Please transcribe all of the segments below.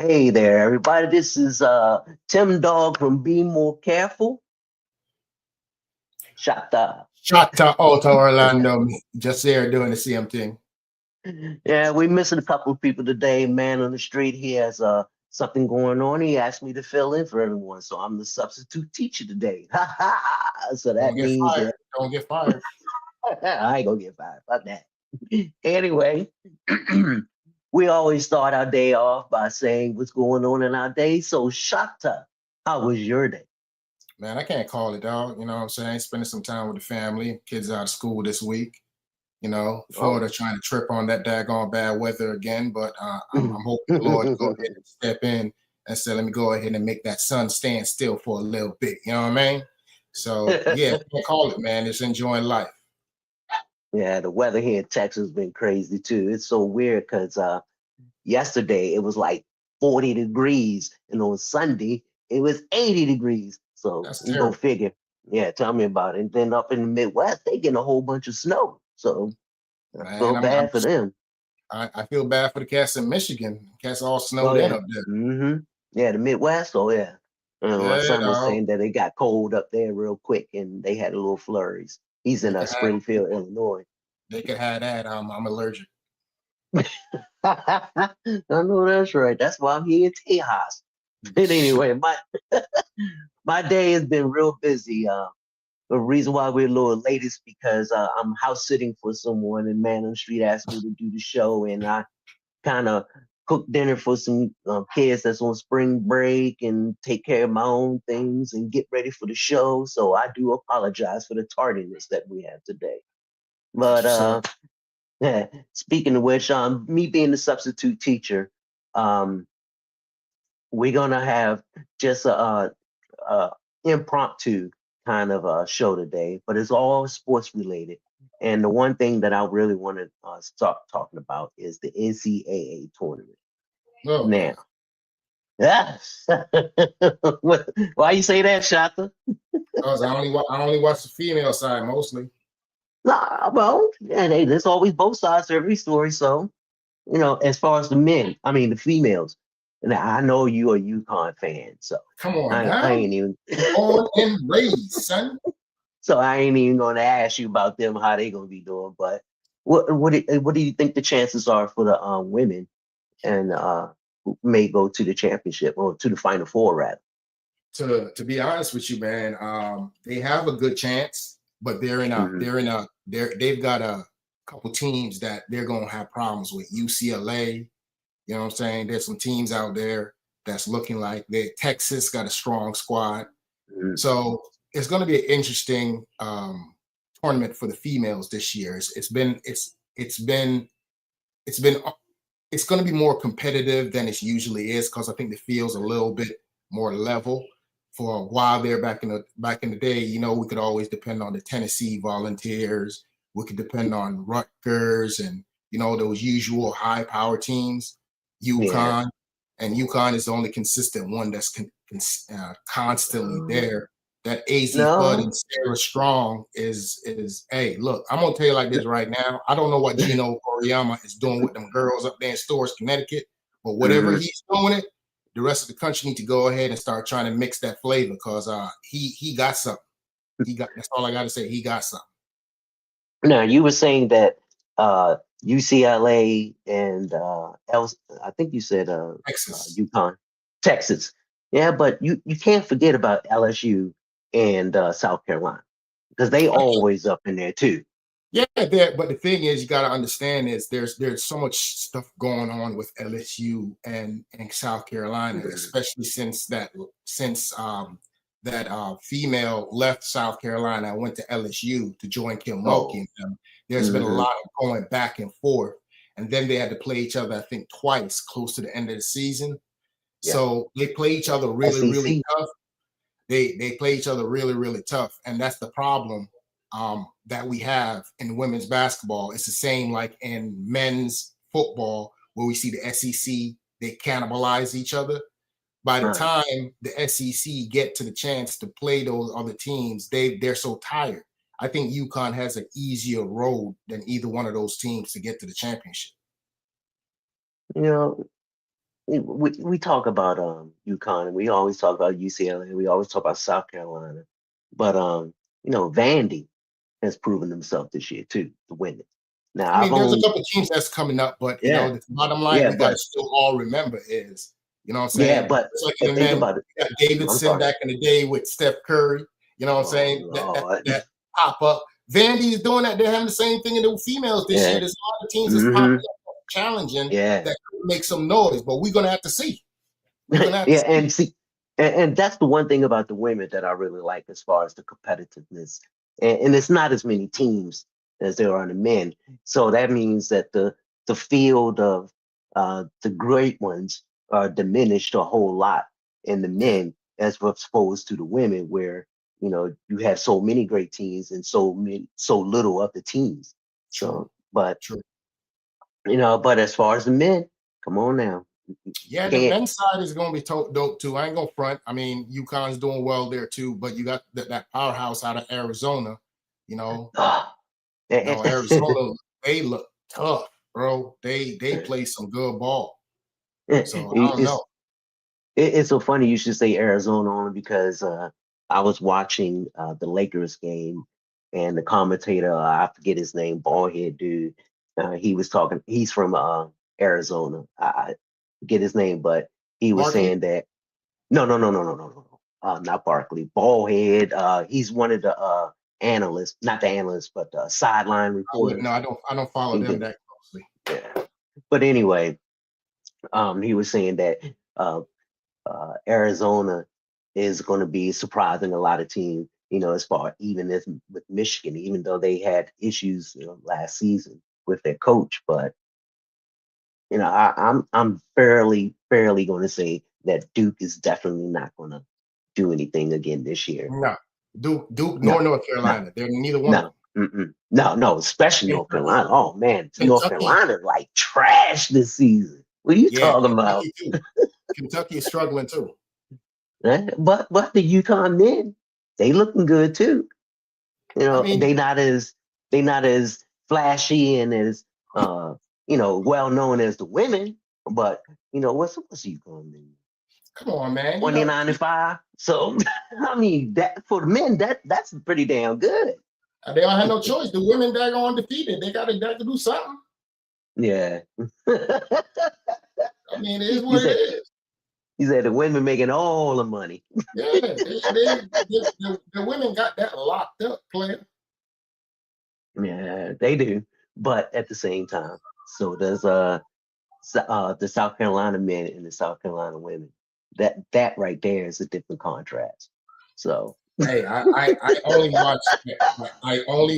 Hey there, everybody. This is Tim Dog from Be More Careful. Shut up. Shout out to Orlando, just there doing the same thing. Yeah, we're missing a couple of people today. Man on the street, he has something going on. He asked me to fill in for everyone, so I'm the substitute teacher today. So Don't that get means fired. that Don't get fired. I ain't gonna get fired. Fuck that. Anyway, we always start our day off by saying what's going on in our day. So, Shakta, how was your day? Man, I can't call it, dog. You know what I'm saying? Spending some time with the family. Kids out of school this week. Oh. Florida trying to trip on that daggone bad weather again. But I'm hoping the Lord go ahead and step in and say, let me go ahead and make that sun stand still for a little bit. You know what I mean? So, yeah, can't call it, man. It's enjoying life. Yeah, the weather here in Texas has been crazy too. It's so weird because yesterday it was like 40 degrees, and on Sunday it was 80 degrees. So That's you go terrible, figure. Yeah, tell me about it. And then up in the Midwest, they getting a whole bunch of snow. So I feel man. bad for them. I feel bad for the cats in Michigan. Cats all Oh snowed in yeah. up there. Yeah, the Midwest. Oh yeah. My Yeah, son was dog. saying that it got cold up there real quick, and they had a little flurries. He's They in could have Springfield, Illinois. they could have that. I'm allergic. I know that's right. That's why I'm here in Tejas. But anyway, my day has been real busy. The reason why we're a little late is because I'm house sitting for someone, and Man on the Street asked me to do the show, and I kind of cook dinner for some kids that's on spring break and take care of my own things and get ready for the show. So I do apologize for the tardiness that we have today. But That's what's up. yeah, speaking of which, me being the substitute teacher, um, we're gonna have just a impromptu kind of a show today, but it's all sports related. And the one thing that I really want to start talking about is the NCAA tournament. Oh Now, God. yes. Why you say that, Shata? Cause I only watch the female side mostly. Nah, well, yeah, there's always both sides to every story. So, as far as the men, I mean the females. And I know you a UConn fan, so Come on I now. ain't even Born and raised, son. so I ain't even gonna ask you about them how they gonna be doing. But what do you think the chances are for the women and who may go to the championship or to the final four rather? To be honest with you, man, they have a good chance, but Hmm. they've got a couple teams that they're gonna have problems with. UCLA, you know what I'm saying? There's some teams out there that's looking like they Texas got a strong squad. Hmm. So it's going to be an interesting tournament for the females this year. It's been it's going to be more competitive than it usually is because I think the field's a little bit more level. For a while there, back in the day, we could always depend on the Tennessee Volunteers. We could depend on Rutgers and those usual high power teams. Yeah. UConn, and UConn is the only consistent one that's constantly there. That AZ Fudd No. and Sarah Strong is hey, look, I'm gonna tell you like this right now. I don't know what Gino Oriyama is doing with them girls up there in Stores, Connecticut, but whatever Hmm. he's doing it, the rest of the country need to go ahead and start trying to mix that flavor because he got something. That's all I gotta say. He got something. Now you were saying that UCLA and I think you said Texas. UConn, Texas. Yeah, but you can't forget about LSU and South Carolina because they always up in there too. Yeah, there. But the thing is, you got to understand is there's so much stuff going on with LSU and South Carolina, Mhm. especially since that female left South Carolina and went to LSU to join Kim Mulkey. Oh. And them. There's been a Hmm. lot of going back and forth, and then they had to play each other, I think, twice close to the end of the season. Yeah. So they play each other really, really SEC. tough. They play each other really, really tough, and that's the problem that we have in women's basketball. It's the same like in men's football where we see the SEC, they cannibalize each other. By the Right. time the SEC get to the chance to play those other teams, they're so tired. I think UConn has an easier road than either one of those teams to get to the championship. You know, we talk about UConn, and we always talk about UCLA, we always talk about South Carolina, but Vandy has proven themselves this year too to win it. Now I I've mean, there's a only couple of teams that's coming up, but yeah the bottom line yeah we got to but still all remember is, you know what I'm yeah saying? but It's like in but the think men, about it. you got I'm Davidson sorry. back in the day with Steph Curry. You know what I'm Oh saying? Lord. That pop up. Vandy is doing that. They're having the same thing in the females this year. Yeah. There's a lot of teams that's popping Hmm. up, challenging Yeah. that could make some noise, but we're gonna have to see. We're gonna have to Yeah, see. and see, and that's the one thing about the women that I really like as far as the competitiveness. And it's not as many teams as there are in the men. So that means that the field of the great ones are diminished a whole lot in the Yeah, men as opposed to the women, where you have so many great teams and so little of the teams. true, So, but true. but as far as the men, come on now, you Yeah, the can't. men's side is going to be dope too. I ain't gonna front. I mean, UConn's doing well there too, but you got that powerhouse out of Arizona. You know, Arizona, they look tough, bro. They play some good ball. So I don't know. It's it's so funny you should say Arizona only because I was watching the Lakers game and the commentator, I forget his name, bald head dude. He was talking. He's from Arizona. I forget his name, but he was Barkley, saying that no, not Barkley, bald head. He's one of the analysts, not the analysts, but the sideline I would no, reporters. I don't follow He them did, that closely. yeah. But anyway, he was saying that. Uh, Arizona is going to be surprising a lot of teams, as far even as with Michigan, even though they had issues last season with their coach. But I'm fairly going to say that Duke is definitely not going to do anything again this year. No, Duke, No, nor North no, Carolina. They're neither one of no, them. no, especially North Kentucky, Carolina. Oh man, North Kentucky, Carolina like trash this season. What are you yeah, talking about? Kentucky too. Kentucky is struggling too. But the UConn men, they looking good too. I mean, They not as flashy and as well known as the women, but what's UConn men? come on, man. 29-5. So I mean that for the men, that's pretty damn good. They don't have no choice. The women that are undefeated, they got to do something. Yeah. I mean, it is he what it said is. he said the women making all the money. Yeah, the women got that locked up, player. Yeah, they do. But at the same time, so does the South Carolina men and the South Carolina women. That right there is a different contrast. So Hey, I only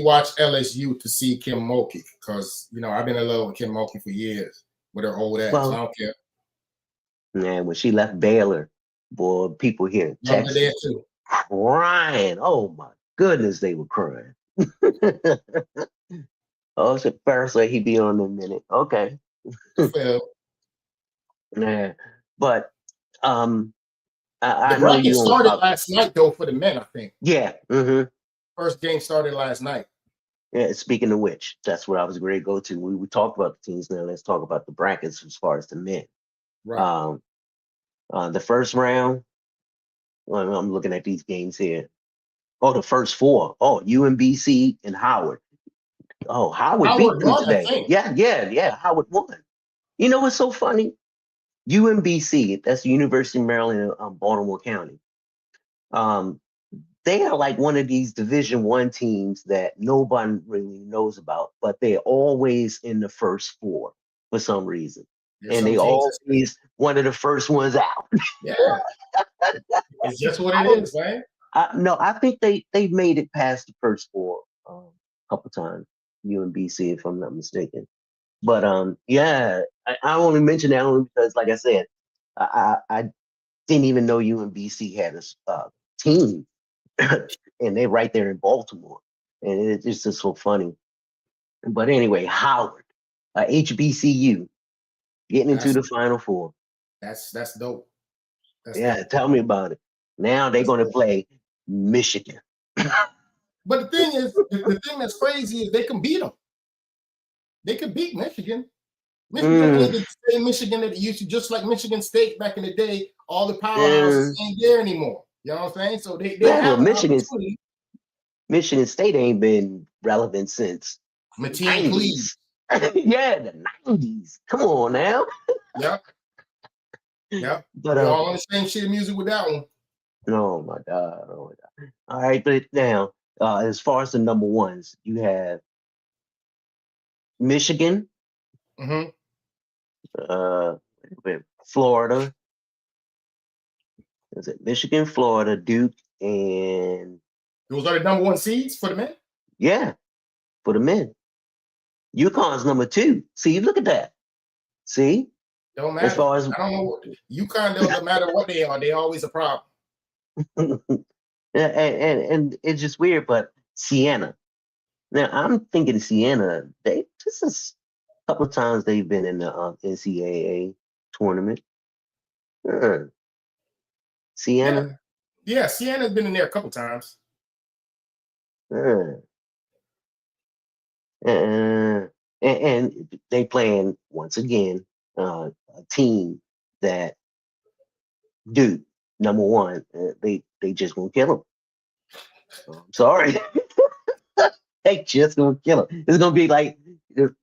watch LSU to see Kim Mulkey because I've been in love with Kim Mulkey for years with her old ass. I well, don't care. man, when she left Baylor, boy, people here in Love her there Texas too. crying. Oh my goodness, they were crying. Oh, so Ferris said he'd be on in a minute. Okay. Well, Yeah. But um I the know bracket you don't started follow. last night though for the men. I think Yeah. Hmm. first game started last night. Yeah, speaking of which, that's what I was going to go to. We talked about the teams now. Let's talk about the brackets as far as the men. Right. Um, the first round, well, I'm looking at these games here. Oh, the first four. Oh, UMBC and Howard. Oh, Howard beat Howard them won, I today. think. Yeah. Howard won. You know what's so funny? UMBC, that's the University of Maryland in Baltimore County. Um, they are like one of these Division I teams that nobody really knows about, but they're always in the first four for some reason. There's And some they teams that's always one of the first ones out. yeah. It's just what I it don't is, man. no, I think they've made it past the first four a couple times, UMBC, if I'm not mistaken. But yeah, I only mention that only because, like I said, I didn't even know UMBC had a team, and they're right there in Baltimore, and it's just so funny. But anyway, Howard, HBCU, getting into That's the Final Four. that's dope. That's Yeah, dope. tell me about it. Now they're That's going to dope. play Michigan. But the thing is, the thing that's crazy is they can beat them. They could beat Michigan. Michigan ain't the same Michigan that it used to, just like Michigan State back in the day. All the powerhouses ain't there anymore. You know what I'm saying? So they Yeah, well, have an opportunity. Michigan State ain't been relevant since Mateen, please. 90s. Yeah, the 90s. Come on now. Yep. Yep. But we all on the same sheet of music with that one. oh my God. Oh my God. All right, but now, as far as the number ones, you have Michigan, Florida. Is it Michigan, Florida, Duke, and those are the number one seeds for the men? Yeah, for the men. UConn's number 2. See, look at that. See? Don't matter. As far as I don't know. UConn doesn't matter what they are. They're always a problem. and it's just weird, but Siena. Now I'm thinking Siena. This is a couple of times they've been in the NCAA tournament. Siena. Yeah, Siena's been in there a couple times. And they playing once again a team that Duke, number one, they just gonna kill them. I'm sorry. They just gonna kill them. It's gonna be like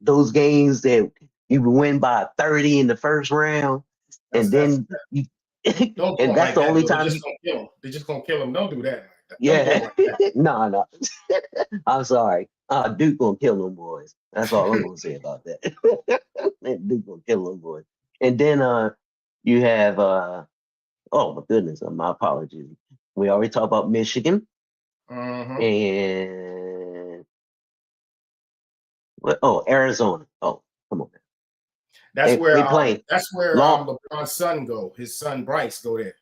those games that you win by 30 in the first round, and then you, and that's the only time they're just gonna kill them. Don't do that. Yeah, no. I'm sorry. Duke gonna kill them boys. That's all I'm gonna say about that. Duke gonna kill them boys. And then you have oh my goodness, my apologies. We already talked about Michigan. And Arizona. Oh, come on. That's where LeBron's son go. His son Bryce go there.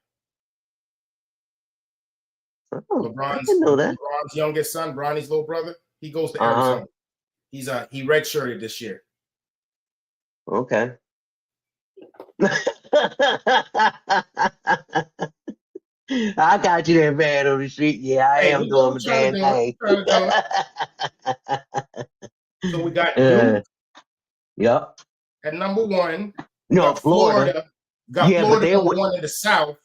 Oh, LeBron's youngest son, Bronny's little brother, he goes to Arizona. He redshirted this year. Okay. I got you there, man, on the street. Yeah, I am doing the damn thing. So we got Duke. Yep. At number 1. No, Florida. Florida number 1 in the South.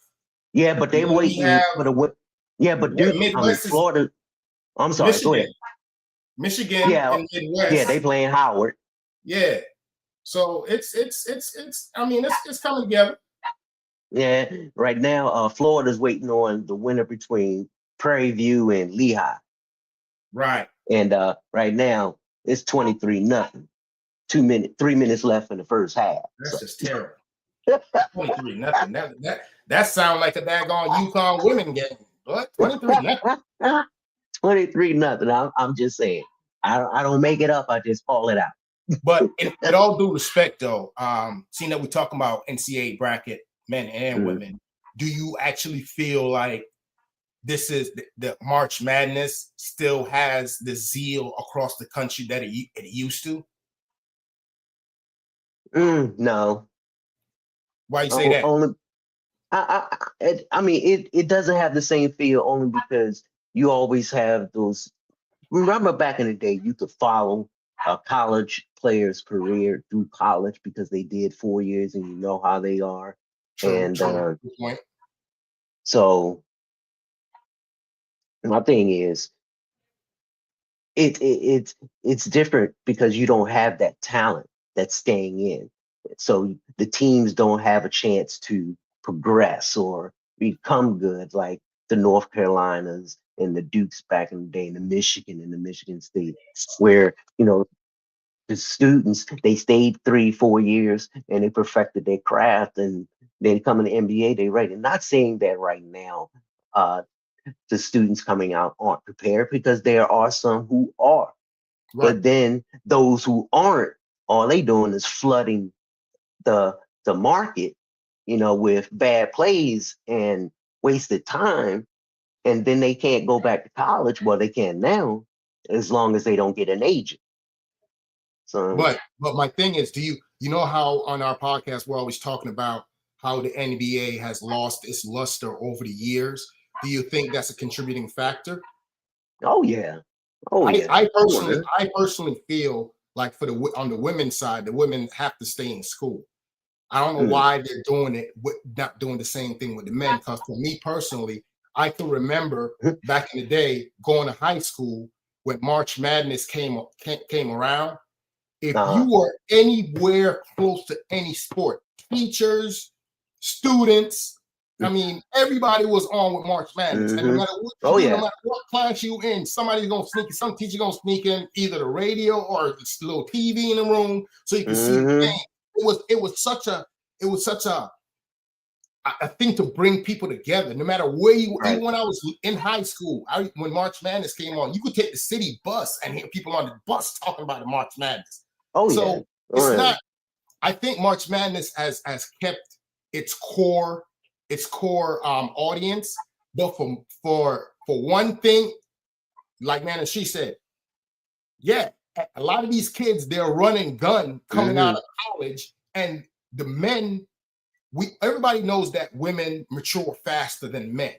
Yeah, but they waiting for the win. Yeah, but Duke, Florida. I'm sorry, Michigan. Go ahead. Michigan and Midwest. Yeah, they playing Howard. Yeah. So it's coming together. Yeah, right now, Florida's waiting on the winner between Prairie View and Lehigh. Right. And right now, it's 23-0. 3 minutes left in the first half. That's just terrible. 23-0. That sounds like a daggone UConn women game. What? 23-0. 23-0. I'm just saying. I don't make it up. I just call it out. But in all due respect, though, seeing that we're talking about NCAA bracket, men and women, do you actually feel like this is the March Madness still has the zeal across the country that it used to? No. Why you say that? Only, I mean, it doesn't have the same feel only because you always have those. Remember back in the day, you could follow a college player's career through college because they did 4 years and you know how they are. True. So my thing is, it's different because you don't have that talent that's staying in. So the teams don't have a chance to progress or become good like the North Carolinas and the Dukes back in the day, and the Michigan and the Michigan State, where, the students, they stayed 3-4 years and they perfected their craft and they come in the NBA, they ready. Not saying that right now, the students coming out aren't prepared, because there are some who are. Right. But then those who aren't, all they doing is flooding the market, with bad plays and wasted time. And then they can't go back to college. Well, they can now, as long as they don't get an agent. So, but my thing is, do you know how on our podcast we're always talking about how the NBA has lost its luster over the years? Do you think that's a contributing factor? Oh yeah. I personally feel like on the women's side, the women have to stay in school. I don't know Mm. why they're doing it, not doing the same thing with the men. Because for me personally, I can remember back in the day going to high school when March Madness came around. If you were anywhere close to any sport, teachers, students, I mean, everybody was on with March Madness. And no matter what you do, no matter what class you in, somebody's gonna sneak in, some teacher gonna sneak in either the radio or this little TV in the room so you can see the game. It was such a thing to bring people together, no matter where you were. Even when I was in high school, when March Madness came on, you could take the city bus and hear people on the bus talking about the March Madness. It's not. I think March Madness has kept its core audience, but for one thing, like Nana she said, yeah, a lot of these kids, they're running gun coming out of college, and the men. Everybody knows that women mature faster than men.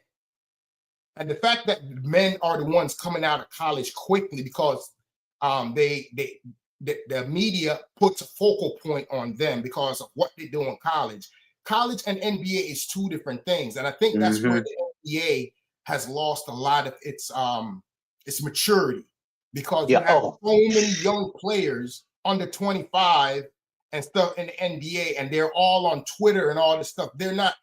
And the fact that men are the ones coming out of college quickly because the media puts a focal point on them because of what they do in college. College and NBA is two different things. And I think that's where the NBA has lost a lot of its maturity, because you have so many young players under 25 and stuff in the NBA, and they're all on Twitter and all this stuff. They're not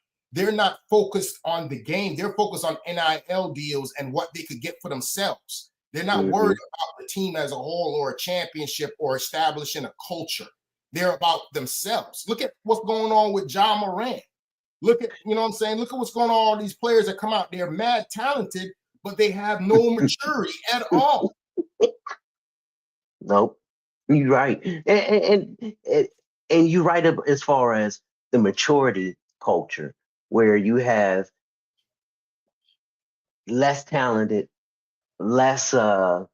focused on the game. They're focused on NIL deals and what they could get for themselves. They're not worried about the team as a whole or a championship or establishing a culture. They're about themselves. Look at what's going on with Ja Morant. Look at, you know what I'm saying? Look at what's going on with all these players that come out. They're mad talented, but they have no maturity at all. Nope. You're right. And you're right as far as the maturity culture, where you have less talented, less I'm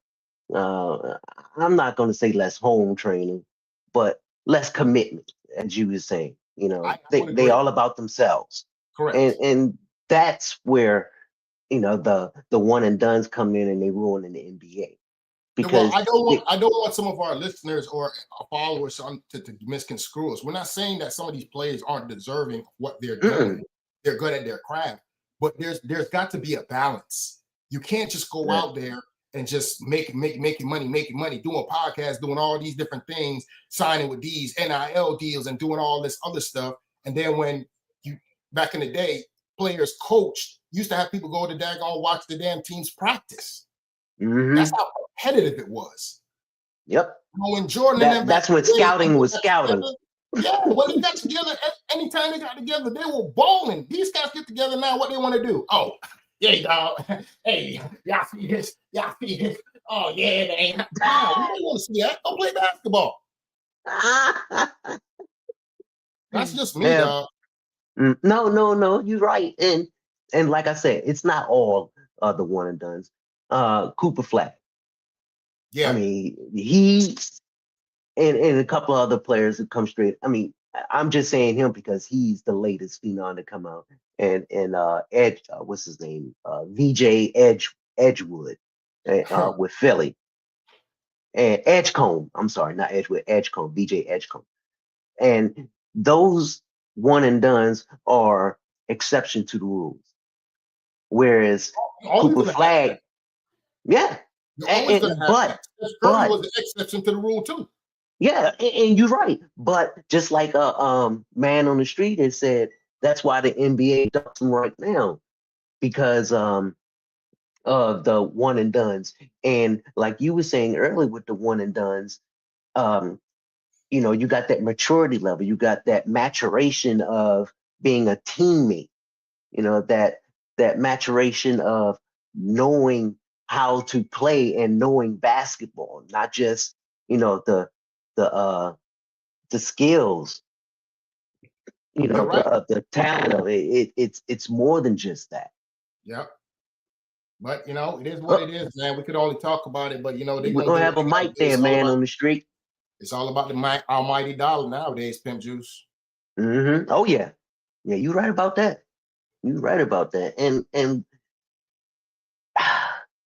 not going to say less home training, but less commitment, as you were saying. You know, they all about themselves. Correct. And that's where, you know, the one and dones come in and they ruin in the NBA. Because I don't want some of our listeners or our followers to misconstrue us. We're not saying that some of these players aren't deserving of what they're doing. They're good at their craft, but there's got to be a balance. You can't just go out there and just making money, doing a podcast, doing all these different things, signing with these NIL deals and doing all this other stuff. And then when you, back in the day, players coached, used to have people go to daggone watch the damn teams practice. That's how competitive it was. Yep. When Jordan that's when scouting was scouting. Yeah, when they got together, anytime they got together, they were balling. These guys get together now, what they want to do? Oh, yeah, dog. Hey, y'all see this? Y'all see this? Oh, yeah, they ain't. Oh, we don't want to see that. Go play basketball. That's just me, dog. No, you're right. And like I said, it's not all the one and dones. Cooper Flag. Yeah. I mean, he and a couple of other players who come straight. I mean, I'm just saying him because he's the latest phenom to come out. And Edge, what's his name? VJ Edgewood with Philly. And Edgecombe. I'm sorry, not Edgewood, Edgecombe, VJ Edgecombe. And those one and dones are exception to the rules. Whereas Cooper Flag, but was an exception to the rule too. Yeah, and you're right. But just like a man on the street has said, that's why the NBA ducks him right now, because of the one and dones. And like you were saying earlier with the one and dones, you know, you got that maturity level, you got that maturation of being a teammate, you know, that maturation of knowing how to play and knowing basketball, not just, you know, the skills, you know, the talent of it. It's more than just that. Yep. But you know, it is what it is, man. We could only talk about it, but you know, we're gonna have a mic there, man, on the street. It's all about the almighty dollar nowadays, Pimp Juice. Oh yeah, you're right about that. You're right about that. And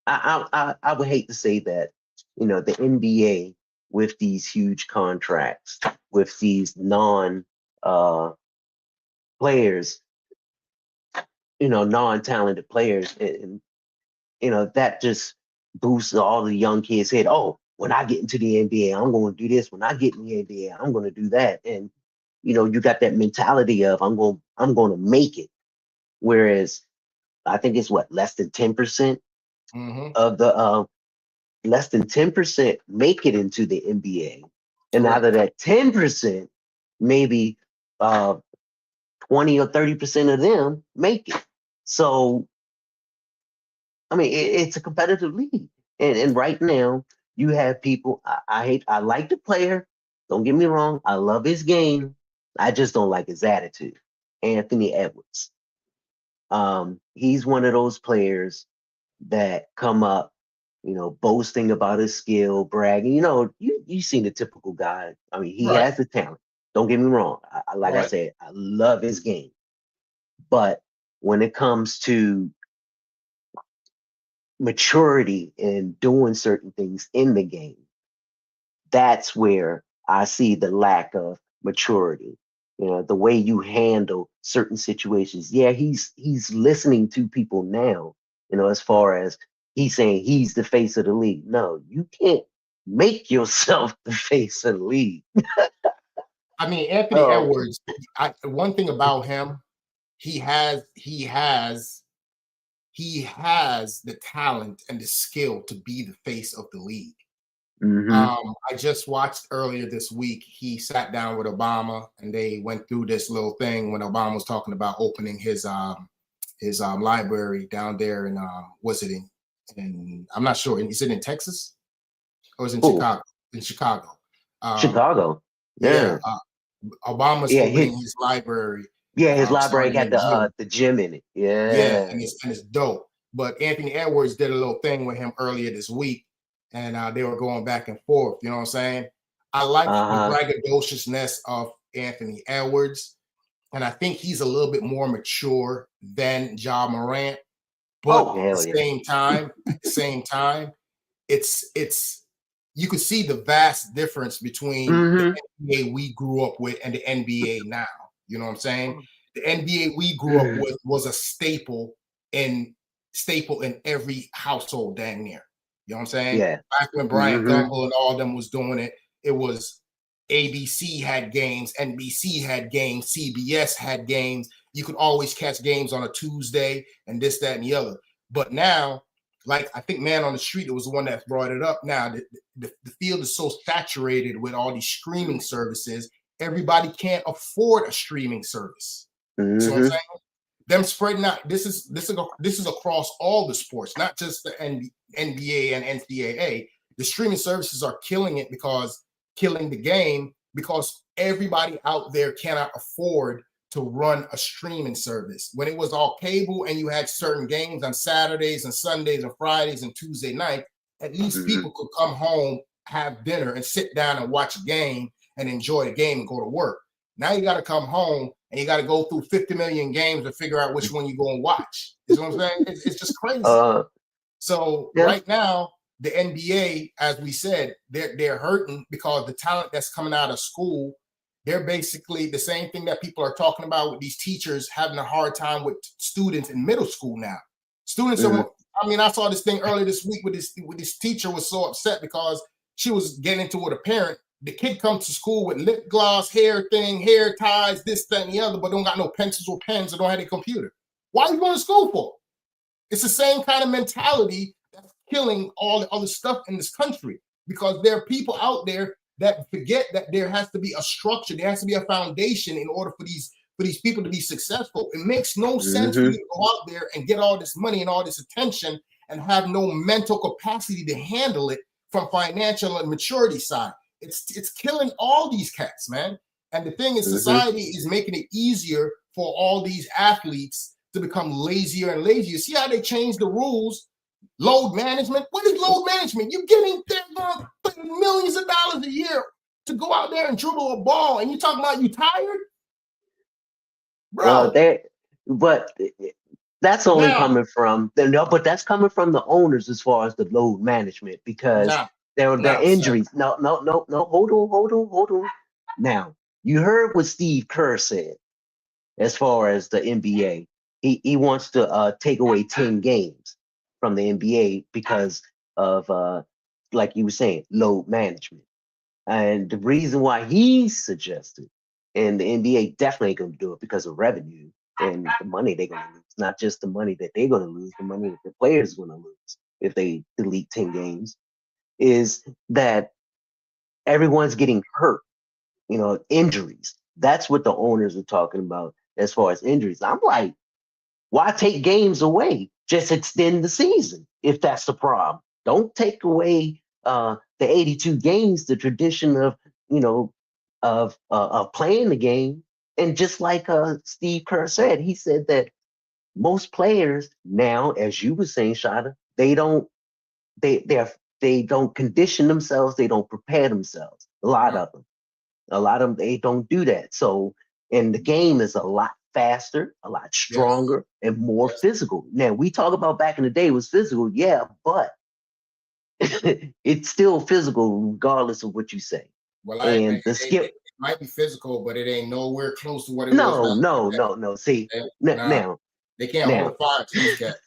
I would hate to say that, you know, the NBA with these huge contracts, with these non players, non-talented players, and that just boosts all the young kids' head. Oh, when I get into the NBA, I'm going to do this. When I get in the NBA, I'm going to do that. And you got that mentality of I'm going to make it. Whereas I think it's less than 10% of the less than 10% make it into the NBA. And out of that 10%, maybe 20 or 30% of them make it. So, I mean, it's a competitive league. And right now, you have people, I like the player. Don't get me wrong. I love his game. I just don't like his attitude. Anthony Edwards. He's one of those players that come up, boasting about his skill, bragging. You seen the typical guy. I mean, he has the talent. Don't get me wrong. I said, I love his game. But when it comes to maturity and doing certain things in the game, that's where I see the lack of maturity. The way you handle certain situations. Yeah, he's listening to people now, as far as he's saying he's the face of the league. No, you can't make yourself the face of the league. I mean, Anthony Edwards, one thing about him, he has the talent and the skill to be the face of the league. I just watched earlier this week, he sat down with Obama and they went through this little thing when Obama was talking about opening his library down there in was it in I'm not sure, is it in Texas or is it in Chicago? In Chicago. Chicago. Yeah. Obama's opening his library. Yeah, his library got the gym in it. Yeah, and it's dope. But Anthony Edwards did a little thing with him earlier this week, and they were going back and forth. You know what I'm saying? I like the braggadociousness of Anthony Edwards, and I think he's a little bit more mature than Ja Morant. But at the same time, it's you could see the vast difference between the NBA we grew up with and the NBA now. You know what I'm saying? The NBA we grew up with was a staple in every household, dang near. You know what I'm saying? Yeah. Back when Brian Gumbel and all of them was doing it, it was ABC had games, NBC had games, CBS had games. You could always catch games on a Tuesday and this, that, and the other. But now, like I think Man on the Street, it was the one that brought it up. Now the field is so saturated with all these streaming services, everybody can't afford a streaming service. So I'm saying them spreading out. This is across all the sports, not just the NBA and NCAA. The streaming services are killing the game because everybody out there cannot afford to run a streaming service. When it was all cable and you had certain games on Saturdays and Sundays and Fridays and Tuesday night, at least people could come home, have dinner, and sit down and watch a game and enjoy the game and go to work. Now you got to come home and you got to go through 50 million games to figure out which one you go and watch. You know what I'm saying? It's just crazy. Right now, the NBA, as we said, they're hurting because the talent that's coming out of school, they're basically the same thing that people are talking about with these teachers having a hard time with students in middle school now. Students are, I saw this thing earlier this week with this teacher was so upset because she was getting into it with a parent. The kid comes to school with lip gloss, hair ties, this, that, and the other, but don't got no pencils or pens or don't have a computer. Why are you going to school for? It's the same kind of mentality that's killing all the other stuff in this country because there are people out there that forget that there has to be a structure, there has to be a foundation in order for these people to be successful. It makes no sense for you to go out there and get all this money and all this attention and have no mental capacity to handle it from financial and maturity side. It's killing all these cats, man. And the thing is, society is making it easier for all these athletes to become lazier and lazier. See how they changed the rules? Load management. What is load management? You're getting millions of dollars a year to go out there and dribble a ball, and you talking about you tired, bro? But that's only coming from but that's coming from the owners as far as the load management because There were Now, injuries. No. Hold on. Now, you heard what Steve Kerr said as far as the NBA. He wants to take away 10 games from the NBA because of like you were saying, load management. And the reason why he suggested, and the NBA definitely ain't gonna do it because of revenue and the money they're gonna lose. Not just the money that they're gonna lose, the money that the players are gonna lose if they delete 10 games, is that everyone's getting hurt, injuries. That's what the owners are talking about as far as injuries. I'm like, why take games away? Just extend the season if that's the problem. Don't take away the 82 games, the tradition of playing the game. And just like Steve Kerr said, he said that most players now, as you were saying, Shada, they don't condition themselves, they don't prepare themselves. A lot of them, they don't do that. So, and the game is a lot faster, a lot stronger, and more physical. Now, we talk about back in the day it was physical, yeah, but it's still physical regardless of what you say. Well, And the skill it might be physical, but it ain't nowhere close to what it was. No. See, now they can't hold fire to these cats.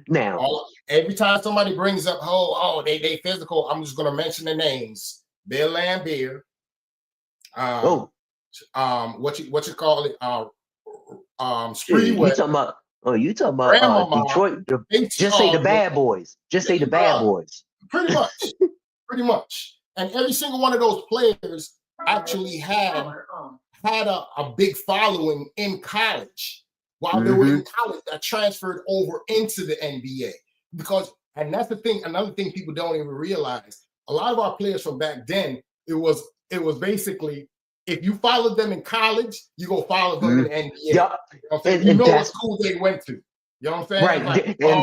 Now, every time somebody brings up, they physical, I'm just gonna mention the names: Bill Laimbeer. What you call it? Spreewell. You talking about Detroit? Just say the bad boys. Just say the bad boys. Pretty much. And every single one of those players actually had a big following in college while they were in college that transferred over into the NBA. And that's the thing. Another thing people don't even realize. A lot of our players from back then, it was basically, if you followed them in college, you go follow them in the NBA. Yep. You know what school they went to. You know what I'm saying? Right.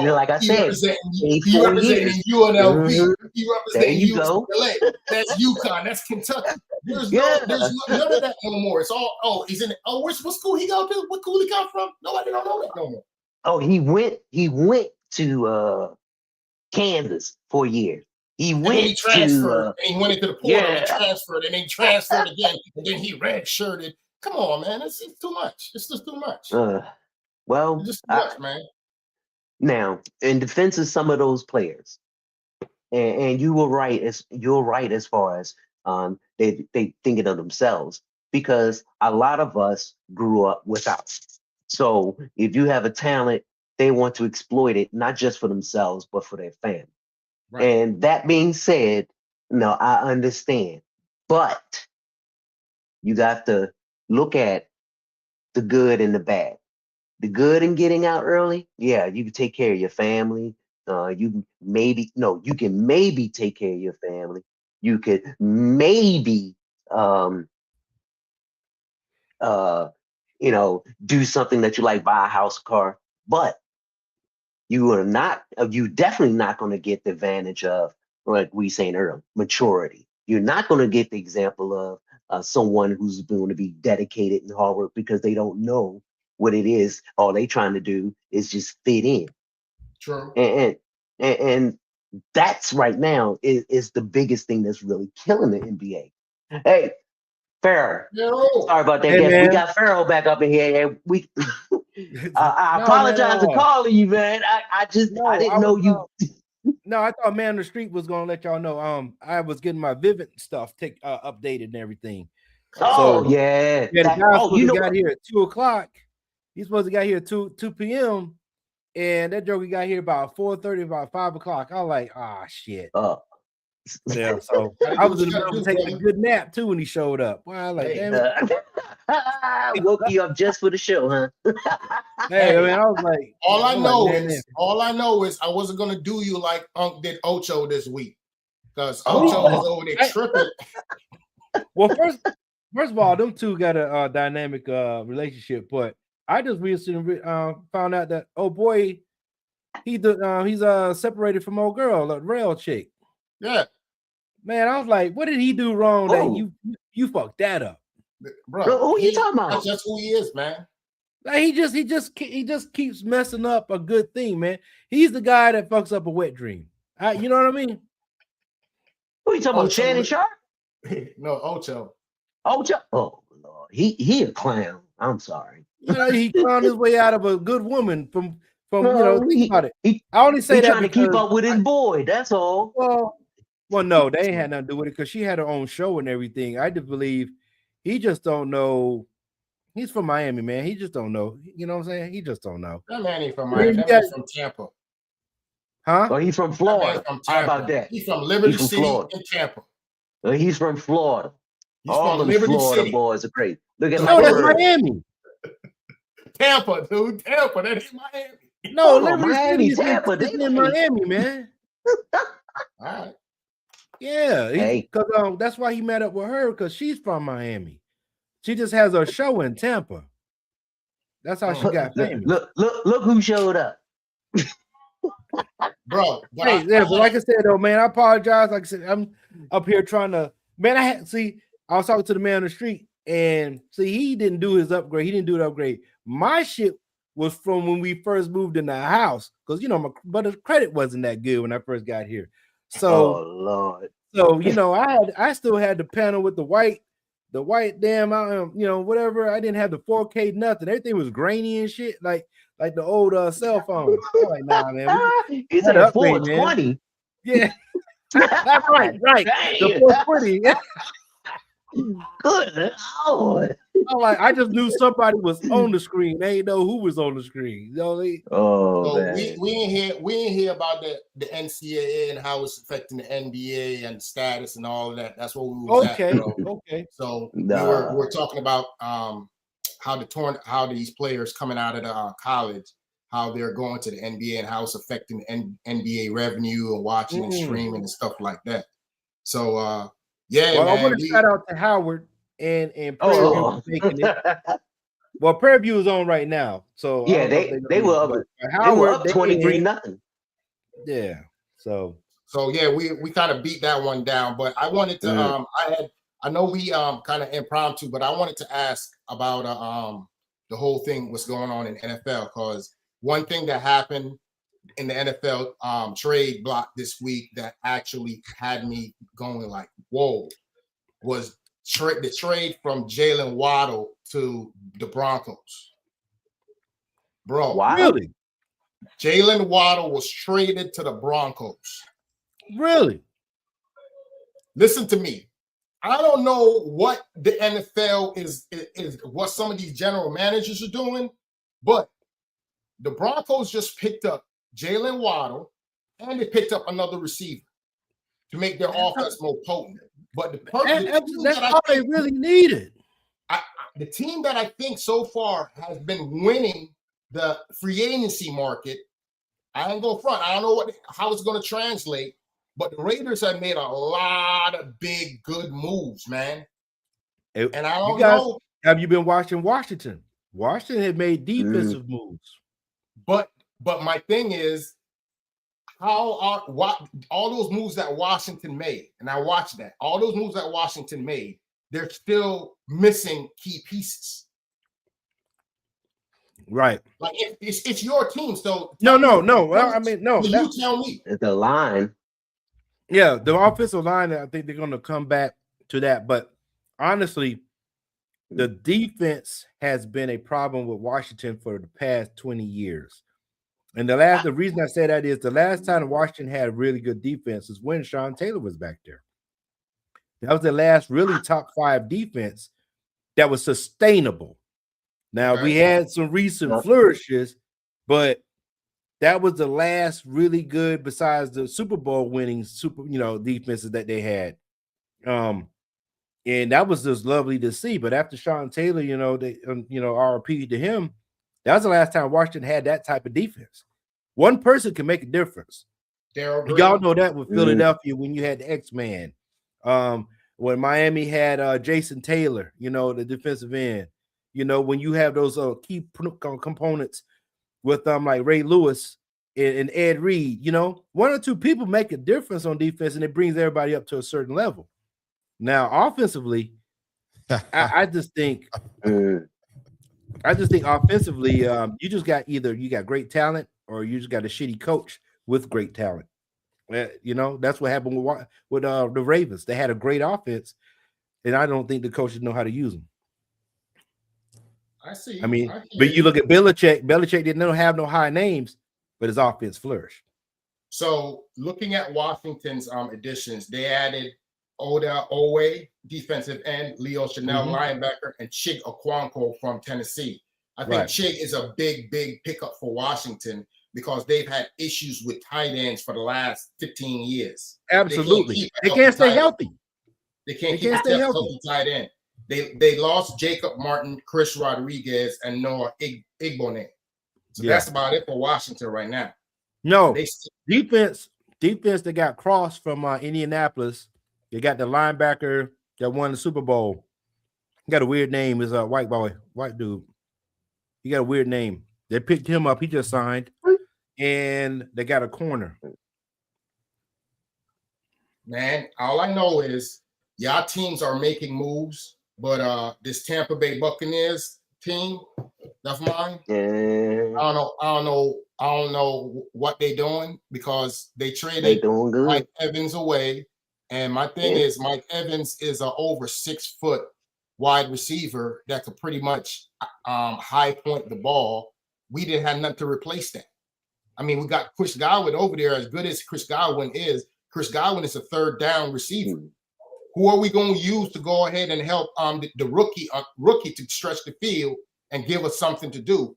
Like I said, he representing UNLV. He representing UCLA. That's UConn. That's Kentucky. There's none of that no more. It's all, he's in what school he go to? What school he come from? Nobody don't know that no more. Oh, he went to Kansas for a year. He transferred, and he went into the portal and transferred, and then transferred again, and then he redshirted. Come on, man. It's too much. It's just too much. Well, it's just too much, man. Now, in defense of some of those players, and you were right as far as they thinking of themselves, because a lot of us grew up without. So if you have a talent, they want to exploit it, not just for themselves, but for their family. Right. And that being said, no, I understand. But you got to look at the good and the bad. The good in getting out early, yeah, you can take care of your family. You can maybe take care of your family. You could maybe do something that you like, buy a house, a car, but you definitely not going to get the advantage of, like we saying earlier, maturity. You're not going to get the example of someone who's going to be dedicated and hard work because they don't know what it is. All they trying to do is just fit in. True. And that's right now is the biggest thing that's really killing the NBA. Hey, Pharaoh. Sorry about that. We got Pharaoh back up in here. I apologize for calling you, man. I didn't know you. No, I thought Man on the Street was gonna let y'all know. I was getting my Vivid stuff updated and everything. Oh, so, yeah. The guy got here at 2:00. He's supposed to get here at 2 p.m. And that joker got here about 4:30, about 5 o'clock. I was like, shit. Yeah, so I was in the middle of taking a good nap too when he showed up. Well, like, damn it. Woke you up just for the show, huh? Hey, I mean, I was like, all I know is I wasn't gonna do you like Unc did Ocho this week because Ocho was over there tripping. Well, first of all, them two got a dynamic relationship, but I just recently found out that boy, he's separated from old girl, the rail chick. Yeah, man, I was like, what did he do wrong that you fucked that up, bro? Who are you talking about? That's just who he is, man. Like he just keeps messing up a good thing, man. He's the guy that fucks up a wet dream. You know what I mean? you talking about? Shannon Sharp? No, Ocho. Ocho? Oh Lord, he a clown. I'm sorry. You know, he found his way out of a good woman from No, you know, think about it. I only say that trying because to keep up with his boy. That's all. Well, no, they ain't had nothing to do with it because she had her own show and everything. I just believe he just don't know. He's from Miami, man. He just don't know. You know what I'm saying? He just don't know. That man ain't from Miami. That man's from Tampa. Huh? Oh, he's from Florida. How about that? He's from Liberty City in Tampa. He's from Florida. He's all from the Liberty Florida City. boys are great. Look at no, that's Miami. Tampa, dude. Tampa. That ain't Miami. No, Liberty Miami, City Tampa. They in Miami, man. All right. Yeah, because that's why he met up with her because she's from Miami. She just has a show in Tampa. That's how she got famous. Look who showed up, bro. Hey, but like I said though, man, I apologize. Like I said, I'm up here trying to. Man, I was talking to the man on the street, and he didn't do his upgrade. He didn't do the upgrade. My shit was from when we first moved in the house because but the credit wasn't that good when I first got here. So, oh Lord. So I still had the panel with the white damn whatever. I didn't have the 4K nothing. Everything was grainy and shit, like the old cell phone. I'm like, nah, man. He's at a 420. Yeah, that's right. The 420. Good Lord. I just knew somebody was on the screen. They didn't know who was on the screen. So we ain't hear about the NCAA and how it's affecting the NBA and the status and all of that. That's what we were at. Okay. So we're talking about how these players coming out of the college, how they're going to the NBA and how it's affecting the NBA revenue and watching and streaming and stuff like that. So yeah, well, man, I want to shout out to Howard and Prairie View making it. Well, Prairie View is on right now, so yeah, they were up 23-0. Yeah, so yeah, we kind of beat that one down, but I wanted to I know we kind of impromptu, but I wanted to ask about the whole thing what's going on in NFL, because one thing that happened in the NFL trade block this week that actually had me going like, whoa, was the trade from Jalen Waddle to the Broncos. Bro, wow. Really? Jalen Waddle was traded to the Broncos. Really? Listen to me. I don't know what the NFL is what some of these general managers are doing, but the Broncos just picked up Jalen Waddle and they picked up another receiver to make their offense more potent. But that's all they really needed. The team that I think so far has been winning the free agency market, I ain't going front. I don't know how it's going to translate, but the Raiders have made a lot of big, good moves, man. And I don't know. Have you been watching Washington? Washington had made defensive moves. But my thing is, all those moves that Washington made, and I watched that, all those moves that Washington made, they're still missing key pieces. Right. Like it's your team. So no. Well, I mean, no. You tell me. It's the line. Yeah, the offensive line, I think they're going to come back to that. But honestly, the defense has been a problem with Washington for the past 20 years. And the reason I say that is the last time Washington had a really good defense is when Sean Taylor was back there. That was the last really top 5 defense that was sustainable. Now, we had some recent flourishes, but that was the last really good, besides the Super Bowl winning defenses that they had. And that was just lovely to see. But after Sean Taylor, RP to him, that was the last time Washington had that type of defense. One person can make a difference. Y'all know that with Philadelphia when you had the X-Man. When Miami had Jason Taylor, the defensive end. When you have those key components with like Ray Lewis and Ed Reed, one or two people make a difference on defense, and it brings everybody up to a certain level. Now, offensively, I just think offensively, you got great talent or you just got a shitty coach with great talent. You know, that's what happened with the Ravens. They had a great offense, and I don't think the coaches know how to use them. I see. I mean, but you look at Belichick. Belichick didn't have no high names, but his offense flourished. So looking at Washington's additions, they added Oda Owe, defensive end, Leo Chanel, linebacker, and Chig Okonkwo from Tennessee. I think Chig is a big pickup for Washington because they've had issues with tight ends for the last 15 years. Absolutely. They can't stay healthy. They can't keep a healthy tight end. They lost Jacob Martin, Chris Rodriguez, and Noah Igbone. So that's about it for Washington right now. No, defense. They got Cross from Indianapolis. They got the linebacker that won the Super Bowl. He got a weird name. Is a white dude. He got a weird name. They picked him up. He just signed, and they got a corner. Man, all I know is y'all teams are making moves, but this Tampa Bay Buccaneers team, that's mine. Yeah. I don't know what they're doing because they traded Mike Evans away. And my thing is Mike Evans is an over 6 foot wide receiver that could pretty much high point the ball. We didn't have nothing to replace that. I mean, we got Chris Godwin over there. As good as Chris Godwin is a third down receiver. Who are we going to use to go ahead and help the rookie to stretch the field and give us something to do?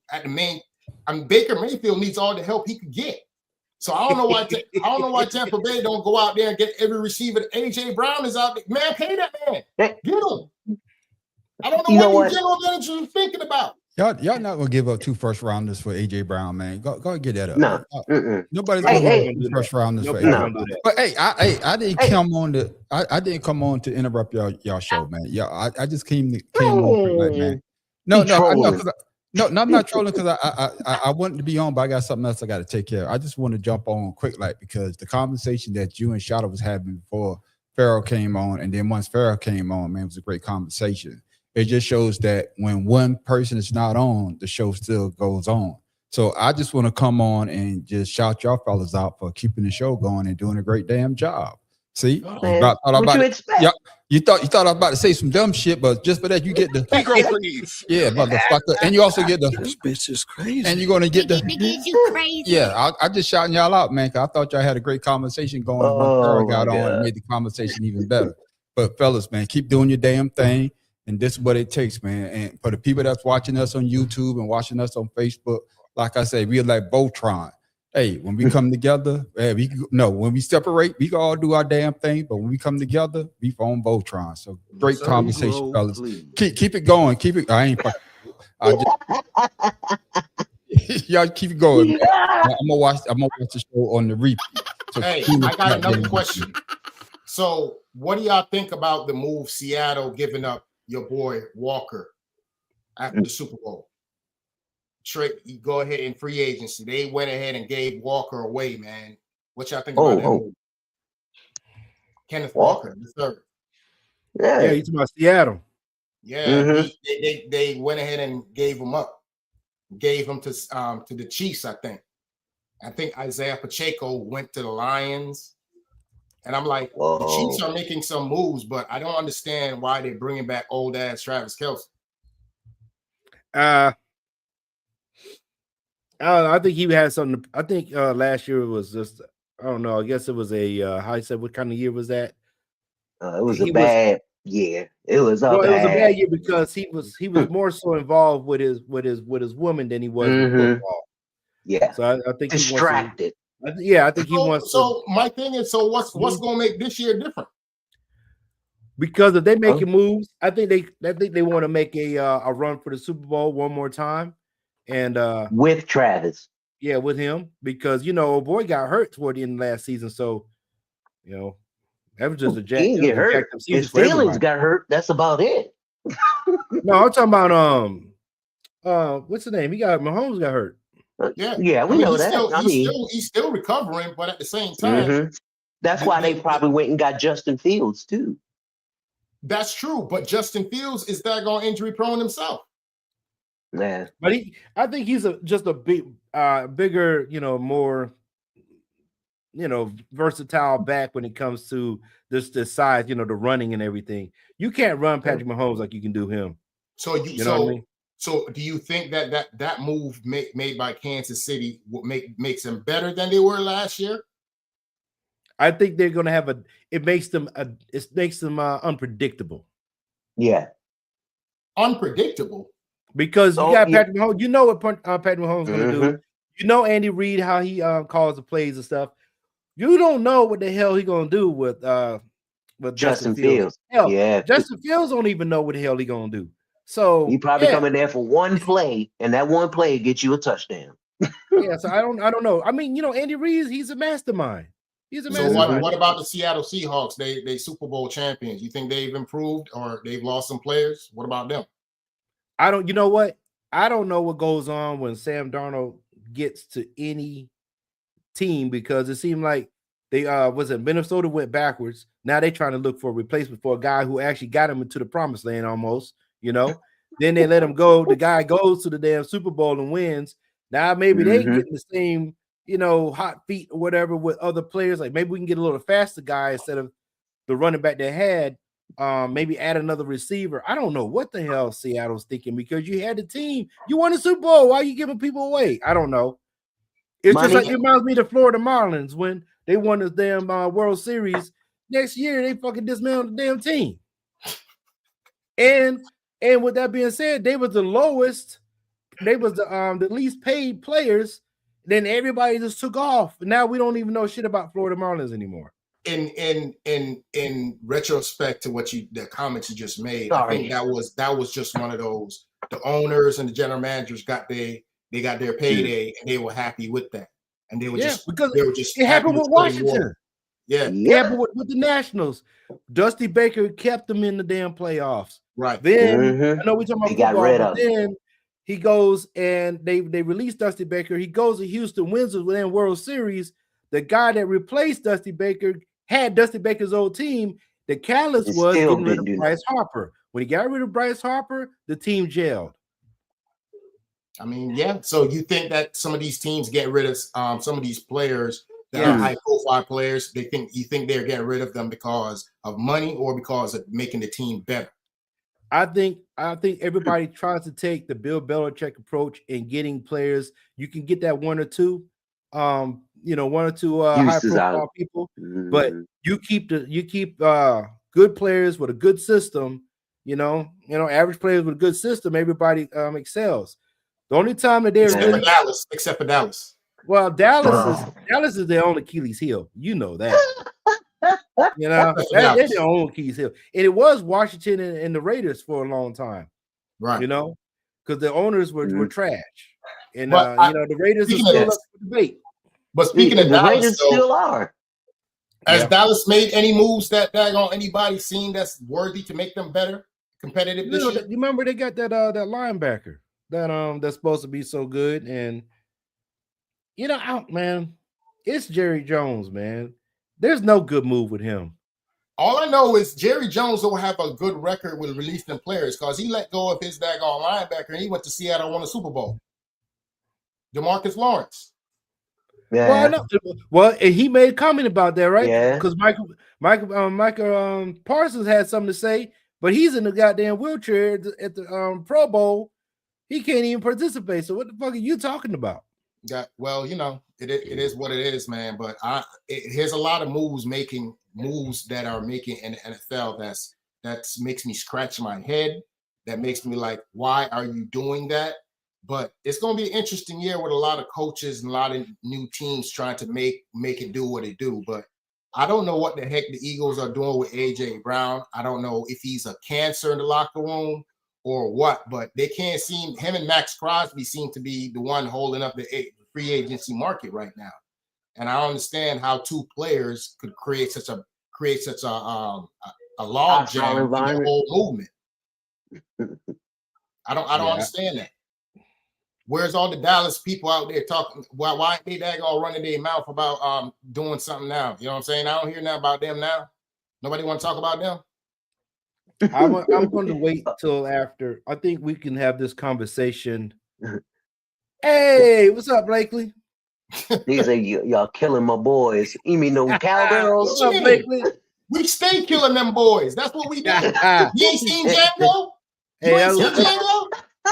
Baker Mayfield needs all the help he could get. So I don't know why Tampa Bay don't go out there and get every receiver. AJ Brown is out there. Man, pay that man. Get him. I don't know what you general manager is thinking about. Y'all not gonna give up 2 first rounders for AJ Brown, man. Go get that up. No, nobody's gonna give up 2 first rounders for AJ Brown. But hey, I didn't come on to interrupt y'all show, man. Yeah, I just came on for that, man. I'm not trolling because I wanted to be on, but I got something else I got to take care of. I just want to jump on quick, like, because the conversation that you and Shadow was having before Farrell came on, and then once Farrell came on, man, it was a great conversation. It just shows that when one person is not on, the show still goes on. So I just want to come on and just shout y'all fellas out for keeping the show going and doing a great damn job. See, what you expect? You thought I was about to say some dumb shit, but just for that you get the motherfucker, and you also get the this bitch is crazy, and you're gonna get the you crazy. Yeah, I just shouting y'all out, man. Cause I thought y'all had a great conversation going. When Farrell got on and made the conversation even better. But fellas, man, keep doing your damn thing, and this is what it takes, man. And for the people that's watching us on YouTube and watching us on Facebook, like I say, we're like Voltron. Hey, when we come together, when we separate, we can all do our damn thing. But when we come together, we form Voltron. So great conversation, fellas. Keep it going. Keep it. Y'all keep it going. Man. I'm gonna watch the show on the repeat. So hey, I got another question. So, what do y'all think about the move Seattle giving up your boy Walker after the Super Bowl? Trade, you go ahead in free agency. They went ahead and gave Walker away, man. What y'all think about him? Kenneth Walker, the third. Yeah, he's about Seattle. Yeah, they went ahead and gave him up. Gave him to the Chiefs, I think. I think Isaiah Pacheco went to the Lions. And I'm like, the Chiefs are making some moves, but I don't understand why they're bringing back old ass Travis Kelce. I think he had something. I think last year was just, I don't know. I guess it was a how you said, what kind of year was that? It was a bad year. It was a bad year because he was more so involved with his woman than he was with football. Yeah. So I think distracted. I think he wants. So my thing is, what's going to make this year different? Because if they making moves, I think they want to make a run for the Super Bowl one more time. And with Travis, with him, because old boy got hurt toward the end of last season, so that was just a jack. He didn't get hurt. His feelings got hurt. That's about it. No, I'm talking about what's the name? Mahomes got hurt. Yeah, we know that. He's still recovering, but at the same time, that's why they probably went and got Justin Fields too. That's true, but Justin Fields is daggone injury prone himself. Yeah, but I think he's just a bigger, more versatile back when it comes to this size, the running and everything. You can't run Patrick Mahomes like you can do him. So you know what I mean? So do you think that move made by Kansas City makes them better than they were last year? I think they're going to have it makes them unpredictable. Yeah. Unpredictable. Because you got Patrick Mahomes. You know what Patrick Mahomes is going to do. You know Andy Reid, how he calls the plays and stuff. You don't know what the hell he's going to do with Justin Fields. Hell, Justin Fields don't even know what the hell he's going to do. So he probably coming there for one play, and that one play gets you a touchdown. So I don't know. I mean, Andy Reid, he's a mastermind. He's a mastermind. So what about the Seattle Seahawks? They Super Bowl champions. You think they've improved or they've lost some players? What about them? You know what? I don't know what goes on when Sam Darnold gets to any team, because it seemed like they Minnesota went backwards. Now they're trying to look for a replacement for a guy who actually got him into the promised land almost. Then they let him go. The guy goes to the damn Super Bowl and wins. Now maybe they get the same, hot feet or whatever with other players. Like maybe we can get a little faster guy instead of the running back they had. Maybe add another receiver. I don't know what the hell Seattle's thinking, because you had the team. You won the Super Bowl. Why are you giving people away? I don't know. It's just like it reminds me of the Florida Marlins when they won the damn World Series. Next year they fucking dismantled the damn team. And with that being said, they was the lowest. They was the least paid players. Then everybody just took off. Now we don't even know shit about Florida Marlins anymore. In retrospect to the comments you just made, I think that was just one of those. The owners and the general managers got their payday, and they were happy with that. And they were just it happened with Washington. It happened with the Nationals. Dusty Baker kept them in the damn playoffs. Right. Then I know we're talking about football, but then he goes and they released Dusty Baker. He goes to Houston, wins the World Series. The guy that replaced Dusty Baker had Dusty Baker's old team. The catalyst was getting rid of Bryce Harper. When he got rid of Bryce Harper, the team jailed. I mean, So you think that some of these teams get rid of some of these players that are high-profile players? You think they're getting rid of them because of money or because of making the team better? I think everybody tries to take the Bill Belichick approach in getting players. You can get that one or two high-profile people, but you keep good players with a good system. Average players with a good system. Everybody excels. The only time that they're except for Dallas. Well, Dallas is their own Achilles heel. You know that. They're their own Achilles heel. And it was Washington and the Raiders for a long time. Right. Because the owners were trash. And the Raiders are still up for debate. But speaking of Dallas, Raiders still are. Has Dallas made any moves that anybody seen that's worthy to make them better, competitive this year? You remember they got that linebacker that's supposed to be so good, and man, it's Jerry Jones, man. There's no good move with him. All I know is Jerry Jones don't have a good record with releasing players because he let go of his daggone linebacker and he went to Seattle and won a Super Bowl. DeMarcus Lawrence. Yeah. Well, and he made a comment about that, right? Yeah. Because Michael Parsons had something to say, but he's in the goddamn wheelchair at the Pro Bowl. He can't even participate. So what the fuck are you talking about? Well, it is what it is, man. But here's a lot of moves that are making in the NFL that makes me scratch my head. That makes me like, why are you doing that? But it's going to be an interesting year with a lot of coaches and a lot of new teams trying to make it do what it do. But I don't know what the heck the Eagles are doing with A.J. Brown. I don't know if he's a cancer in the locker room or what, but they can't seem, him and Max Crosby seem to be the one holding up the free agency market right now. And I don't understand how two players could create such a log jam in the whole movement. I don't understand that. Where's all the Dallas people out there talking? Why ain't they all running their mouth about doing something now? You know what I'm saying? I don't hear nothing about them now. Nobody want to talk about them. I'm going to wait till after. I think we can have this conversation. Hey, what's up, Blakely? He said, y'all killing my boys. You mean no cowgirls? What's up, Blakely? We stay killing them boys. That's what we do. You ain't seen Django? You ain't seen Django?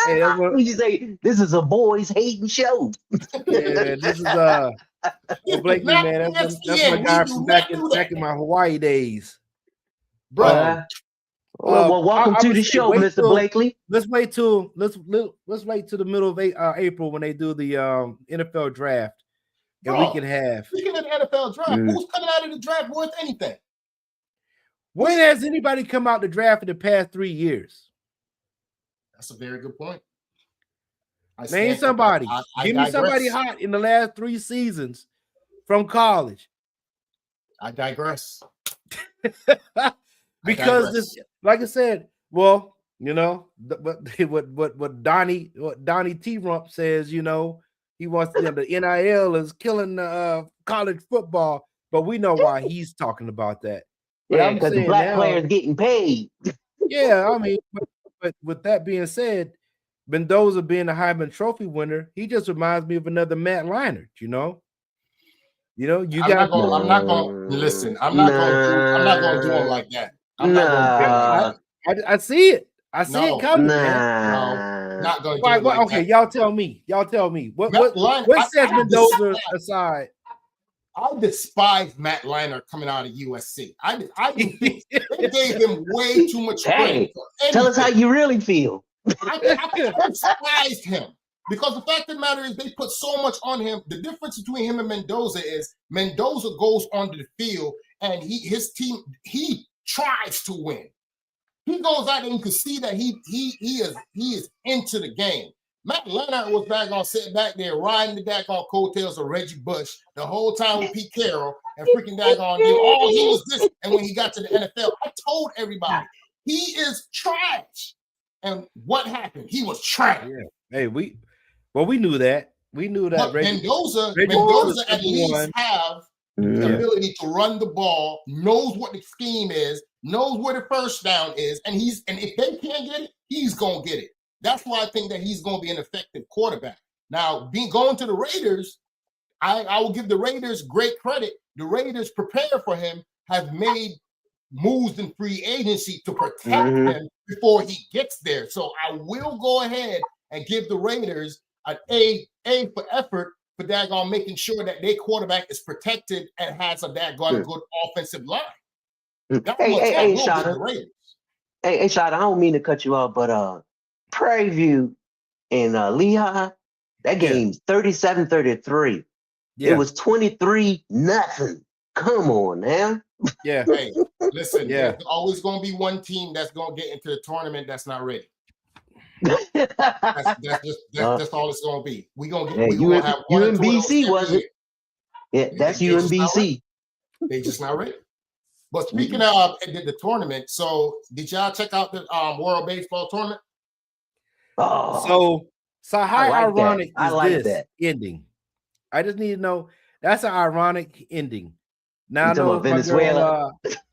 Hey, you say this is a boys hating show. Yeah, this is Blakely, man. That's my guy from back in my Hawaii days, bro. Well, welcome to the show, Mr. Blakely. Let's wait till the middle of April when they do the NFL draft, and we can have. Speaking of the NFL draft, who's coming out of the draft worth anything? When has anybody come out the draft in the past 3 years? That's a very good point. Name somebody. Give me somebody hot in the last 3 seasons from college. I digress. Because this, like I said, well, you know, what Donnie T. Rump says, you know, he wants the NIL is killing college football, but we know why he's talking about that. Yeah, because the black players getting paid. Yeah, I mean, but with that being said, Mendoza being a Heisman Trophy winner, he just reminds me of another Matt Leinart. You know, I'm not going to listen. I'm not going to do him like that. I see it. I see it coming. Man. No, not going to do it like okay, that. Y'all tell me. What sets Mendoza aside? I despise Matt Leinart coming out of USC. I think they gave him way too much credit. Tell us how you really feel. I despised him because the fact of the matter is they put so much on him. The difference between him and Mendoza is Mendoza goes onto the field and his team tries to win. He goes out and you can see that he is into the game. Matt Leinart was sitting back there riding the daggone coattails of Reggie Bush the whole time with Pete Carroll and freaking daggone all he was this. And when he got to the NFL, I told everybody he is trash. And what happened? He was trash. Yeah. Hey, we knew that. We knew that. Mendoza at least have the ability to run the ball, knows what the scheme is, knows where the first down is, and if they can't get it, he's gonna get it. That's why I think that he's gonna be an effective quarterback. Now, going to the Raiders, I will give the Raiders great credit. The Raiders prepare for him, have made moves in free agency to protect him before he gets there. So I will go ahead and give the Raiders an A for effort for daggone making sure that their quarterback is protected and has a daggone good offensive line. Hey, Shot, I don't mean to cut you off, but Prairie View and Lehigh, that game's 37-33. Yeah. It was 23-0. Come on now. Yeah. Hey, listen, there's always going to be one team that's going to get into the tournament that's not ready. That's all it's going to be. We're going to have one UMBC, was it? Yeah, that's UMBC. They just not ready. But speaking of the tournament, so did y'all check out the World Baseball Tournament? So how ironic is this ending? I just need to know. That's an ironic ending. Now I know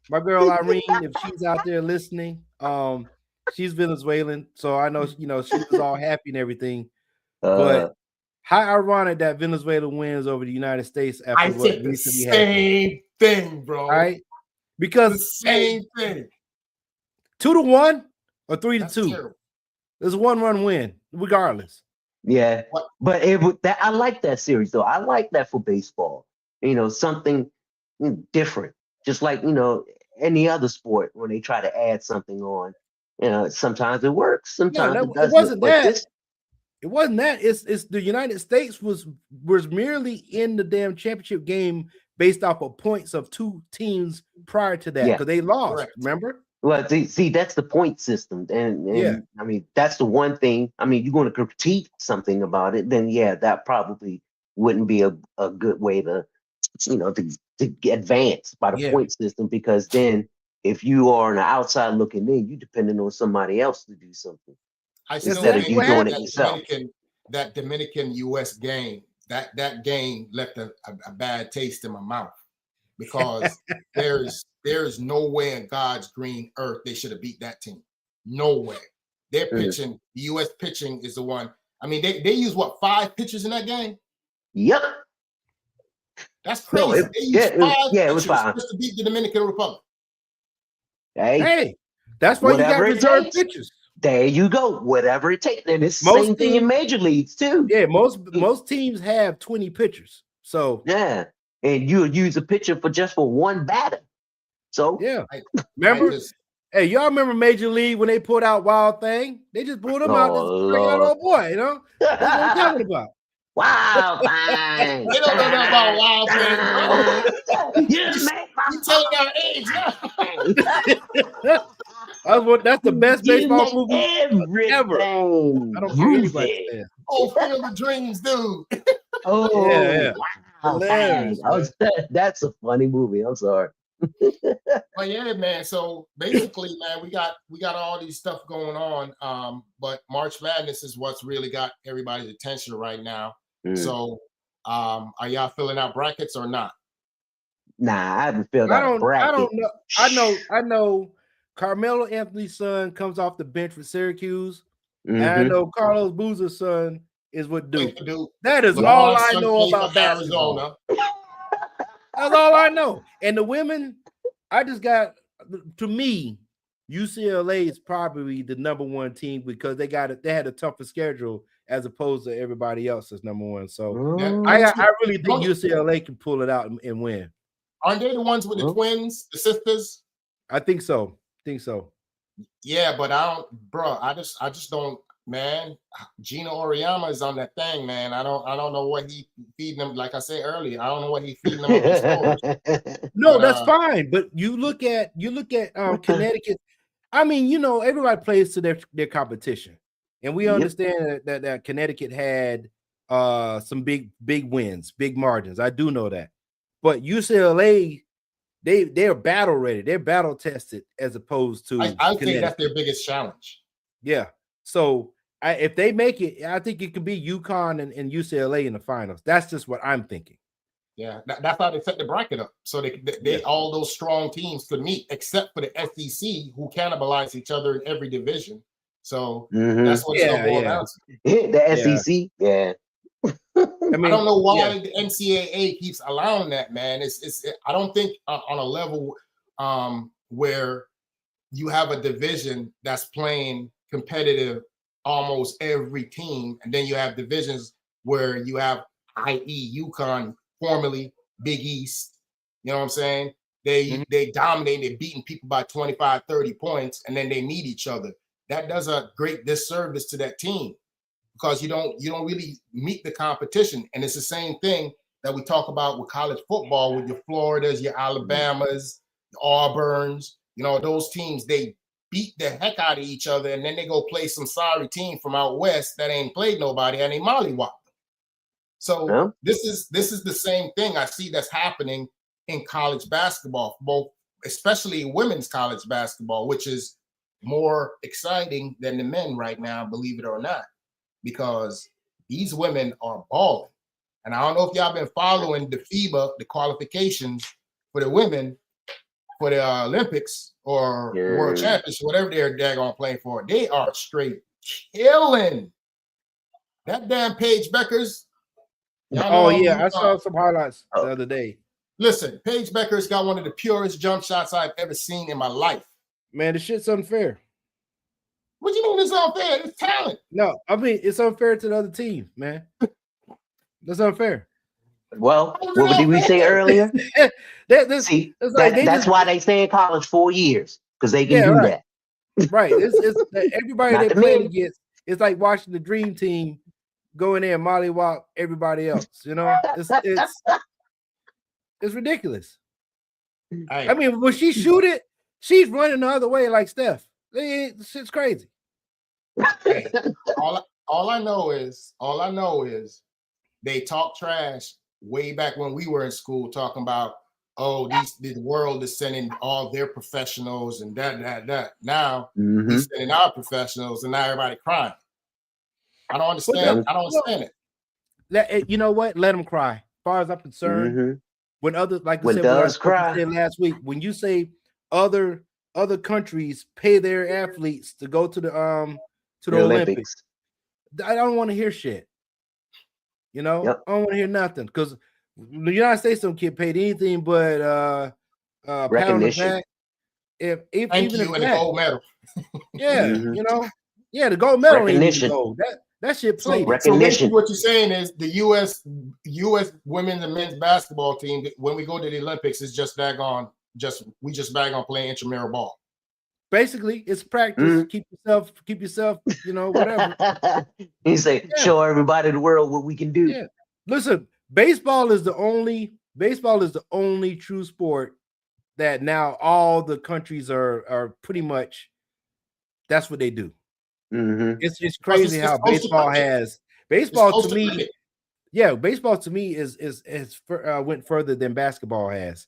my girl Irene, if she's out there listening, she's Venezuelan, so I know she was all happy and everything. But how ironic that Venezuela wins over the United States after what recently happened. Same thing, bro. Right? Because the same thing. 2-1 or 3-2. There's a 1-run win, regardless. Yeah, but I like that series though. I like that for baseball. Something different, just like any other sport when they try to add something on. Sometimes it works, sometimes it doesn't. It wasn't that. It's the United States was merely in the damn championship game based off of points of two teams prior to that because they lost. Correct. Remember? Well, see, that's the point system, and I mean that's the one thing. I mean, you're going to critique something about it, then that probably wouldn't be a good way to advance by the point system, because then if you are on the outside looking in, you're depending on somebody else to do something instead of you doing it yourself. That Dominican U.S. game, that game left a bad taste in my mouth, because there's no way in God's green earth they should have beat that team. No way. Their pitching, the U.S. pitching is the one. I mean, they use 5 pitchers in that game? Yep. That's crazy. No, it was fine. Just to beat the Dominican Republic. Hey, that's why you got reserve pitchers. There you go. Whatever it takes. And it's the same thing in major leagues too. Yeah, most teams have 20 pitchers. So yeah, and you use a pitcher for one batter. So yeah, hey, y'all remember Major League when they pulled out Wild Thing? They just pulled him out. This old boy, you know. That's what I'm talking about. Wild Thing. They don't know nothing about Wild Thing. You telling our age now. That's the best baseball movie ever. I don't care anybody says. Oh, Field of Dreams, dude. Oh, yeah. Wow. That's a funny movie. I'm sorry. But yeah, man. So basically, man, we got all these stuff going on. But March Madness is what's really got everybody's attention right now. So are y'all filling out brackets or not? Nah, I haven't filled out a bracket. I don't know. I know Carmelo Anthony's son comes off the bench for Syracuse. And I know Carlos Boozer's son is with Duke. That is all I know about basketball. That's all I know. And the women, to me, UCLA is probably the number one team because they had a tougher schedule as opposed to everybody else's number one. So I really think UCLA can pull it out and win. Aren't they the ones with the twins, the sisters? I think so. Yeah, but I just don't, man. Gino Auriemma is on that thing, man. I don't know what he feeding them. Like I said earlier, I don't know what he feeding them. No, that's fine. But you look at Connecticut. I mean, you know, everybody plays to their competition, and we understand that Connecticut had some big wins, big margins. I do know that, but UCLA. They're battle ready. They're battle tested as opposed to. I think that's their biggest challenge. Yeah. So if they make it, I think it could be UConn and UCLA in the finals. That's just what I'm thinking. Yeah, that's how they set the bracket up. So they all those strong teams could meet, except for the SEC, who cannibalize each other in every division. So that's what it's going to boil down to. The SEC, yeah. I don't know why the NCAA keeps allowing that, man. I don't think on a level where you have a division that's playing competitive almost every team, and then you have divisions where you have, i.e., UConn, formerly Big East. You know what I'm saying? They dominate, they're beating people by 25, 30 points, and then they meet each other. That does a great disservice to that team, because you don't really meet the competition. And it's the same thing that we talk about with college football, with your Floridas, your Alabamas, the Auburns, you know, those teams, they beat the heck out of each other, and then they go play some sorry team from out west that ain't played nobody, and they mollywop them. So this is the same thing I see that's happening in college basketball, both especially women's college basketball, which is more exciting than the men right now, believe it or not, because these women are balling. And I don't know if y'all been following the FIBA, the qualifications for the women for the Olympics or World Championship, whatever they're daggone playing for. They are straight killing. That damn Paige Beckers. I saw some highlights the other day. Listen, Paige Beckers got one of the purest jump shots I've ever seen in my life. Man, the shit's unfair. What you mean it's unfair? It's talent. No, I mean it's unfair to the other team, man. That's unfair. Well, what did we say earlier? That's why they stay in college 4 years, because they can do that. Right. It's everybody they play against. It's like watching the dream team go in there and mollywop everybody else. You know, it's ridiculous. I mean, when she shoot it, she's running the other way like Steph. Shit's crazy. Hey, all I know is they talk trash way back when we were in school, talking about, the world is sending all their professionals and that. Now we're sending our professionals, and now everybody crying. I don't understand. I don't understand it. You know what? Let them cry. As far as I'm concerned, when others, like I said last week, when you say other countries pay their athletes to go to the Olympics, I don't want to hear shit. You know, I don't want to hear nothing, because The United States don't get paid anything but pat on the back. Even if and a gold medal. Yeah, you know, the gold medal ain't even gold. That shit played. So basically what you're saying is the US women's and men's basketball team, when we go to the Olympics, is just bag on playing intramural ball. Basically, it's practice. Keep yourself, you know, whatever. You say, show everybody in the world what we can do. Yeah. Listen, baseball is the only true sport that now all the countries are pretty much that's what they do. It's just crazy how baseball to me. Yeah, baseball to me is went further than basketball has.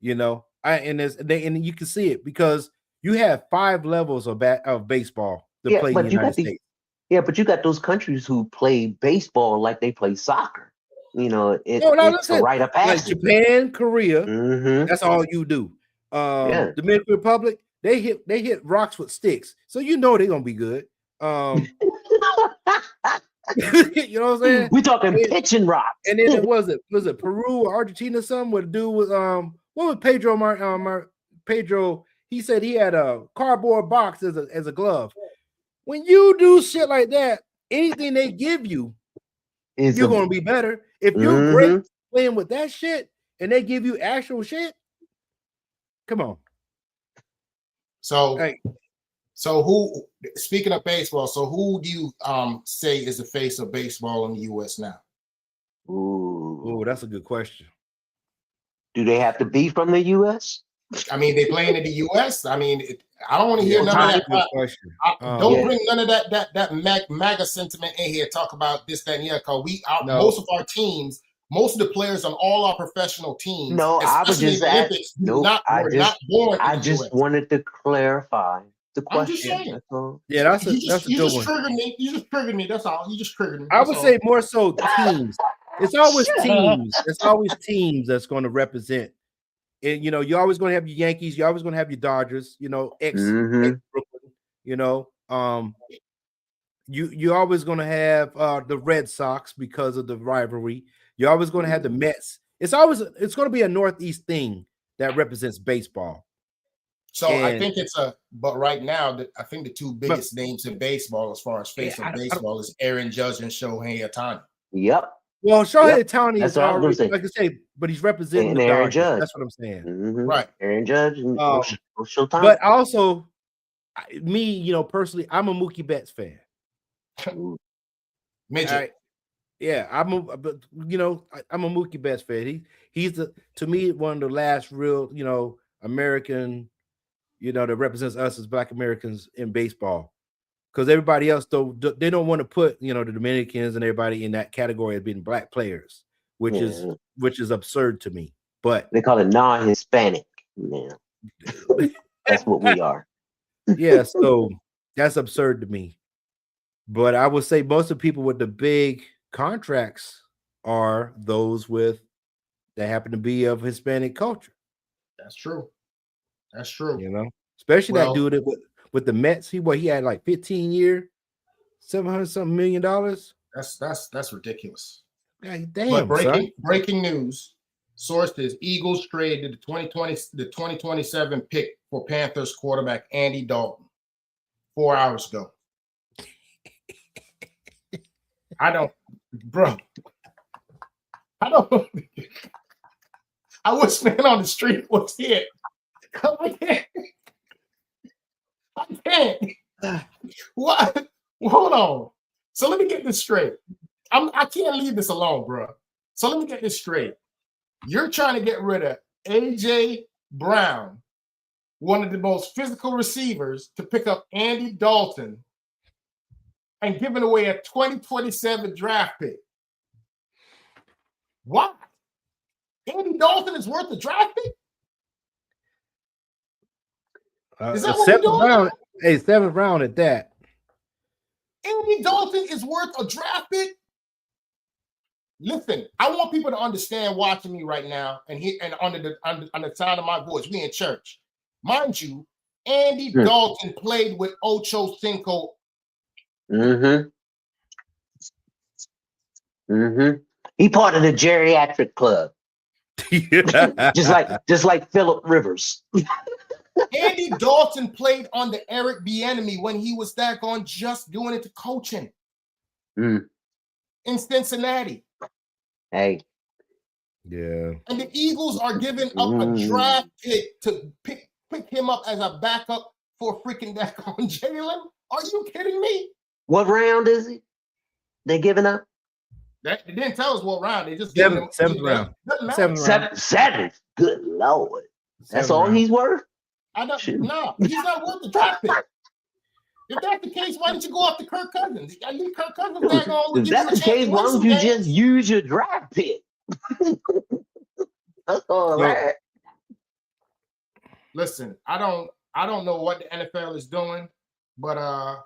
You know, and you can see it because you have 5 levels of baseball to play in the United States. Yeah, but you got those countries who play baseball like they play soccer. You know, it's a rite of passage. Like Japan, Korea, that's all you do. Dominican Republic, they hit rocks with sticks, so you know they're gonna be good. You know what I'm saying? We talking pitching rocks. And then was it Peru or Argentina? Something with do with what was Pedro Pedro? He said he had a cardboard box as a glove. When you do shit like that, anything they give you, you're gonna be better. If you're great playing with that shit and they give you actual shit, come on. So who, speaking of baseball, so who do you say is the face of baseball in the US now? Ooh, that's a good question. Do they have to be from the US? I mean, they playing in the US. I mean, I don't want to hear none of that. Don't bring none of that MAGA sentiment in here. Talk about this, that, and the other. Because most of our teams, most of the players on all our professional teams, I was just Olympics, not born. I just wanted to clarify the question. I'm just saying. Yeah, that's a good one. You just triggered me. That's all. You just triggered me. I would say more so teams. It's always teams. It's always teams that's going to represent. And you know, you're always going to have your Yankees. You're always going to have your Dodgers. You know, ex Brooklyn. You know, you're always going to have the Red Sox because of the rivalry. You're always going to have the Mets. It's going to be a Northeast thing that represents baseball. So I think but right now, I think the 2 biggest names in baseball as far as face of baseball is Aaron Judge and Shohei Ohtani. Yep. Well, Shohei Ohtani is already, like I say, but he's representing the Aaron Dodgers. Judge. That's what I'm saying. Right. Aaron Judge and Showtime. But also, me, you know, personally, I'm a Mookie Betts fan. Midget. Right. Yeah, I'm a Mookie Betts fan. He's to me one of the last real, you know, American, you know, that represents us as Black Americans in baseball. Because everybody else, though, they don't want to put, you know, the Dominicans and everybody in that category as being Black players, which is absurd to me. But they call it non-Hispanic. Yeah. That's what we are. Yeah, so that's absurd to me. But I would say most of the people with the big contracts are those that happen to be of Hispanic culture. That's true. That's true. You know, especially that dude with the Mets. He had like 15-year, $700-something million. That's ridiculous. God damn. But breaking news. Sources: Eagles traded the 2027 pick for Panthers quarterback Andy Dalton 4 hours ago. I wish man on the street was here. I can't. What? Hold on. So let me get this straight. I can't leave this alone, bro. So let me get this straight. You're trying to get rid of AJ Brown, one of the most physical receivers, to pick up Andy Dalton and giving away a 2027 draft pick. What? Andy Dalton is worth a draft pick? Is that what we're doing? Round, hey, 7th round at that. Andy Dalton is worth a draft pick? Listen, I want people to understand watching me right now and under the sound of my voice. We in church. Mind you, Andy Dalton played with Ocho Cinco. He part of the geriatric club. just like Phillip Rivers. Andy Dalton played under Eric Bieniemy when he was daggone just doing it to coaching in Cincinnati. Hey. Yeah. And the Eagles are giving up a draft pick to pick him up as a backup for freaking daggone Jalen. Are you kidding me? What round is it? They giving up? They didn't tell us what round. They just seventh round. Seventh. Good Lord. That's all he's worth? No, he's not worth the draft pick. If that's the case, why didn't you go after Kirk Cousins? I need Kirk Cousins back on. If that's the case, why don't you just use your draft pick? That's all right. Listen, I don't know what the NFL is doing, but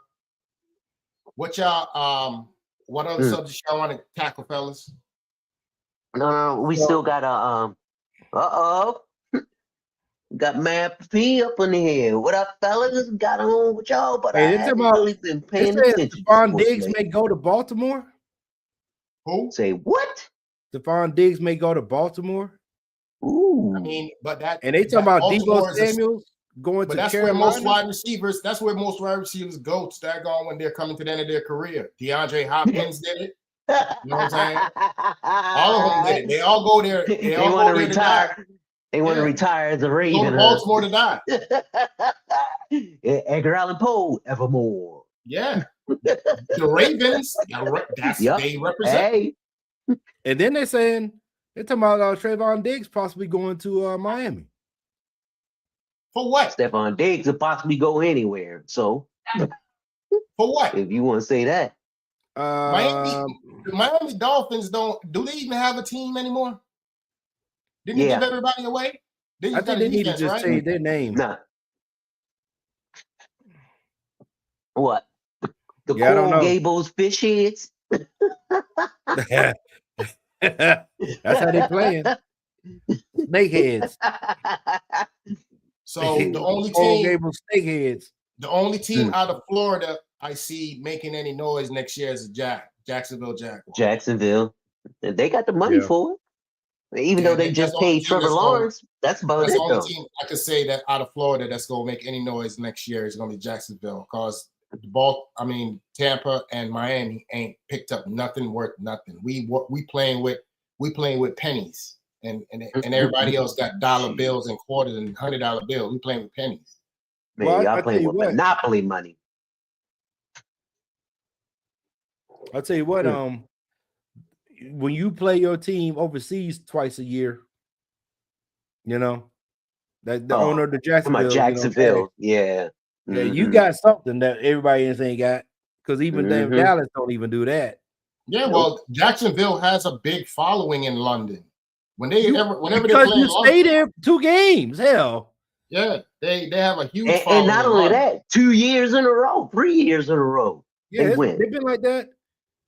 what y'all what other subjects y'all want to tackle, fellas? No, we still got got Matt P up in here. What up, fellas? Got on with y'all, but I haven't really been paying attention. Stephon Diggs may go to Baltimore. Who? Say what? Stephon Diggs may go to Baltimore. Ooh. I mean, but that and they talking about Deebo Samuels going to that's Carolina. Where most wide receivers. That's where most wide receivers go to daggone when they're coming to the end of their career. DeAndre Hopkins did it. You know what I'm saying? All of them did it. They all go there. They all want go to retire. They want to retire as a Raven. Go to Baltimore to die. Edgar Allan Poe, evermore. Yeah. The Ravens, they represent. Hey. And then they're talking about Trayvon Diggs possibly going to Miami. For what? Stephon Diggs will possibly go anywhere. So for what? If you want to say that. Miami Dolphins do they even have a team anymore? Didn't they give everybody away? I think they need to just change their name. Nah. What? The Coral Gables fish heads? That's how they playing. Snake heads. So the only team snake heads. The only team out of Florida I see making any noise next year is Jacksonville Jaguars. Jacksonville. They got the money for it. Even though they just paid Trevor Lawrence, that's about it. That's the only team I could say that out of Florida that's going to make any noise next year is going to be Jacksonville, because Tampa and Miami ain't picked up nothing worth nothing. We playing with pennies, and everybody else got dollar bills and quarters and $100 bills. We playing with pennies. Man, y'all playing with monopoly money. I'll tell you what, when you play your team overseas twice a year, you know, that the owner of the Jacksonville, yeah, you got something that everybody else ain't got, because even Dallas don't even do that. Yeah, well, Jacksonville has a big following in London. Whenever because you stay there 2 games, hell. Yeah, they have a huge following. And not only that, 2 years in a row, 3 years in a row. Yeah, they've been like that,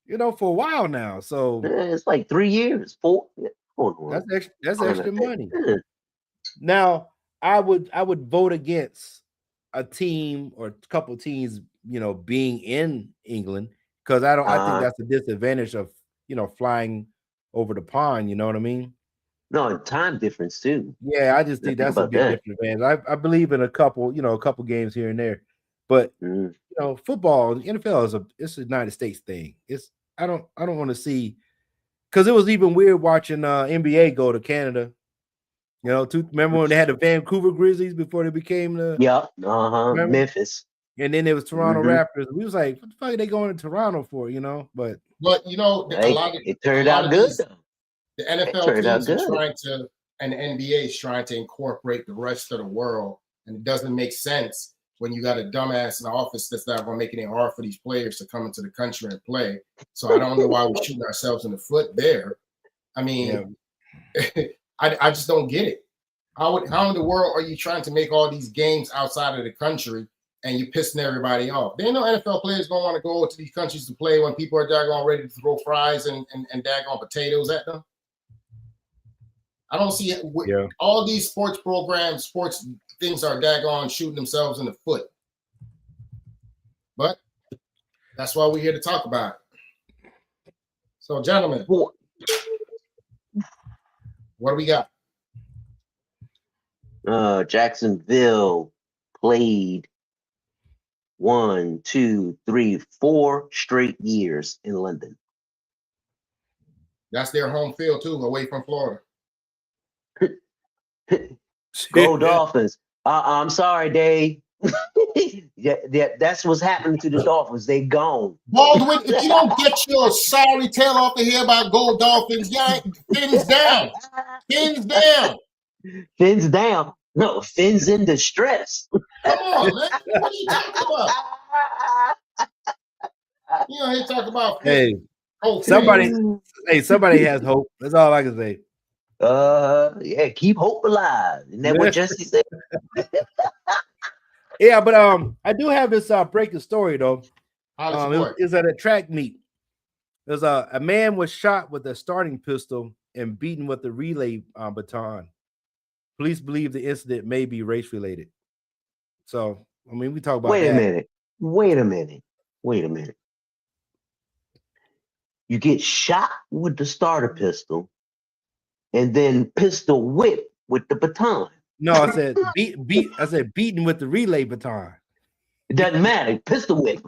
you know, for a while now. So it's like 3 years, 4. That's extra money. Now, I would vote against a team or a couple of teams, you know, being in England, because I think that's a disadvantage of, you know, flying over the pond. You know what I mean? No, time difference too. Yeah, I just think that's a big disadvantage. I believe in a couple games here and there, but you know, football, NFL it's a United States thing. I don't want to see, because it was even weird watching NBA go to Canada. You know, remember when they had the Vancouver Grizzlies before they became the Memphis, and then it was Toronto Raptors. We was like, what the fuck are they going to Toronto for? You know, but you know, it turned out good. The NFL teams are trying to, and the NBA is trying to incorporate the rest of the world, and it doesn't make sense when you got a dumbass in the office that's not going to make it hard for these players to come into the country and play. So I don't know why we're shooting ourselves in the foot there. I mean, I just don't get it. How in the world are you trying to make all these games outside of the country and you're pissing everybody off? There ain't no NFL players going to want to go to these countries to play when people are daggone ready to throw fries and daggone potatoes at them. I don't see all these sports programs, sports things are daggone shooting themselves in the foot. But that's why we're here to talk about it. So, gentlemen, What do we got? Jacksonville played 1, 2, 3, 4 straight years in London. That's their home field too, away from Florida. Go Dolphins. I'm sorry, Dave. yeah, that's what's happening to the Dolphins. They gone. Baldwin, if you don't get your sorry tail off the head about Gold Dolphins, fins down. Fins down. Fins down. No, fins in distress. Come on, man. What are you talking about? You know, he talk about hey, somebody has hope. That's all I can say. Yeah, keep hope alive. Isn't that what Jesse said? Yeah, but I do have this breaking story though. It's at a track meet. There's a man was shot with a starting pistol and beaten with a relay baton. Police believe the incident may be race related. So, I mean, we talk about Wait a minute. You get shot with the starter pistol and then pistol whip with the baton. No, I said beaten with the relay baton. It doesn't matter. Pistol whip.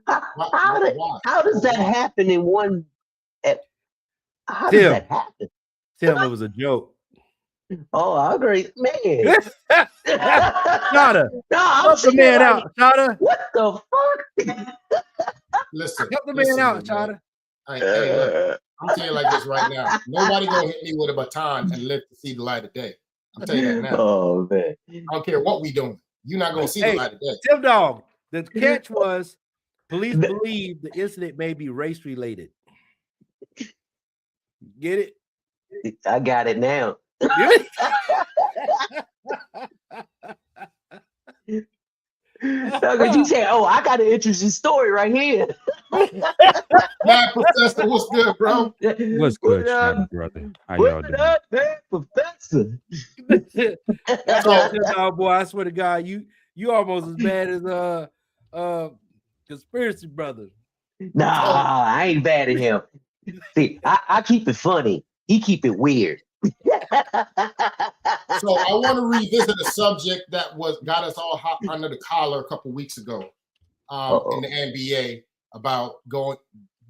How does that happen in one? How does that happen? Tell him it was a joke. Oh, I agree, man. Shada, help the man out, Shada. What the fuck? Listen, help the man out, Shada. Hey, look, I'm telling you like this right now. Nobody gonna hit me with a baton and live to see the light of day. I'm telling you that now. Oh man, I don't care what we doing. You're not gonna see the light of day. Tim Dog. The catch was police believe the incident may be race related. Get it? I got it now. Because you say, "Oh, I got an interesting story right here." Man, Professor, what's good, bro? What's good, brother? How y'all doing? Up, man, Professor? Oh, boy, I swear to God, you almost as bad as Conspiracy Brother. Nah, I ain't bad at him. See, I keep it funny. He keep it weird. So I want to revisit a subject that got us all hot under the collar a couple weeks ago in the NBA about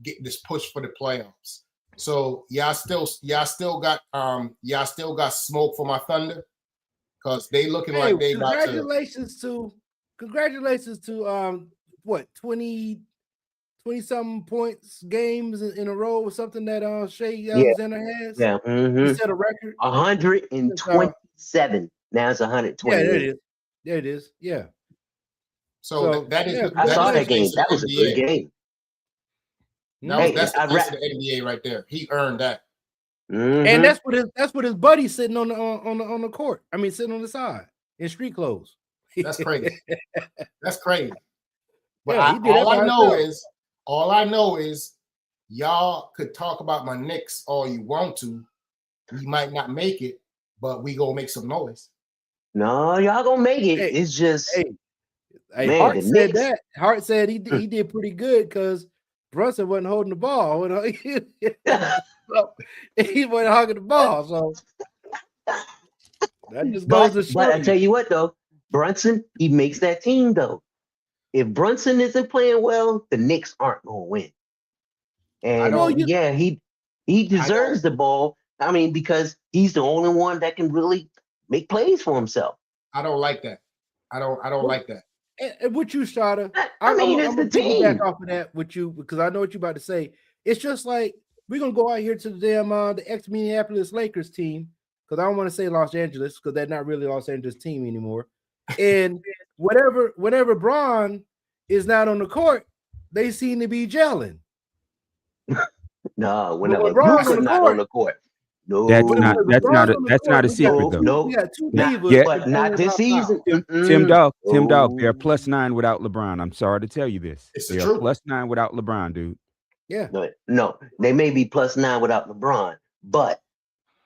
getting this push for the playoffs. So y'all still got smoke for my Thunder because they looking like they about to. Congratulations to what 20 something points games in a row or something that Shea Alexander has. Yeah, he set a record. 127. Now it's 120. Yeah, there it is. Yeah. So that is. I saw that game. That was a good game. That's the NBA right there. He earned that. Mm-hmm. And that's what his buddy's sitting on the court. I mean, sitting on the side in street clothes. That's crazy. That's crazy. But yeah, all I know is y'all could talk about my Knicks all you want to. We might not make it, but we gonna make some noise. No, y'all gonna make it. It's just man, Hart said Knicks. That. Hart said he did pretty good because Brunson wasn't holding the ball. He wasn't hogging the ball. So that just goes to show. But I tell you what though, Brunson, he makes that team though. If Brunson isn't playing well, the Knicks aren't going to win. And he deserves the ball. I mean, because he's the only one that can really make plays for himself. I don't like that. I don't like that. And with you, Shada, I mean, it's the team. Back off of that with you because I know what you're about to say. It's just like we're gonna go out here to the damn the ex-Minneapolis Lakers team because I don't want to say Los Angeles because they're not really Los Angeles team anymore. And whenever Bron is not on the court, they seem to be gelling. No, whenever Luka's not on the court. No, that's not a secret though. No, but not this season. Tim Dog, they're +9 without LeBron. I'm sorry to tell you this. They're +9 without LeBron, dude. Yeah. No, they may be +9 without LeBron, but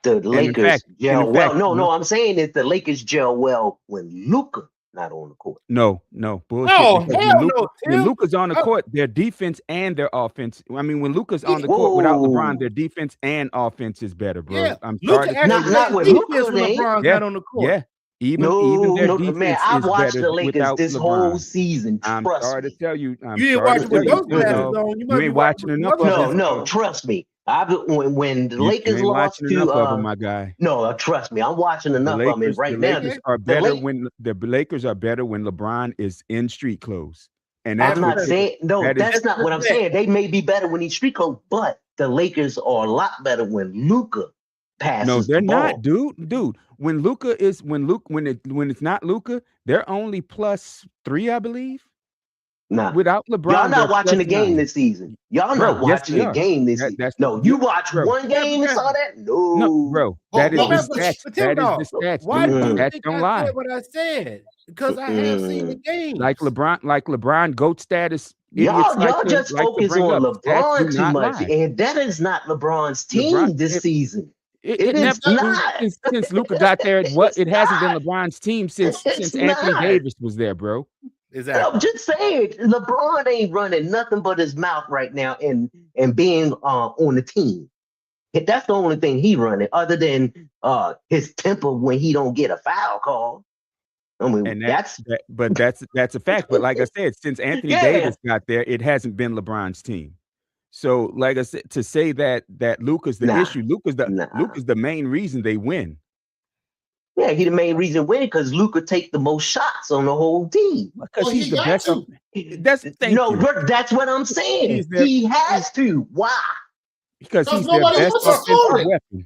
the Lakers gel well. No, I'm saying that the Lakers gel well when Luka not on the court. No, bullshit. Oh, hell no, when Luka's on the court, their defense and their offense. I mean, when Luka's on the court without LeBron, their defense and offense is better, bro. Yeah, I'm Luka sorry. Not with Luka, LeBron's not on the court. Yeah. Even their defense man, I've is watched better the Lakers without this LeBron. whole season. I'm Trust sorry me. to tell you. You didn't watch it with those glasses on. You ain't watching enough of them. No, trust me. When the Lakers lost to my guy. No, trust me. I'm watching enough of them right now. The Lakers are better when LeBron is in street clothes. And that's I'm not saying that's not what I'm saying. They may be better when he's street clothes, but the Lakers are a lot better when Luka passes. No, they're the ball. not, dude. When it's not Luka, they're only +3, I believe. Nah. Without LeBron, y'all not watching the game this season. Y'all not watching the game this season. No, you watch one game and saw that? No, bro. That is the stats. That is the stats. Why do you stats think don't I lie. said what I said? Because I have seen the game. Like LeBron, GOAT status. Y'all just focus on LeBron too much, and that is not LeBron's team this season. It never not. Since Luka got there. It hasn't been LeBron's team since Anthony Davis was there, bro. Exactly. I'm just saying, LeBron ain't running nothing but his mouth right now, and being on the team. That's the only thing he running, other than his temper when he don't get a foul call. I mean, and that's a fact. But like I said, since Anthony Davis got there, it hasn't been LeBron's team. So, like I said, to say that Luka's the issue, Luka's the main reason they win. Yeah, he the main reason win because Luka take the most shots on the whole team. Because he's the best. That's what I'm saying. He has to. Why? Because he's their best offensive weapon.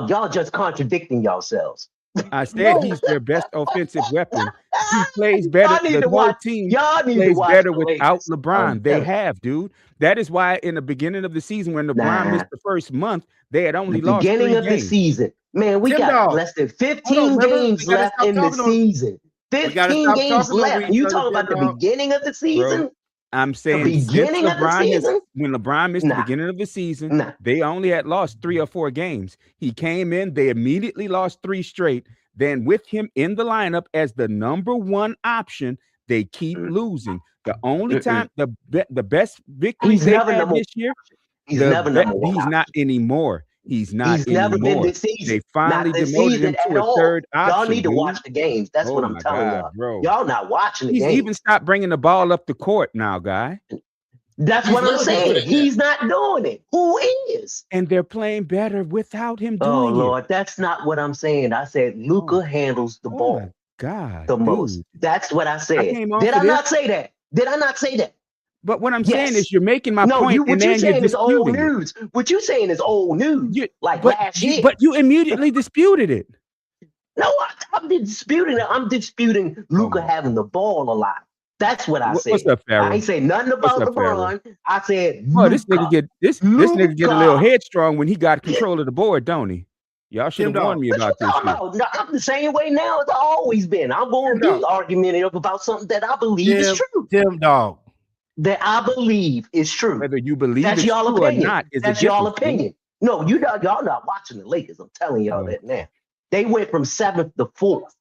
Y'all just contradicting yourselves. I said he's their best offensive weapon. He plays better. The whole team plays better without LeBron. They have, dude. That is why in the beginning of the season, when LeBron missed the first month, they had only lost 3 games. The season. Man, we got less than 15 games left in the season. 15 games left. You talking about the beginning of the season? Bro, I'm saying when LeBron missed the beginning of the season, they only had lost 3 or 4 games. He came in, they immediately lost 3 straight. Then with him in the lineup as the number 1 option, they keep losing. The only time, the best victory they had this year, he's not anymore. He's never been this season. They finally demoted him to a 3rd option. Y'all need to watch the games. That's what I'm telling y'all. Bro. Y'all not watching the games. He's even stopped bringing the ball up the court now, guy. That's what I'm saying. He's not doing it. Who is? And they're playing better without him doing it. Oh, Lord, that's not what I'm saying. I said Luka handles the ball. God, the most. That's what I said. Did I not say that? Did I not say that? But what I'm saying is you're making my point. What you're saying is old news. What you're saying is old news. Last year. But you immediately disputed it. No, I'm disputing it. I'm disputing Luka having the ball a lot. That's what I said. What's up, Pharaoh? I ain't say nothing about LeBron. I said, this nigga get a little headstrong when he got control of the board, don't he? Y'all should have warned me about this. No, I'm the same way now as I've always been. I'm going to be argumentative about something that I believe is true. Dog. That I believe is true. Whether you believe that's it's y'all true opinion. Or not is that's y'all opinion. No, y'all not watching the Lakers. I'm telling y'all that now. They went from 7th to 4th.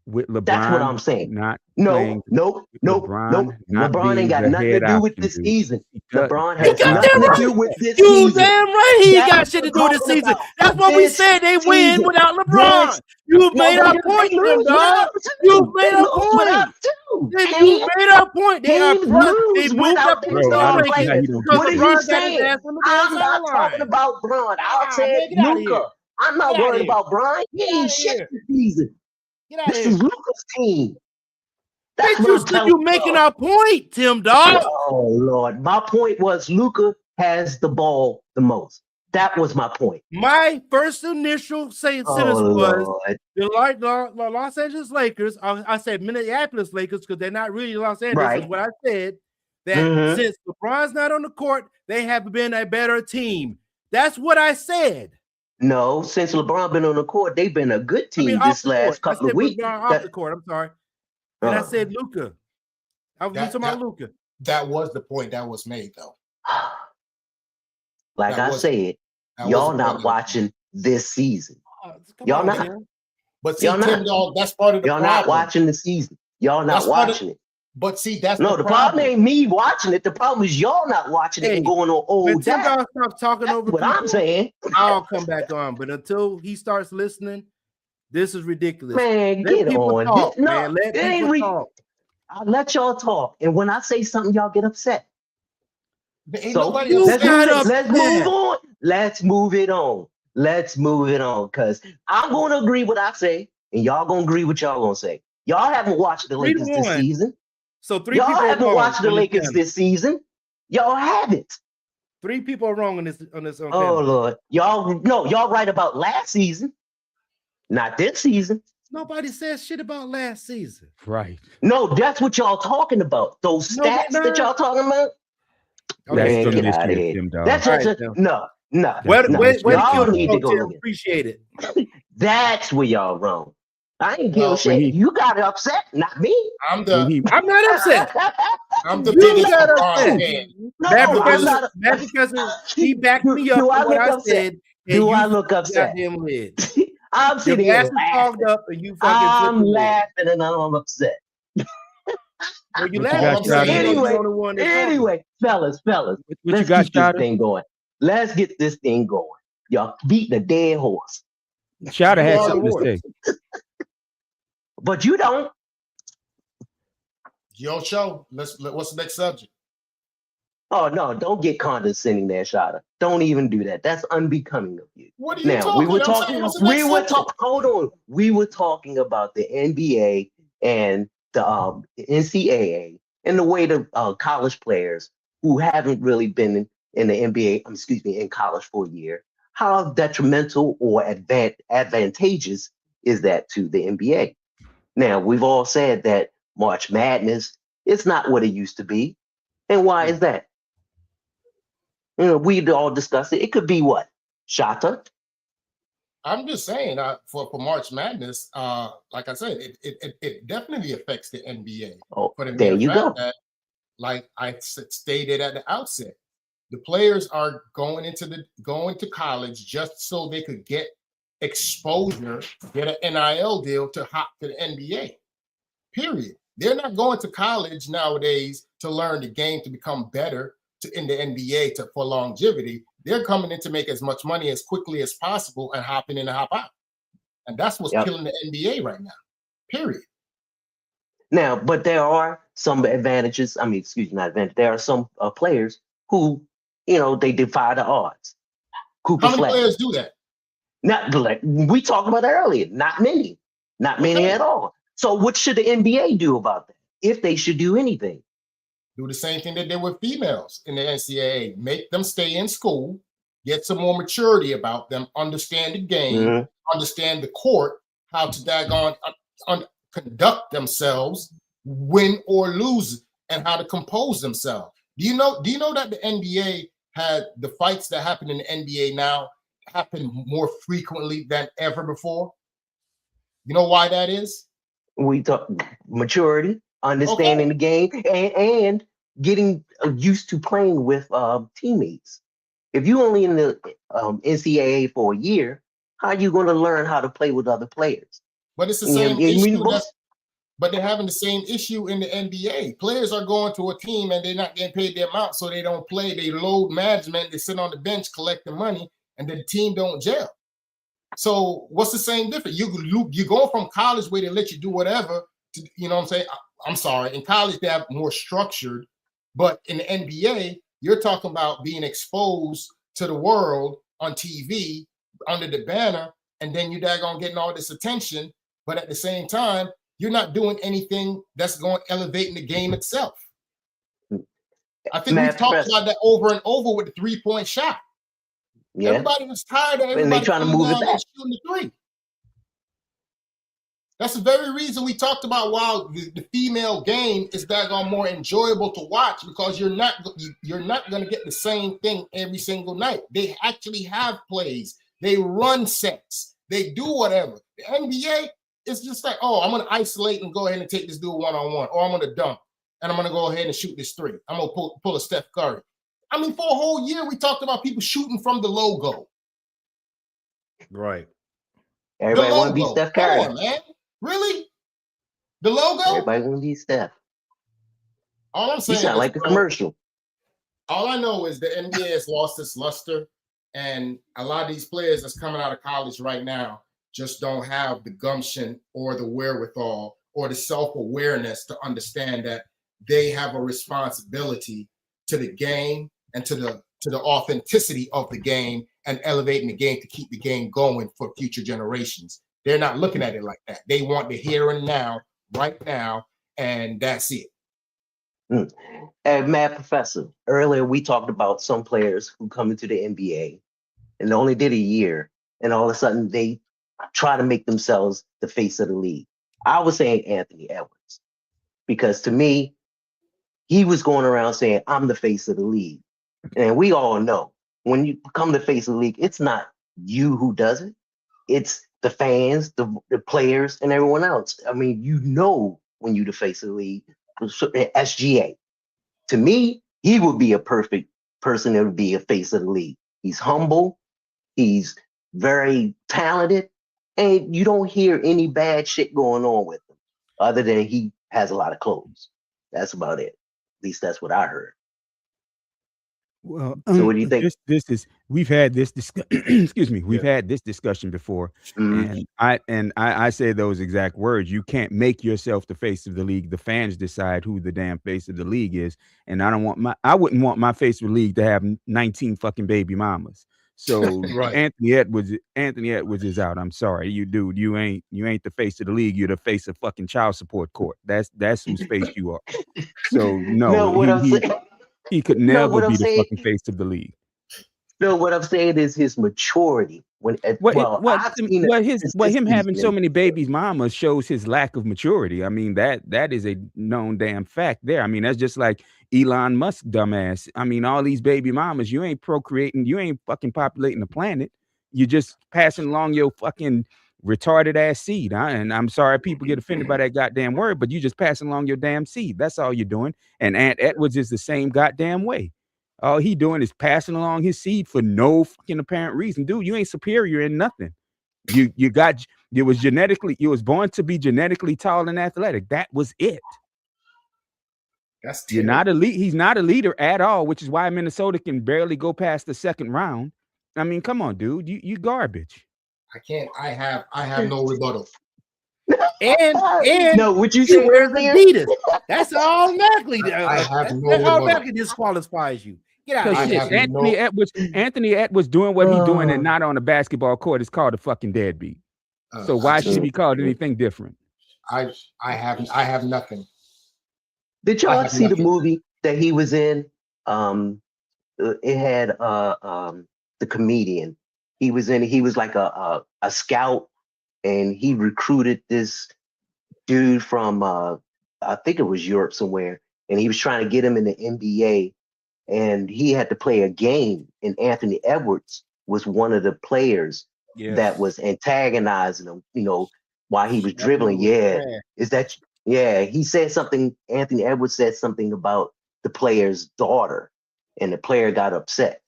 With LeBron, that's what I'm saying. Nope. LeBron ain't got nothing to do with this season. LeBron has nothing to do with this season. You damn right he ain't got shit to do with this season. That's what we said. They win without LeBron. You made our point, dog. You made a point. You made our point. They are they moved up in the What are you saying? I'm not talking about Bron. I said Luka. I'm not worried about Bron. He ain't shit this season. This is Luka's team. That's what you making our point, Tim Dog. Oh Lord, my point was Luka has the ball the most. That was my point. My first initial sentence was the Los Angeles Lakers. I said Minneapolis Lakers because they're not really Los Angeles. Right. Is what I said. That since LeBron's not on the court, they have been a better team. That's what I said. No, since LeBron been on the court, they've been a good team this last couple of weeks. Off the court, I'm sorry. And I said Luka. I was talking about Luka. That was the point that was made, though. Like I said, y'all not watching this season. Y'all not. But see, Tim, y'all, that's part of the problem. Y'all not watching the season. Y'all not watching it. But see, that's the problem ain't me watching it. The problem is y'all not watching it and going on old. Tim starts talking over what I'm saying. I'll come back on. But until he starts listening, this is ridiculous. Man, get on. Talk, man. Let people talk. I'll let y'all talk. And when I say something, y'all get upset. So let's move on. Let's move it on. Let's move it on. Because I'm going to agree what I say, and y'all going to agree what y'all going to say. Y'all haven't watched the Lakers this season. So y'all haven't watched the Lakers this season. Y'all haven't. 3 people are wrong on this. Oh Lord, y'all right about last season, not this season. Nobody says shit about last season. Right. No, that's what y'all talking about. Those stats that y'all talking about. Okay, man, get out of here. That's just no. Where y'all need to go. Appreciate it. That's where y'all wrong. I ain't give a shit. You got upset, not me. I'm not upset. I'm the biggest fan. Because he backed me up for what I said. Do I look upset? I'm sitting here laughing. Up and you I'm laughing and I'm upset. Well, you laughing. Anyway, fellas, let's get this thing going. Let's get this thing going. Y'all beating a dead horse. Shouter had something to say. But you don't. Your show. What's the next subject? Oh no! Don't get condescending there, Shada. Don't even do that. That's unbecoming of you. What are you talking? We were talking. Hold on. We were talking about the NBA and the NCAA and the way the college players who haven't really been in the NBA, in college for a year, how detrimental or advantageous is that to the NBA? Now, we've all said that March Madness is not what it used to be. And why is that? We'd all discussed it. It could be what? Shata? I'm just saying for March Madness, like I said, it definitely affects the NBA. Oh, there you go. Like I stated at the outset, the players are going to college just so they could get exposure, get an NIL deal to hop to the NBA. Period. They're not going to college nowadays to learn the game to become better in the NBA for longevity. They're coming in to make as much money as quickly as possible and hopping in and hop out. And that's what's killing the NBA right now. Period. Now, but there are some advantages. Not advantage. There are some players who, they defy the odds. How many players do that? Not like we talked about earlier. Not many at all. So what should the NBA do about that? If they should do anything? Do the same thing they did with females in the NCAA. Make them stay in school, get some more maturity about them, understand the game, understand the court, how to conduct themselves, win or lose, and how to compose themselves. Do you know that the NBA had the fights that happen in the NBA now happen more frequently than ever before? You know why that is? We talk maturity, understanding the game, and getting used to playing with teammates. If you only in the NCAA for a year, how are you going to learn how to play with other players? But it's the same issue. But they're having the same issue in the NBA. Players are going to a team and they're not getting paid their amount, so they don't play. They load management. They sit on the bench collecting money, and the team don't gel. So what's the same difference? You go from college where they let you do whatever. You know what I'm saying? I'm sorry. In college, they have more structured. But in the NBA, you're talking about being exposed to the world on TV under the banner, and then you're daggone getting all this attention. But at the same time, you're not doing anything that's going to elevate the game itself. I think we've talked about that over and over with the 3-point shot. Yeah. Everybody was tired of everybody trying to move it back. Shooting the three. That's the very reason we talked about why the female game is daggone more enjoyable to watch, because you're not going to get the same thing every single night. They actually have plays. They run sets. They do whatever. The NBA, it's just like, oh, I'm going to isolate and go ahead and take this dude one-on-one, or I'm going to dunk, and I'm going to go ahead and shoot this three. I'm going to pull a Steph Curry. I mean, for a whole year, we talked about people shooting from the logo. Right. Everybody want to be Steph Curry. Come on, man. Really? The logo? Everybody want to be Steph. All I'm saying you sound like a commercial. All I know is the NBA has lost its luster, and a lot of these players that's coming out of college right now just don't have the gumption or the wherewithal or the self-awareness to understand that they have a responsibility to the game and to the authenticity of the game and elevating the game to keep the game going for future generations. They're not looking at it like that. They want the here and now, right now, and that's it. And Matt Professor, earlier we talked about some players who come into the NBA and they only did a year, and all of a sudden they try to make themselves the face of the league. I was saying Anthony Edwards, because to me, he was going around saying, I'm the face of the league. And we all know when you become the face of the league, it's not you who does it. It's the fans, the players, and everyone else. I mean, you know when you're the face of the league. SGA. To me, he would be a perfect person that would be a face of the league. He's humble. He's very talented. And you don't hear any bad shit going on with him other than he has a lot of clothes. That's about it. At least that's what I heard. Well, so what do you think? We've had this excuse me, we've had this discussion before, and I say those exact words. You can't make yourself the face of the league. The fans decide who the damn face of the league is, and I wouldn't want my face of the league to have 19 fucking baby mamas. So right. Anthony Edwards is out. I'm sorry, you ain't the face of the league. You're the face of fucking child support court. That's whose face you are. So he could never be the fucking face of the league. No, what I'm saying is his maturity. Him having so many babies mamas shows his lack of maturity. I mean, that is a known damn fact there. I mean, that's just like Elon Musk, dumbass. I mean, all these baby mamas, you ain't procreating, you ain't fucking populating the planet. You're just passing along your fucking retarded ass seed. And I'm sorry people get offended by that goddamn word, but you just passing along your damn seed. That's all you're doing. And Ant Edwards is the same goddamn way. All he doing is passing along his seed for no fucking apparent reason. Dude, you ain't superior in nothing. You was born to be genetically tall and athletic. That was it. You're not elite. He's not a leader at all, which is why Minnesota can barely go past the second round. I mean, come on, dude. You garbage. I can't. I have no rebuttal. And no, would you say where's Adidas? That's automatically automatically disqualifies you. Get out of here. Anthony Edwards doing what he's doing and not on the basketball court is called a fucking deadbeat. So why should he be called anything different? I have nothing. Did y'all see the movie that he was in? It had the comedian. He was like a scout, and he recruited this dude from I think it was Europe somewhere, and he was trying to get him in the NBA, and he had to play a game, and Anthony Edwards was one of the players that was antagonizing him, while he was dribbling. He said something, Anthony Edwards said something about the player's daughter, and the player got upset.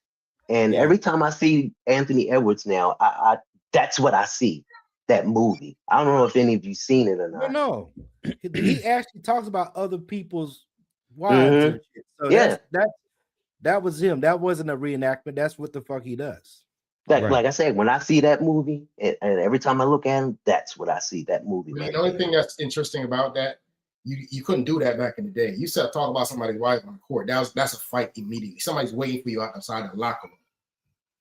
And every time I see Anthony Edwards now, I that's what I see. That movie. I don't know if any of you seen it or not. No. He actually talks about other people's wives and shit. So that was him. That wasn't a reenactment. That's what the fuck he does. Like I said, when I see that movie, and every time I look at him, that's what I see. That movie. The only thing that's interesting about that, you couldn't do that back in the day. You said talk about somebody's wife on the court. That's a fight immediately. Somebody's waiting for you outside the locker room.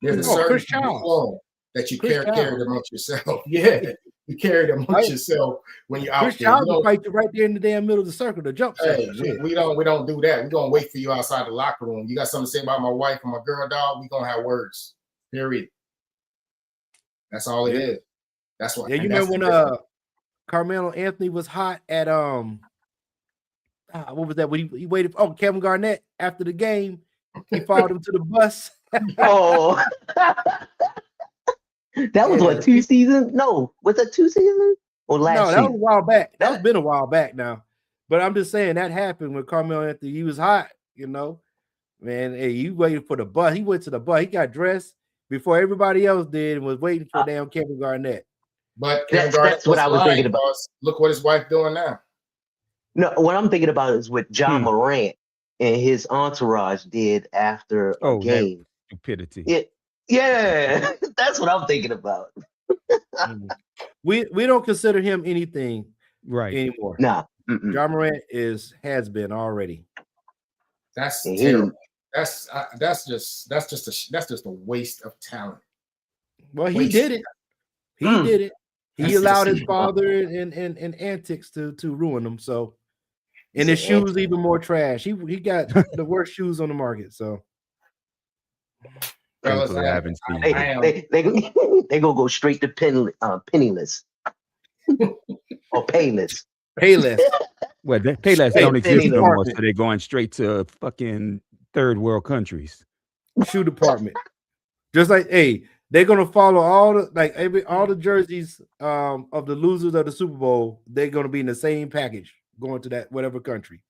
There's a certain flow that you carry amongst yourself. Yeah, you carry it amongst yourself when you're out Chris Child will fight you right there in the damn middle of the circle, the jump. Hey, we don't do that. We're gonna wait for you outside the locker room. You got something to say about my wife and my girl, dog? We gonna have words. Period. That's all it is. That's what. Yeah, you remember when Carmelo Anthony was hot at what was that? When he waited? Oh, Kevin Garnett after the game, he followed him to the bus. Oh. That was what, 2 seasons? No, was that 2 seasons or last year? No, that was a while back. That's been a while back now. But I'm just saying that happened when Carmelo Anthony, he was hot, Man, hey, you waited for the bus. He went to the bus. He got dressed before everybody else did and was waiting for damn Kevin Garnett. But that's what I was thinking about. Look what his wife doing now. No, what I'm thinking about is what John Morant and his entourage did after a game. Stupidity. Yeah, that's what I'm thinking about. We don't consider him anything right anymore. Nah. John Morant has been already. That's terrible. That's just a waste of talent. Well, he did it. He did it. He allowed his father and antics to ruin him. So, and his shoes even more trash. He got the worst shoes on the market. So, thankfully, I haven't seen. They gonna go straight to penniless or payless. Payless. Well, Payless don't exist no more, so they're going straight to fucking third world countries. Shoe department. Just like, hey, they're gonna follow all the jerseys of the losers of the Super Bowl. They're gonna be in the same package going to that whatever country.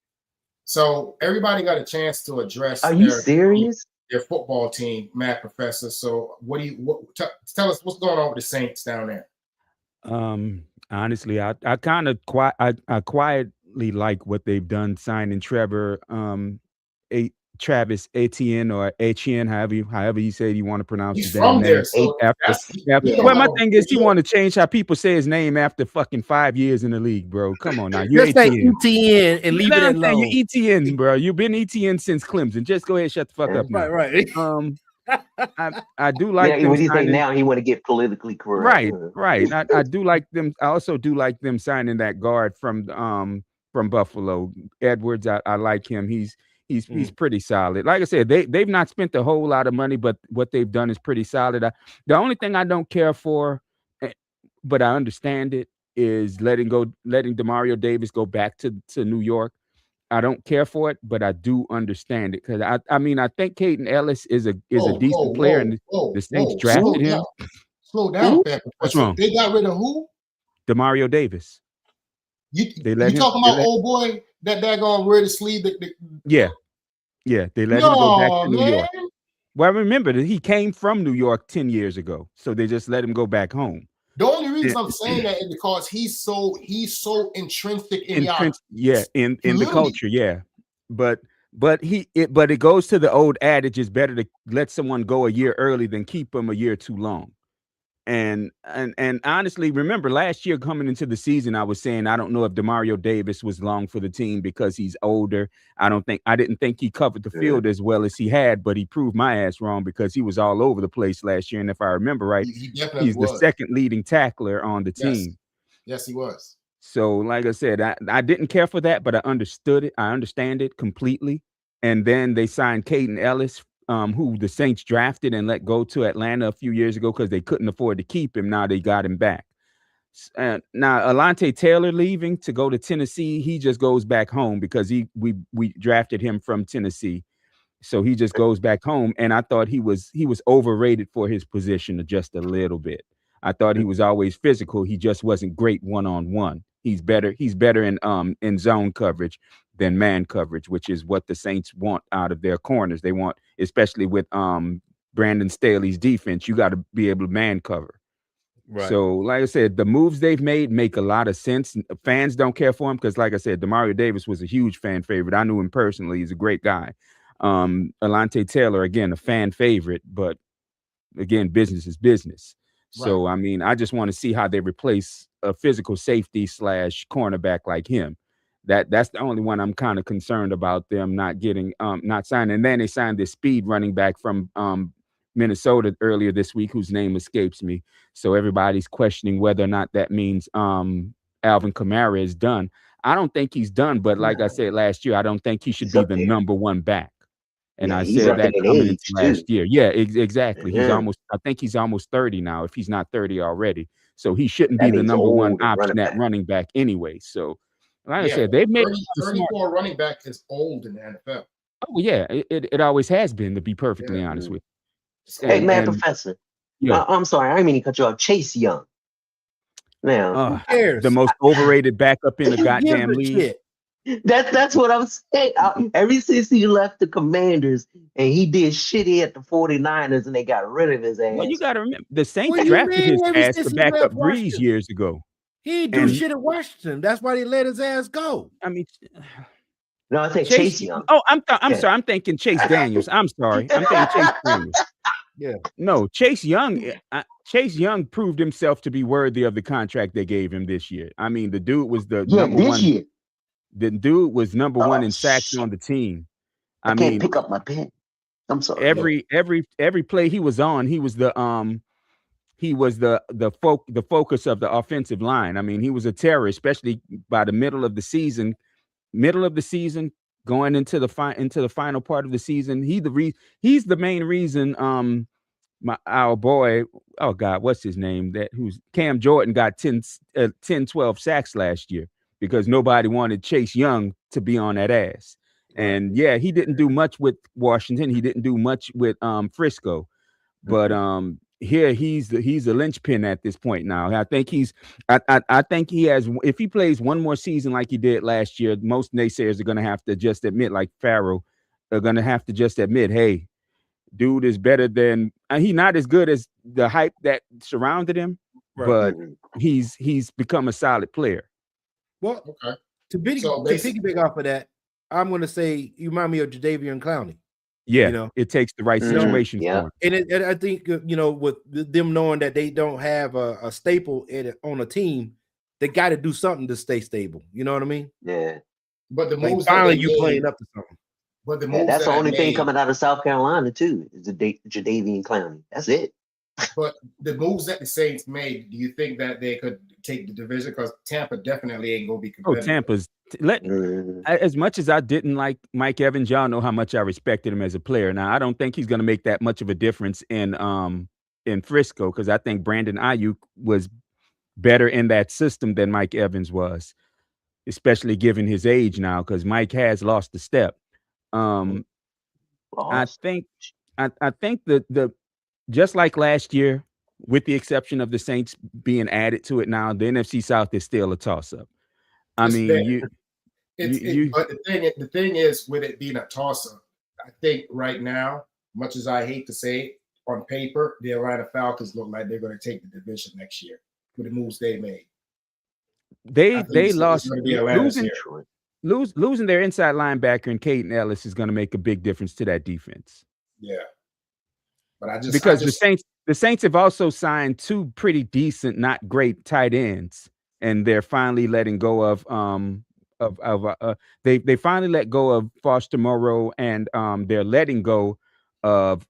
So everybody got a chance to address. Are you serious? Their football team, Matt Professor. So tell us what's going on with the Saints down there? Honestly, I kind of quietly like what they've done signing Travis Etienne or Etienne, however you say you want to pronounce his name. There, so well, my thing is, he want to change how people say his name after fucking 5 years in the league, bro. Come on now, you're Etienne and leave it alone. You're Etienne, bro. You've been Etienne since Clemson. Just go ahead, and shut the fuck up. Now. Right. I do like. Yeah, what do you think now? He want to get politically correct. Right. I do like them. I also do like them signing that guard from Buffalo, Edwards. I like him. He's pretty solid. Like I said, they've not spent a whole lot of money, but what they've done is pretty solid. The only thing I don't care for, but I understand it, is letting Demario Davis go back to New York. I don't care for it, but I do understand it because I think Caden Ellis is a decent player, and the Saints drafted him. Slow down, what's wrong? They got rid of who? Demario Davis. You talking about old boy that daggone wear the sleeve? Yeah, they let him go back to New York. Well, remember that he came from New York 10 years ago, so they just let him go back home. The only reason I'm saying that is because he's so intrinsic in the culture, But it goes to the old adage: it's better to let someone go a year early than keep them a year too long. And honestly, remember last year coming into the season, I was saying I don't know if Demario Davis was long for the team because he's older. I didn't think he covered the field as well as he had, but he proved my ass wrong because he was all over the place last year. And if I remember right, he's the second leading tackler on the team. Yes, he was. So, like I said, I didn't care for that, but I understood it. I understand it completely. And then they signed Caden Ellis, who the Saints drafted and let go to Atlanta a few years ago because they couldn't afford to keep him. Now they got him back. Now Alontae Taylor leaving to go to Tennessee, he just goes back home because we drafted him from Tennessee, so he just goes back home. And I thought he was overrated for his position just a little bit. I thought he was always physical. He just wasn't great one-on-one. He's better in zone coverage than man coverage, which is what the Saints want out of their corners. They want, especially with Brandon Staley's defense, you got to be able to man cover. Right. So, like I said, the moves they've made make a lot of sense. Fans don't care for him because, like I said, Demario Davis was a huge fan favorite. I knew him personally. He's a great guy. Alontae Taylor, again, a fan favorite, but again, business is business. Right. So, I mean, I just want to see how they replace a physical safety / cornerback like him. That's the only one I'm kind of concerned about them not getting, not signing. And then they signed this speed running back from Minnesota earlier this week, whose name escapes me. So everybody's questioning whether or not that means Alvin Kamara is done. I don't think he's done, but like I said last year, I don't think he should be the number one back. And I said that coming into last year. Yeah, exactly. Yeah. I think he's almost 30 now, if he's not 30 already. So he shouldn't be the number one option at running back anyway. So like I said, they've made 34 running back is old in the NFL. Oh yeah, it always has been, to be perfectly honest with you. Hey, man, Professor. Yeah. I'm sorry, I didn't mean to cut you off. Chase Young. Now, who cares? The most overrated backup in the goddamn league. That's what I'm saying. Ever since he left the Commanders and he did shitty at the 49ers and they got rid of his ass. Well, you got to remember the Saints drafted his ass to back up Breeze years ago. He didn't do shit at Washington. That's why they let his ass go. I mean, no, I think Chase Young. Oh, I'm sorry. I'm thinking Chase Daniels. I'm sorry. I'm thinking Chase Daniels. Yeah. No, Chase Young. Chase Young proved himself to be worthy of the contract they gave him this year. I mean, the dude was the number one. Year. The dude was number one in sacks on the team. I can't pick up my pen. I'm sorry. Every play he was on, he was the focus of the offensive line. I mean, he was a terror, especially by the middle of the season, going into the final part of the season. He's the main reason. Our boy, oh God, what's his name? Who's Cam Jordan got 10, 12 sacks last year because nobody wanted Chase Young to be on that ass. And yeah, he didn't do much with Washington. He didn't do much with Frisco, but here he's a linchpin at this point now. I think I think he has. If he plays one more season like he did last year, most naysayers are going to have to just admit, like Farrell, are going to have to just admit, hey, dude is better than. He's not as good as the hype that surrounded him, but he's become a solid player. Well, to piggyback off of that, I'm going to say you remind me of Jadeveon Clowney. Yeah, it takes the right situation for him. And I think, with them knowing that they don't have a staple on a team, they got to do something to stay stable. You know what I mean? Yeah. But the moves finally you playing up to something. But the moves that's the only thing coming out of South Carolina too is the Jadeveon Clowney. That's it. But the moves that the Saints made, do you think that they could take the division? Because Tampa definitely ain't gonna be competitive. Oh, Tampa's as much as I didn't like Mike Evans, y'all know how much I respected him as a player. Now I don't think he's gonna make that much of a difference in Frisco because I think Brandon Ayuk was better in that system than Mike Evans was, especially given his age now, because Mike has lost a step. I think the just like last year, with the exception of the Saints being added to it now, the NFC South is still a toss-up. I mean, but the thing is, with it being a toss-up, I think right now, much as I hate to say it, on paper, the Atlanta Falcons look like they're going to take the division next year with the moves they made. They lost losing their inside linebacker and Caden Ellis is going to make a big difference to that defense. Yeah. But the Saints have also signed two pretty decent, not great tight ends, and they're finally letting go of they finally let go of Foster Moreau, and they're letting go of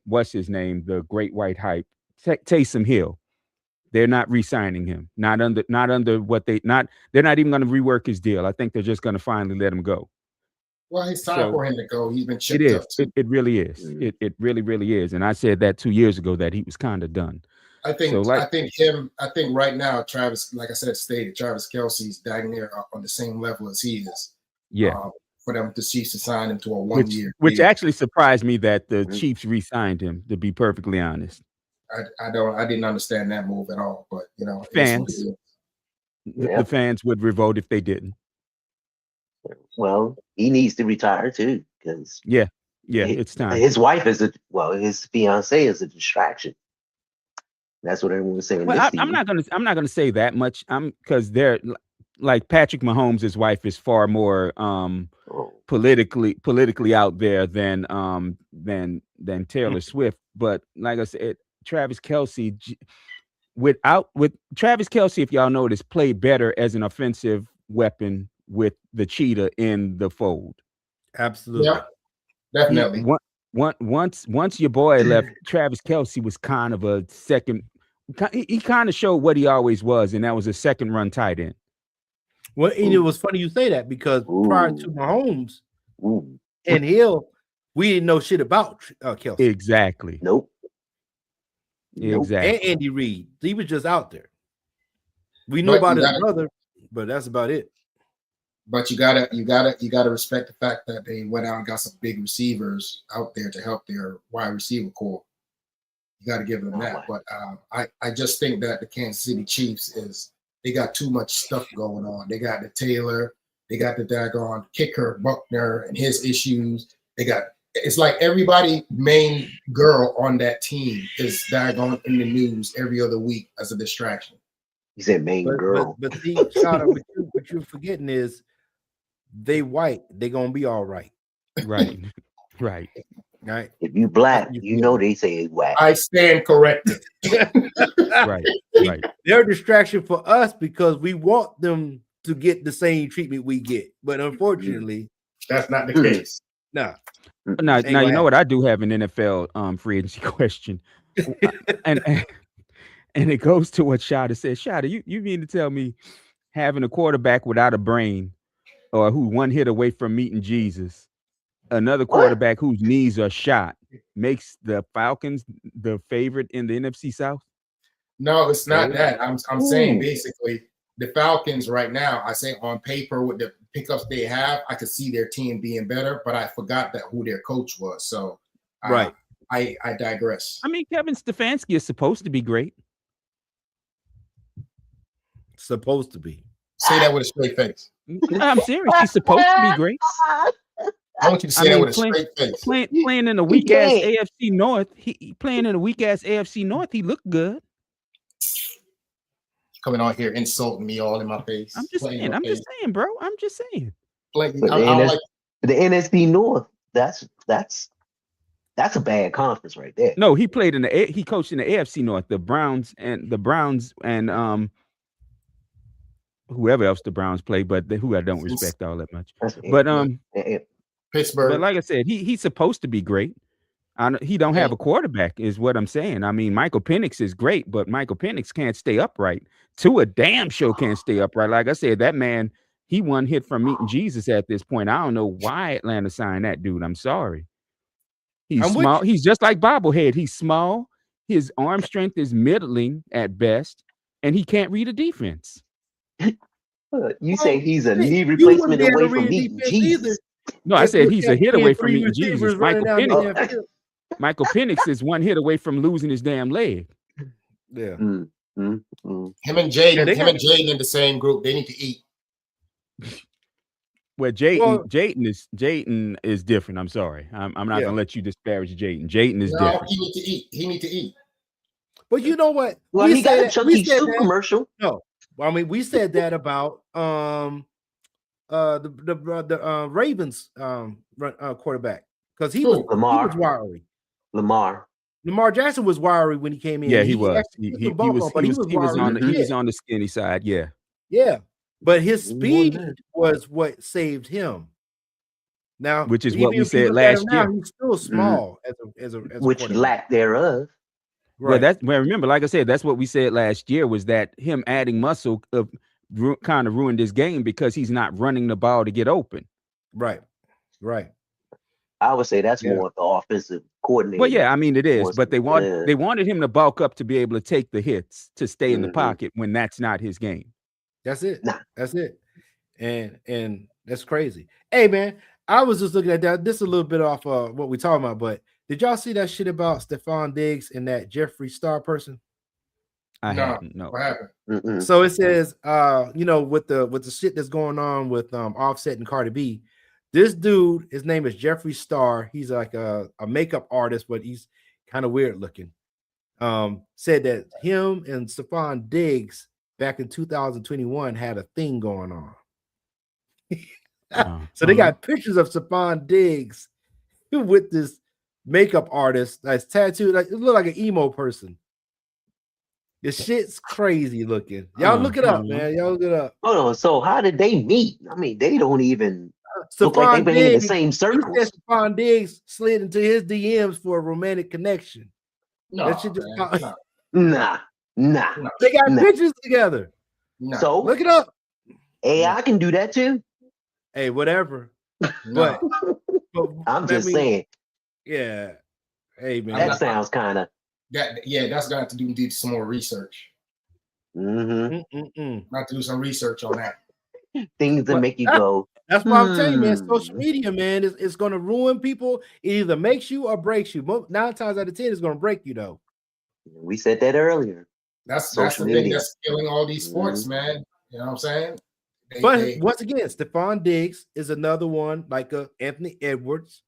what's his name, the great white hype, Taysom Hill. They're not re-signing him. Not under what they're not even going to rework his deal. I think they're just going to finally let him go. Well, it's time for him to go. He's been chipped up. It really is. It really, really is. And I said that 2 years ago that he was kind of done. I think right now, Travis, like I said, Travis Kelce's dang near up on the same level as he is. Yeah. For them to cease to sign him to a 1 year. Which actually surprised me that the Chiefs re-signed him, to be perfectly honest. I didn't understand that move at all, but fans, the fans would revolt if they didn't. Well, he needs to retire too, because it's time. His wife his fiance is a distraction. That's what everyone's saying. Well, I'm not gonna say that much. Because they're like Patrick Mahomes' wife is far more politically out there than Taylor Swift. But like I said, Travis Kelce, with Travis Kelce, if y'all notice, played better as an offensive weapon with the cheetah in the fold. Absolutely. Yeah, definitely. Once your boy left, Travis Kelce was kind of a second. He kind of showed what he always was, and that was a second run tight end. Well, and it was funny you say that because prior to Mahomes and Hill, we didn't know shit about Kelce. Exactly. Nope. Exactly. And Andy Reid, he was just out there. We knew about his brother, but that's about it. But you gotta respect the fact that they went out and got some big receivers out there to help their wide receiver core. You got to give them that. But I just think that the Kansas City Chiefs they got too much stuff going on. They got the Taylor, They got the daggone kicker Buckner and his issues. It's like everybody main girl on that team is daggone in the news every other week as a distraction. He said main girl. But see, Shada, what you're forgetting is they white. They gonna be all right. Right. Right. Right. If you black, you know they say whack. I stand corrected. Right. Right. They're a distraction for us because we want them to get the same treatment we get, but unfortunately, that's not the case. Nah. Now you know what? I do have an NFL free agency question, and it goes to what Shada said. Shada, you mean to tell me having a quarterback without a brain, or who one hit away from meeting Jesus, another quarterback whose knees are shot, makes the Falcons the favorite in the NFC South? No, it's not that. I'm saying basically the Falcons right now, I say on paper with the pickups they have, I could see their team being better, but I forgot who their coach was. So right. I digress. I mean, Kevin Stefanski is supposed to be great. Supposed to be. Say that with a straight face. I'm serious. He's supposed to be great. I want you to say that with a straight face. Playing in a weak ass AFC North. He playing in a weak ass AFC North. He looked good. Coming on here insulting me all in my face. I'm just saying, bro. I'm just saying. The NFC North. That's a bad conference right there. No, he played he coached in the AFC North. The Browns and whoever else the Browns play, but who I don't respect all that much. But Pittsburgh. But like I said, he's supposed to be great. He don't have a quarterback, is what I'm saying. I mean, Michael Penix is great, but Michael Penix can't stay upright. Tua damn sure can't stay upright. Like I said, that man, he one hit from meeting Jesus at this point. I don't know why Atlanta signed that dude. I'm sorry. He's small. He's just like Bobblehead. He's small. His arm strength is middling at best, and he can't read a defense. You say he's a knee replacement away from meeting Jesus. No, I said he's a hit away from meeting Jesus. Michael Penix is one hit away from losing his damn leg. Yeah. Him and Jaden in the same group. They need to eat. Well, Jaden is different. I'm sorry. I'm not gonna let you disparage Jaden. Jaden is different. He need to eat. He need to eat. But you know what? Well, he got a Chuck E. Soup commercial. No, I mean we said that about the Ravens quarterback because he was wiry. Lamar Jackson was wiry when he came in. Yeah, he was. He was on the skinny side. Yeah. Yeah. But his speed was what saved him. Now, which is what we said last year. He's still small as a which lack thereof. Right. Well, remember, like I said, that's what we said last year was that him adding muscle kind of ruined his game because he's not running the ball to get open. Right. I would say that's more of the offensive coordinator. Well, yeah, I mean it is, but they wanted him to bulk up to be able to take the hits to stay in the pocket when that's not his game. That's it. That's it. And that's crazy. Hey man, I was just looking at that. This is a little bit off what we're talking about, but did y'all see that shit about Stephon Diggs and that Jeffree Star person? I haven't. No. What happened? So it says, with the shit that's going on with Offset and Cardi B, this dude, his name is Jeffree Star. He's like a makeup artist, but he's kind of weird looking. Said that him and Stephon Diggs back in 2021 had a thing going on. So they got pictures of Stephon Diggs with this makeup artist that's tattooed, like it looked like an emo person. This shit's crazy looking. Y'all look it up, man. Y'all look it up. Hold on. So how did they meet? I mean, they don't even look like they've been in the same circles. Stephon Diggs slid into his DMs for a romantic connection. No, that shit just Nah. They got pictures together. So look it up. Hey, I can do that too. Hey, whatever. But I'm just saying. Yeah. Hey, man. That sounds kind of. That's gonna have to do some more research. Not to do some research on that. Things that make you go. That's what I'm telling you, man. Social media, man, it's going to ruin people. It either makes you or breaks you. 9 times out of 10, it's going to break you, though. We said that earlier. That's the thing that's killing all these sports, man. You know what I'm saying? Once again, Stephon Diggs is another one like Anthony Edwards.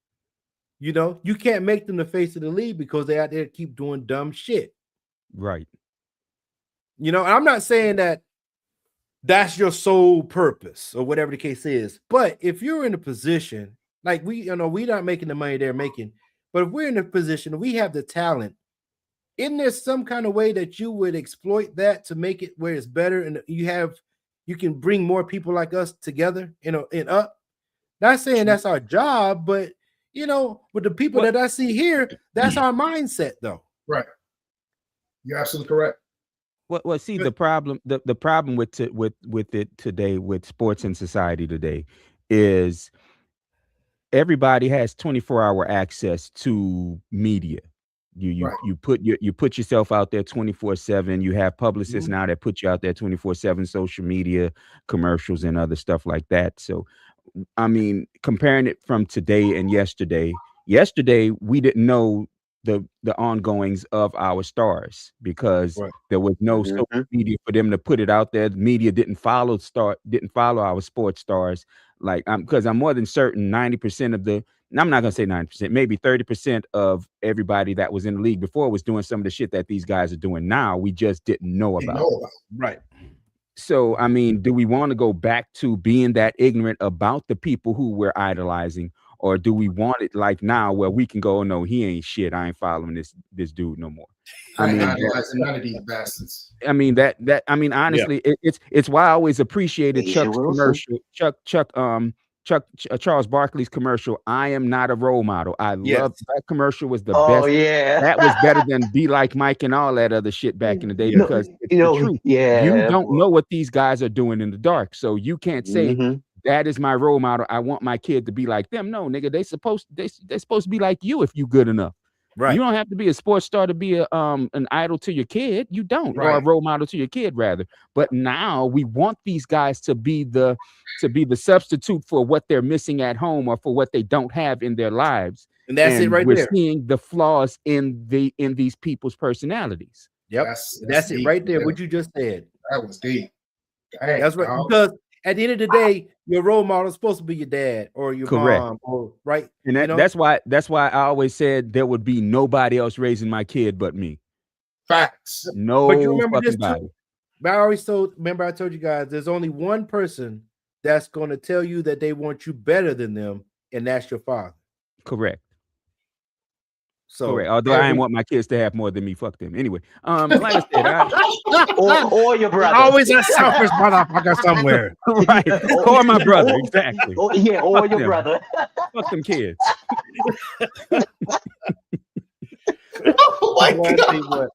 You know, you can't make them the face of the league because they out there keep doing dumb shit. Right. You know, and I'm not saying that that's your sole purpose or whatever the case is. But if you're in a position like we're not making the money they're making, but if we're in a position, we have the talent. Isn't there some kind of way that you would exploit that to make it where it's better and you can bring more people like us together, and up? Not saying that's our job, but with the people that I see here, that's our mindset, though. Right. You're absolutely correct. Well, see, the problem with it today, with sports and society today, is everybody has 24-hour access to media. You put yourself out there 24/7. You have publicists now that put you out there 24/7, social media, commercials, and other stuff like that. So, I mean, comparing it from today and yesterday we didn't know the ongoings of our stars because there was no social media for them to put it out there. The media didn't follow our sports stars. Like, because I'm more than certain 90% of I'm not gonna say 90%, maybe 30% of everybody that was in the league before was doing some of the shit that these guys are doing now. We just didn't know about. Right. So, I mean, do we want to go back to being that ignorant about the people who we're idolizing, or do we want it like now where we can go, oh, no, he ain't shit, I ain't following this dude no more? I mean, none of these bastards. I mean honestly, it's why I always appreciated Chuck's commercial. Charles Barkley's commercial. I am not a role model. I love that commercial. Was the best. Yeah, that was better than Be Like Mike and all that other shit back in the day, because it's the truth. Yeah, you don't know what these guys are doing in the dark, so you can't say that is my role model. I want my kid to be like them. No, nigga, they're supposed to be like you if you good enough. Right. You don't have to be a sports star to be an idol to your kid. You don't, or a role model to your kid, rather. But now we want these guys to be the substitute for what they're missing at home or for what they don't have in their lives. And that's it right there. We're seeing the flaws in these people's personalities. Yep. That's it right there. Yeah. What you just said. That was deep. Dang, that's right. Dog. Because at the end of the day, your role model is supposed to be your dad or your mom, or right. And that's why I always said there would be nobody else raising my kid but me. Facts. No, but you remember this body. Too? I told you guys there's only one person that's going to tell you that they want you better than them, and that's your father. Correct. So, correct. Although I ain't want my kids to have more than me. Fuck them. Anyway, like I said, or your brother. Always a selfish motherfucker somewhere. Right. Or my brother. Exactly. Or your brother. Fuck them kids. Oh my God.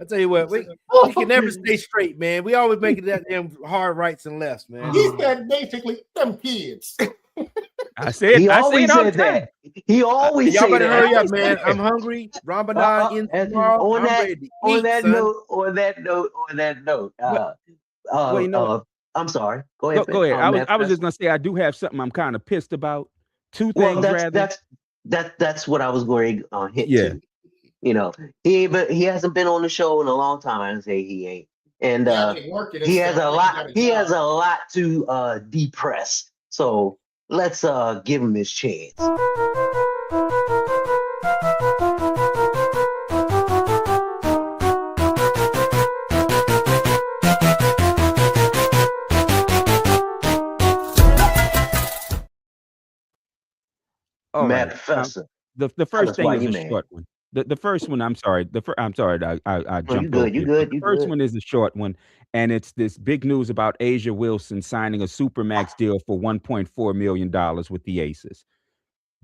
I tell you what, we can never stay straight, man. We always make it that damn hard rights and lefts, man. He said basically them kids. I said he always said that. He always y'all better that. Hurry up, man. I'm hungry. Ramadan in tomorrow. On that note. I'm sorry. Go ahead. Go ahead. I was just gonna say I do have something I'm kind of pissed about. Two things. That's what I was going to hit. Yeah. To. He hasn't been on the show in a long time. I didn't say he ain't, and he has a lot. He has a lot to depress. So let's give him his chance. Matt Professor. The first thing is a short one. The first one, I'm sorry. I'm sorry. I jumped over. You good. The first one is a short one, and it's this big news about Asia Wilson signing a supermax deal for $1.4 million with the Aces.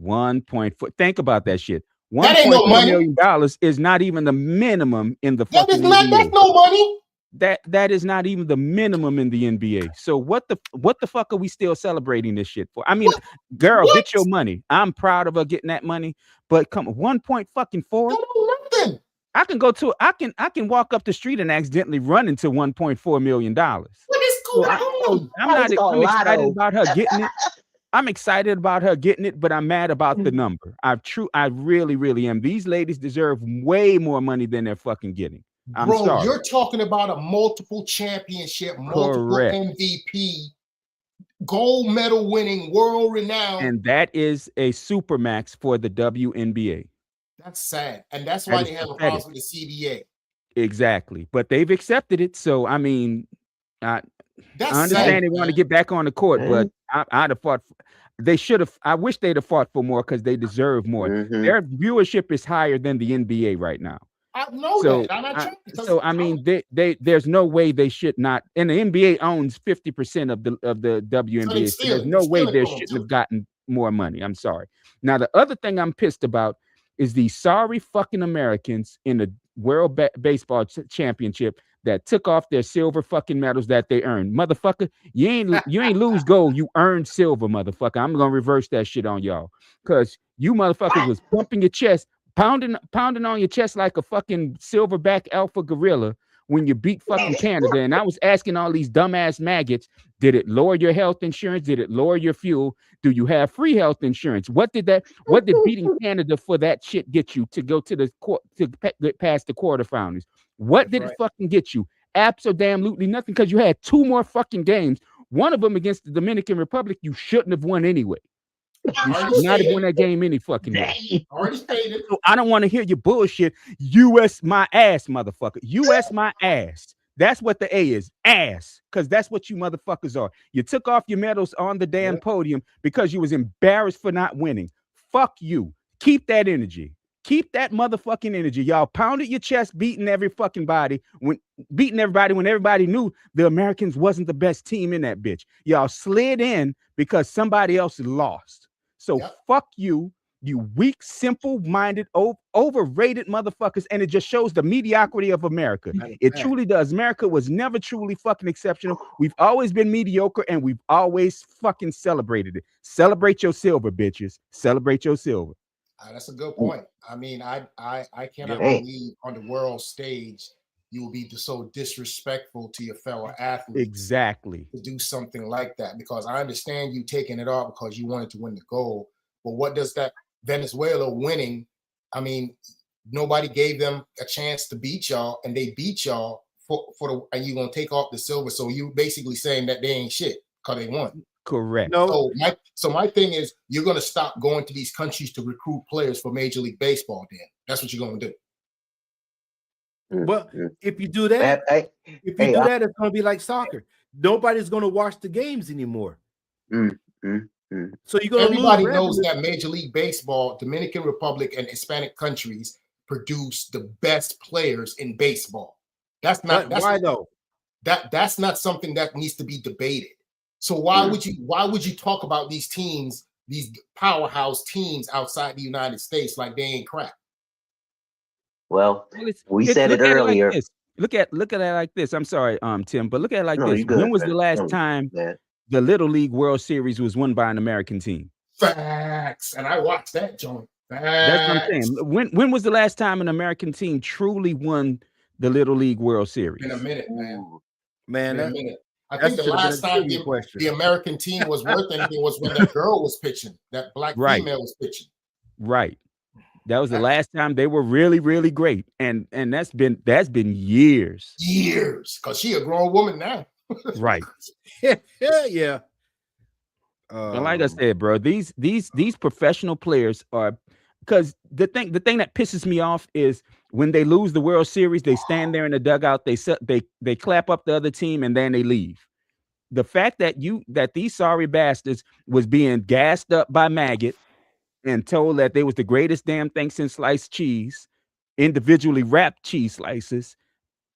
1.4. Think about that shit. $1.4 million is not even the minimum in the fucking NBA. That's no money. That is not even the minimum in the NBA. So what the fuck are we still celebrating this shit for? I mean, girl, get your money. I'm proud of her getting that money, but come on, 1.4. Nothing. I can walk up the street and accidentally run into $1.4 million. What is going on? I'm excited about her getting it. I'm excited about her getting it, but I'm mad about the number. I really, really am. These ladies deserve way more money than they're fucking getting. Bro, you're talking about a multiple championship, multiple MVP gold medal winning, world renowned. And that is a supermax for the WNBA. That's sad. And that's why they have a problem with the CBA. Exactly. But they've accepted it. So, I mean, I understand sad, they want to get back on the court, but I'd have fought. They should have. I wish they'd have fought for more because they deserve more. Their viewership is higher than the NBA right now. I know that. I'm not so I mean, there's no way they should not. And the NBA owns 50% of the WNBA. So there's no way they shouldn't have gotten more money. I'm sorry. Now the other thing I'm pissed about is these sorry fucking Americans in the World Baseball Championship that took off their silver fucking medals that they earned. Motherfucker, you ain't lose gold, you earned silver, motherfucker. I'm gonna reverse that shit on y'all. Cause you motherfuckers was pumping your chest, pounding on your chest like a fucking silverback alpha gorilla when you beat fucking Canada. And I was asking all these dumbass maggots, did it lower your health insurance? Did it lower your fuel? Do you have free health insurance? What did beating Canada for that shit get you to go to the court to get past the quarterfinals? What did it fucking get you? Absolutely nothing, because you had 2 more fucking games. One of them against the Dominican Republic, you shouldn't have won anyway. You should not have won that game any fucking way. So I don't want to hear your bullshit. US my ass, motherfucker. US my ass. That's what the A is, ass, because that's what you motherfuckers are. You took off your medals on the damn podium because you was embarrassed for not winning. Fuck you. Keep that energy. Keep that motherfucking energy. Y'all pounded your chest, beating everybody when everybody knew the Americans wasn't the best team in that bitch. Y'all slid in because somebody else lost. So fuck you, you weak, simple-minded, overrated motherfuckers. And it just shows the mediocrity of America. It truly does. America was never truly fucking exceptional. We've always been mediocre, and we've always fucking celebrated it. Celebrate your silver, bitches. Celebrate your silver. That's a good point. I mean, I cannot believe on the world stage you will be so disrespectful to your fellow athletes. Exactly. To do something like that, because I understand you taking it off because you wanted to win the gold. But what does that Venezuela winning? I mean, nobody gave them a chance to beat y'all, and they beat y'all and you're gonna take off the silver. So you basically saying that they ain't shit because they won. Correct. No. So my thing is, you're going to stop going to these countries to recruit players for Major League Baseball. Then that's what you're going to do. Well, if you do that, it's going to be like soccer. Nobody's going to watch the games anymore. So you're going everybody knows that Major League Baseball, Dominican Republic, and Hispanic countries produce the best players in baseball. That's not why though. That's not something that needs to be debated. So why would you talk about these teams, these powerhouse teams outside the United States like they ain't crap? Well, we said it earlier. Look at it like this. I'm sorry, Tim, but look at it like this. When was the last time the Little League World Series was won by an American team? Facts. And I watched that joint. That's what I'm saying. When was the last time an American team truly won the Little League World Series? In a minute, man. In a minute. I think the last time the American team was worth anything was when that girl was pitching, that black female was pitching. Right. That was the last time they were really, really great. And that's been years. Years. Because she a grown woman now. Right. Yeah. But like I said, bro, these professional players are, because the thing that pisses me off is when they lose the World Series, they stand there in the dugout, they clap up the other team, and then they leave. The fact that these sorry bastards was being gassed up by maggot and told that they was the greatest damn thing since sliced cheese, individually wrapped cheese slices,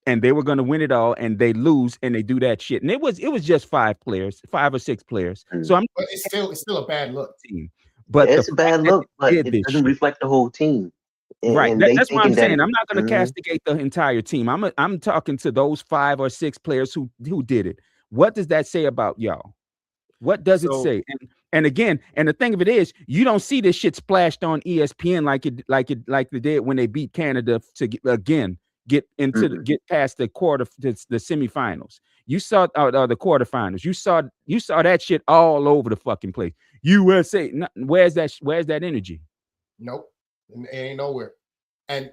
and they were going to win it all, and they lose, and they do that shit. And it was just 5 or 6 players. So but it's still a bad look. Team. But it's a bad look, but it doesn't reflect the whole team. Right. That's what I'm saying. I'm not going to castigate the entire team. I'm talking to those 5 or 6 players who did it. What does that say about y'all? What does it say? And again, and the thing of it is, you don't see this shit splashed on ESPN like they did when they beat Canada to get past the the semifinals. You saw the quarterfinals. You saw that shit all over the fucking place. USA, where's that energy? Nope, it ain't nowhere. And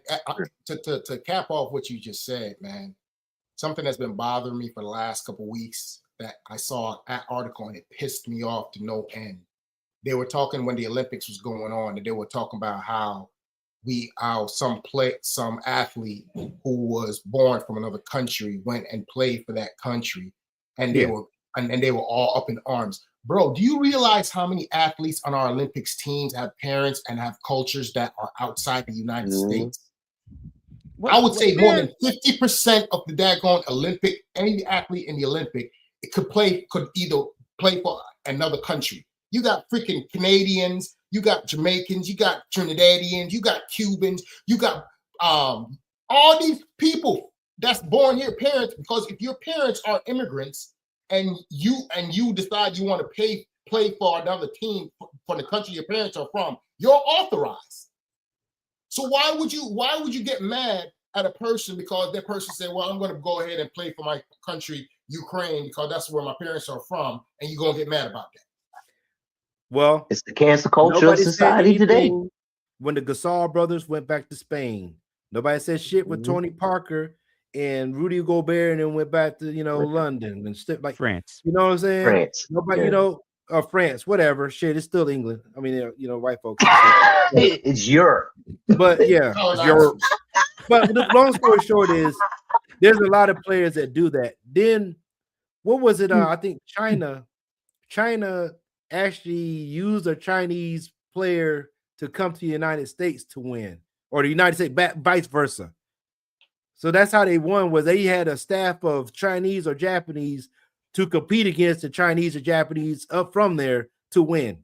to cap off what you just said, man, something that's been bothering me for the last couple of weeks. that I saw an atticle and it pissed me off to no end. They were talking when the Olympics was going on, and they were talking about how some athlete who was born from another country went and played for that country, and they were all up in arms. Bro, do you realize how many athletes on our Olympics teams have parents and have cultures that are outside the United States? I would say more than 50% of the daggone Olympic, any athlete in the Olympic, could either play for another country. You got freaking Canadians, you got Jamaicans, you got Trinidadians, you got Cubans, you got all these people that's born here, parents, because if your parents are immigrants and you decide you want to play for another team for the country your parents are from, you're authorized. So why would you get mad at a person because that person said, well, I'm going to go ahead and play for my country, Ukraine, because that's where my parents are from, and you're going to get mad about that? Well, it's the cancer culture of society today. When the Gasol brothers went back to Spain, nobody said shit with Tony Parker and Rudy Gobert, and then went back to London and stuff like France. You know what I'm saying? France. Nobody, France, whatever. Shit, it's still England. I mean, white folks. It's Europe. But yeah, it's Europe. But the long story short is, there's a lot of players that do that. Then, what was it? I think China actually used a Chinese player to come to the United States to win, or the United States, vice versa. So that's how they won, was they had a staff of Chinese or Japanese to compete against the Chinese or Japanese up from there to win.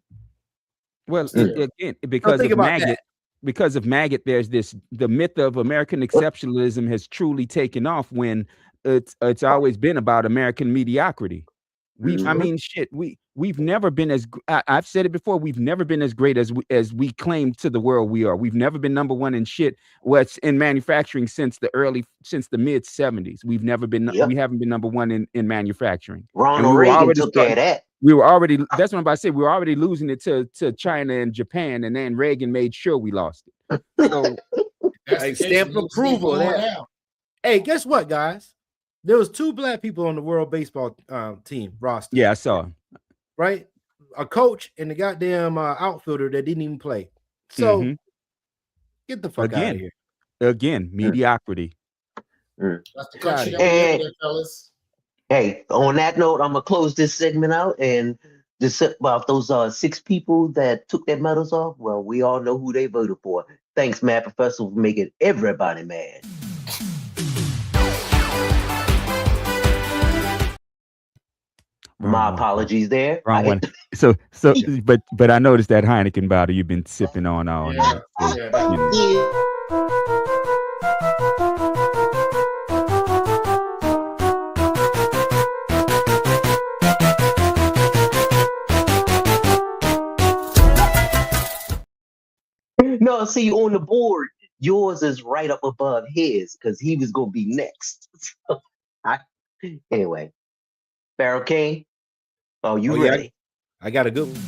Well, again, because of Maggot, there's the myth of American exceptionalism has truly taken off when it's always been about American mediocrity. I mean, shit, we've never been I've said it before, we've never been as great as we claim to the world we are. We've never been number one in shit what's in manufacturing since the mid 70s. We haven't been number one in manufacturing. Ronald Reagan took care of that. That's what I'm about to say. We were already losing it to China and Japan, and then Reagan made sure we lost it. So stamp approval. Hey, guess what, guys? There was 2 black people on the World Baseball team roster. Yeah, I saw. Right? A coach and the goddamn outfielder that didn't even play. So get the fuck out of here. Again, mediocrity. That's the country that we live in, fellas. Hey, on that note, I'm gonna close this segment out and just about those 6 people that took their medals off. Well, we all know who they voted for. Thanks, Mad Professor, for making everybody mad. My apologies there. Wrong one. So, but I noticed that Heineken bottle you've been sipping on all night. No, see, on the board, yours is right up above his because he was gonna be next. Anyway, Pharaoh King. Oh, you ready? Yeah, I got a good one.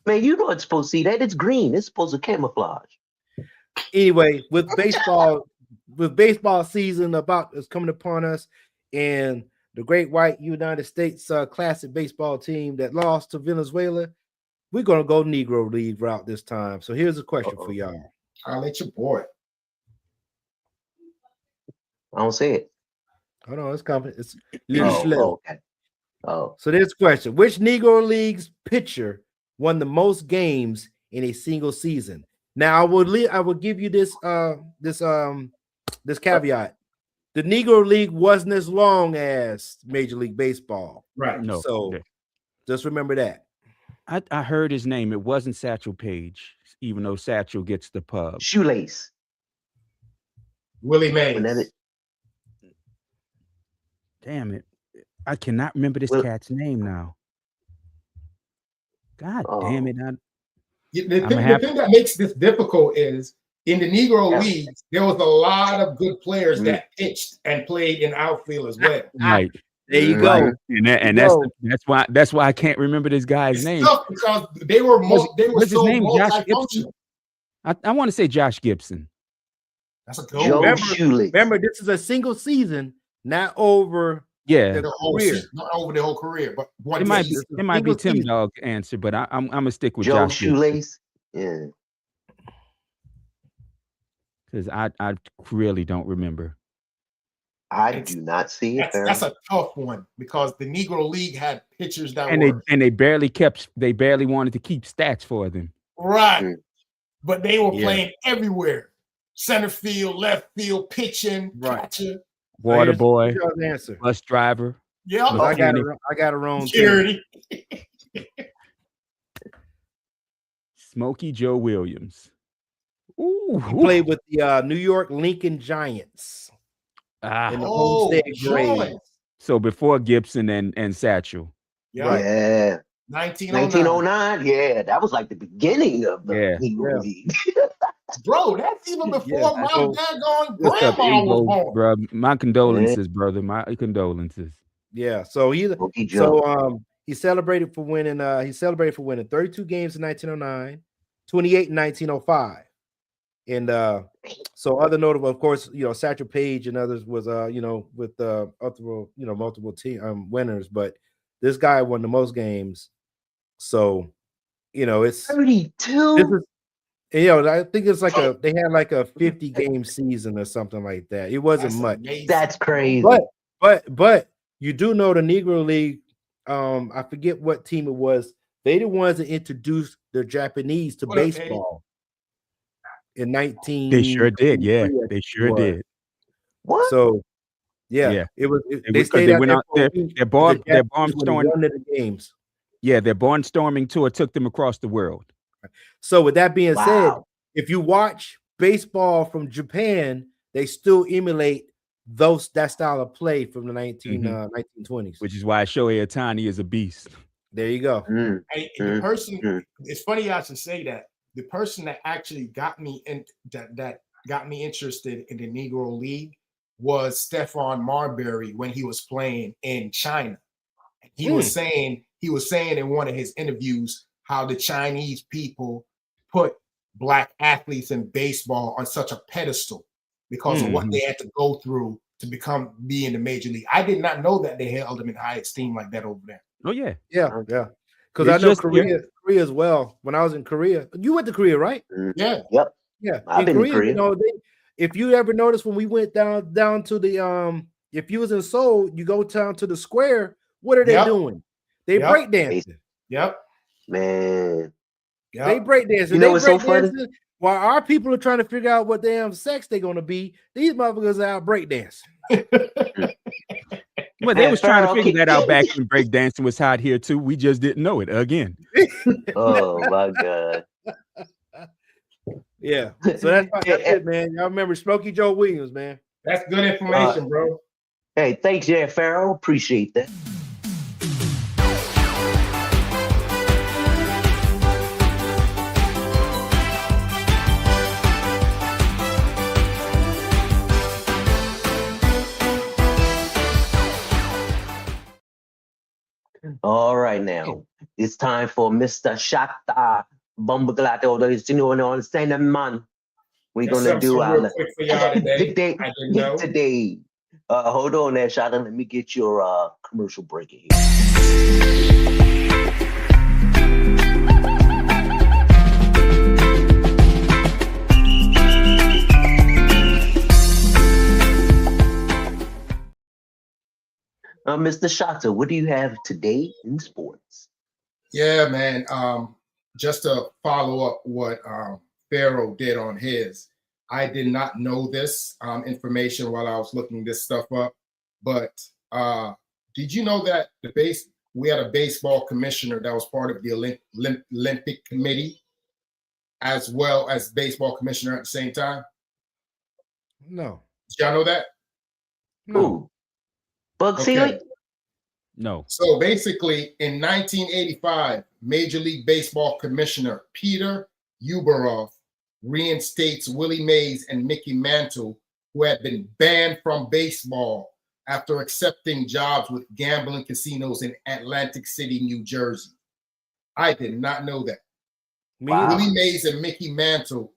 Man, you know it's supposed to see that. It's green. It's supposed to camouflage. Anyway, with baseball season is coming upon us, and the Great White United States Classic baseball team that lost to Venezuela, we're going to go Negro League route this time. So here's a question for y'all. I'll let your boy. I don't see it. Hold on, it's coming. It's a little slow. Okay. So there's a question. Which Negro League's pitcher won the most games in a single season? Now, I will give you this caveat. The Negro League wasn't as long as Major League Baseball. Right. No. So just remember that. I heard his name. It wasn't Satchel Paige, even though Satchel gets the pub. Shoelace. Willie Mays. Damn it. I cannot remember this cat's name now. God damn it. The thing that makes this difficult is in the Negro Leagues, there was a lot of good players that pitched and played in outfield as well. Right. There you go. And that's why I can't remember this guy's name. Because they were what's so his name? Josh Gibson. multifunctional. I want to say Josh Gibson. That's a good Joe one. Shoeless. Remember, this is a single season, not over The whole career. season, not over the whole career, but one It might season. be single Tim season. Dog's answer, but I'm gonna stick with Joe Josh Gibson Shoelace. Yeah. because I really don't remember. I do not see it. That's a tough one because the Negro League had pitchers that And were they barely wanted to keep stats for them. right, Mm. but they were Yeah. playing everywhere: center field, left field, pitching, Right. catcher. Water boy, Here's the answer. bus driver. Yeah, I got it wrong. Too. security. Smokey Joe Williams. Ooh, He played with the New York Lincoln Giants in the Homestead joy. Grays. So before Gibson and Satchel. Yeah, Yeah. 1909. Yeah, that was like the beginning of the Negro League. Bro, that's even before Yeah, my so- daggone What's up, grandma was Evo, born. bro? My condolences, brother. My condolences. Yeah, so Smokey Joe. he celebrated for winning 32 games in 1909, 28 in 1905. And so other notable, of course, Satchel Paige and others was with multiple team winners, but this guy won the most games. So it's 32. I think it's like they had like a 50 game season or something like that. It wasn't That's much. amazing. That's crazy. But you do know the Negro League. I forget what team it was. They the ones that introduced the Japanese to baseball in 19. They sure did. Yeah, they sure did. What? So yeah. It was. They stayed out went there out for a their week. their barnstorming. One of the games. Yeah, their barnstorming tour took them across the world. So with that being said, Wow. if you watch baseball from Japan, they still emulate that style of play from the 1920s. Which is why Shohei Ohtani is a beast. There you go. Mm. Hey, the person, it's funny I should say that. The person that actually got me that got me interested in the Negro League was Stephon Marbury when he was playing in China. He was saying in one of his interviews how the Chinese people put black athletes in baseball on such a pedestal because of what they had to go through to be in the major league. I did not know that they held them in high esteem like that over there. Oh yeah. Because I know Korea as well. When I was in Korea, you went to Korea, right? Yeah. Yep. Yeah. I've been in Korea. If you ever noticed when we went down to the if you was in Seoul, you go down to the square. What are they doing? They break dancing. Yep. Man. Yep. They break dancing. You know what's so funny? While our people are trying to figure out what damn sex they're gonna be, these motherfuckers are out break dancing. Well, they was trying to figure that out back when breakdancing was hot here too. We just didn't know it again. Oh my God. Yeah. So that's it, man. Y'all remember Smokey Joe Williams, man. That's good information, bro. Hey, thanks, Jay Farrell. Appreciate that. All right, now it's time for Mr. Shata Bumbaglato. You know, understand that, man. We're gonna do our quick for y'all today. today. Hold on there, Shata. Let me get your commercial break here. Mr. Shata, what do you have today in sports? Yeah, man. Just to follow up what Pharaoh did on his, I did not know this information while I was looking this stuff up. But did you know that we had a baseball commissioner that was part of the Olympic Committee, as well as baseball commissioner at the same time? No. Did y'all know that? No. Bug Sealy? No. So basically, in 1985, Major League Baseball Commissioner Peter Ueberroth reinstates Willie Mays and Mickey Mantle, who had been banned from baseball after accepting jobs with gambling casinos in Atlantic City, New Jersey. I did not know that. Wow. Willie Mays and Mickey Mantle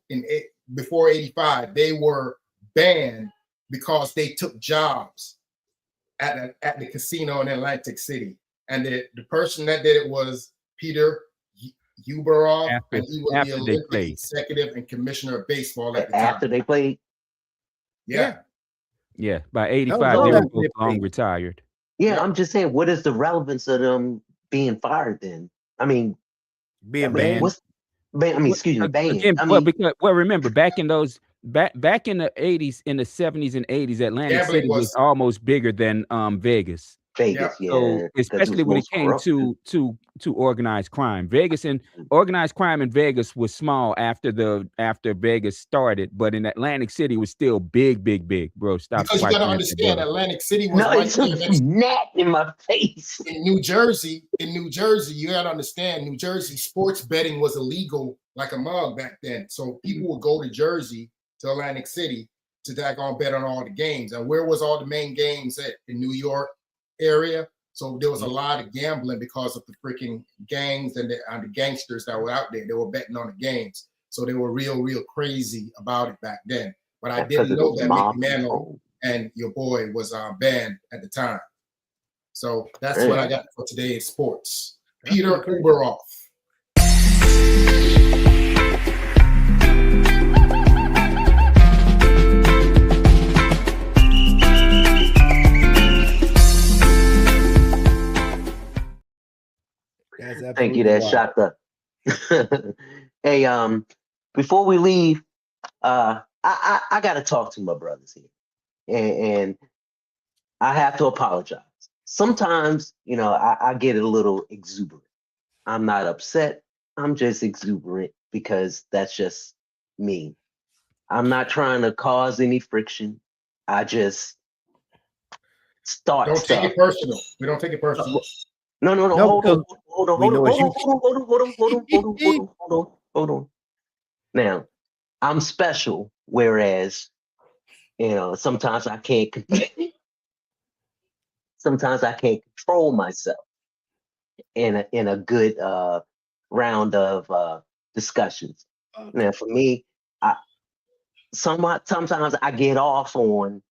before 85, they were banned because they took jobs at the casino in Atlantic City. And the person that did it was Peter Ueberroth, and he was the Olympic executive and commissioner of baseball at the time. After they played? Yeah. Yeah, by 85, they were both long retired. Yeah, I'm just saying, what is the relevance of them being fired then? I mean, being banned. Excuse me, banned. Again, well, remember back in the 80s, in the 70s and 80s, Atlantic City was almost bigger than Vegas. Vegas, yeah. So especially when it came to organized crime, organized crime in Vegas was small after Vegas started, but in Atlantic City was still big, bro. Stop. Because you got to understand, Atlantic City was gnat in my face. In New Jersey, you got to understand, New Jersey sports betting was illegal like a mug back then. So people would go to Jersey, to Atlantic City, to bet on all the games. And where was all the main games at? In New York area. So there was a lot of gambling because of the freaking gangs and the gangsters that were out there. They were betting on the games. So they were real crazy about it back then. But I didn't know that Mickey Mantle and your boy was banned at the time. So that's what I got for today in sports. Peter Ueberroth. Thank you, that shot up. Hey, before we leave, I gotta talk to my brothers here, and I have to apologize. Sometimes, I get a little exuberant. I'm not upset. I'm just exuberant because that's just me. I'm not trying to cause any friction. I just start. Don't take it personal. We don't take it personal. No. Hold on. Now, I'm special, whereas, sometimes I can't control myself in a good round of discussions. Now, for me, sometimes I get off on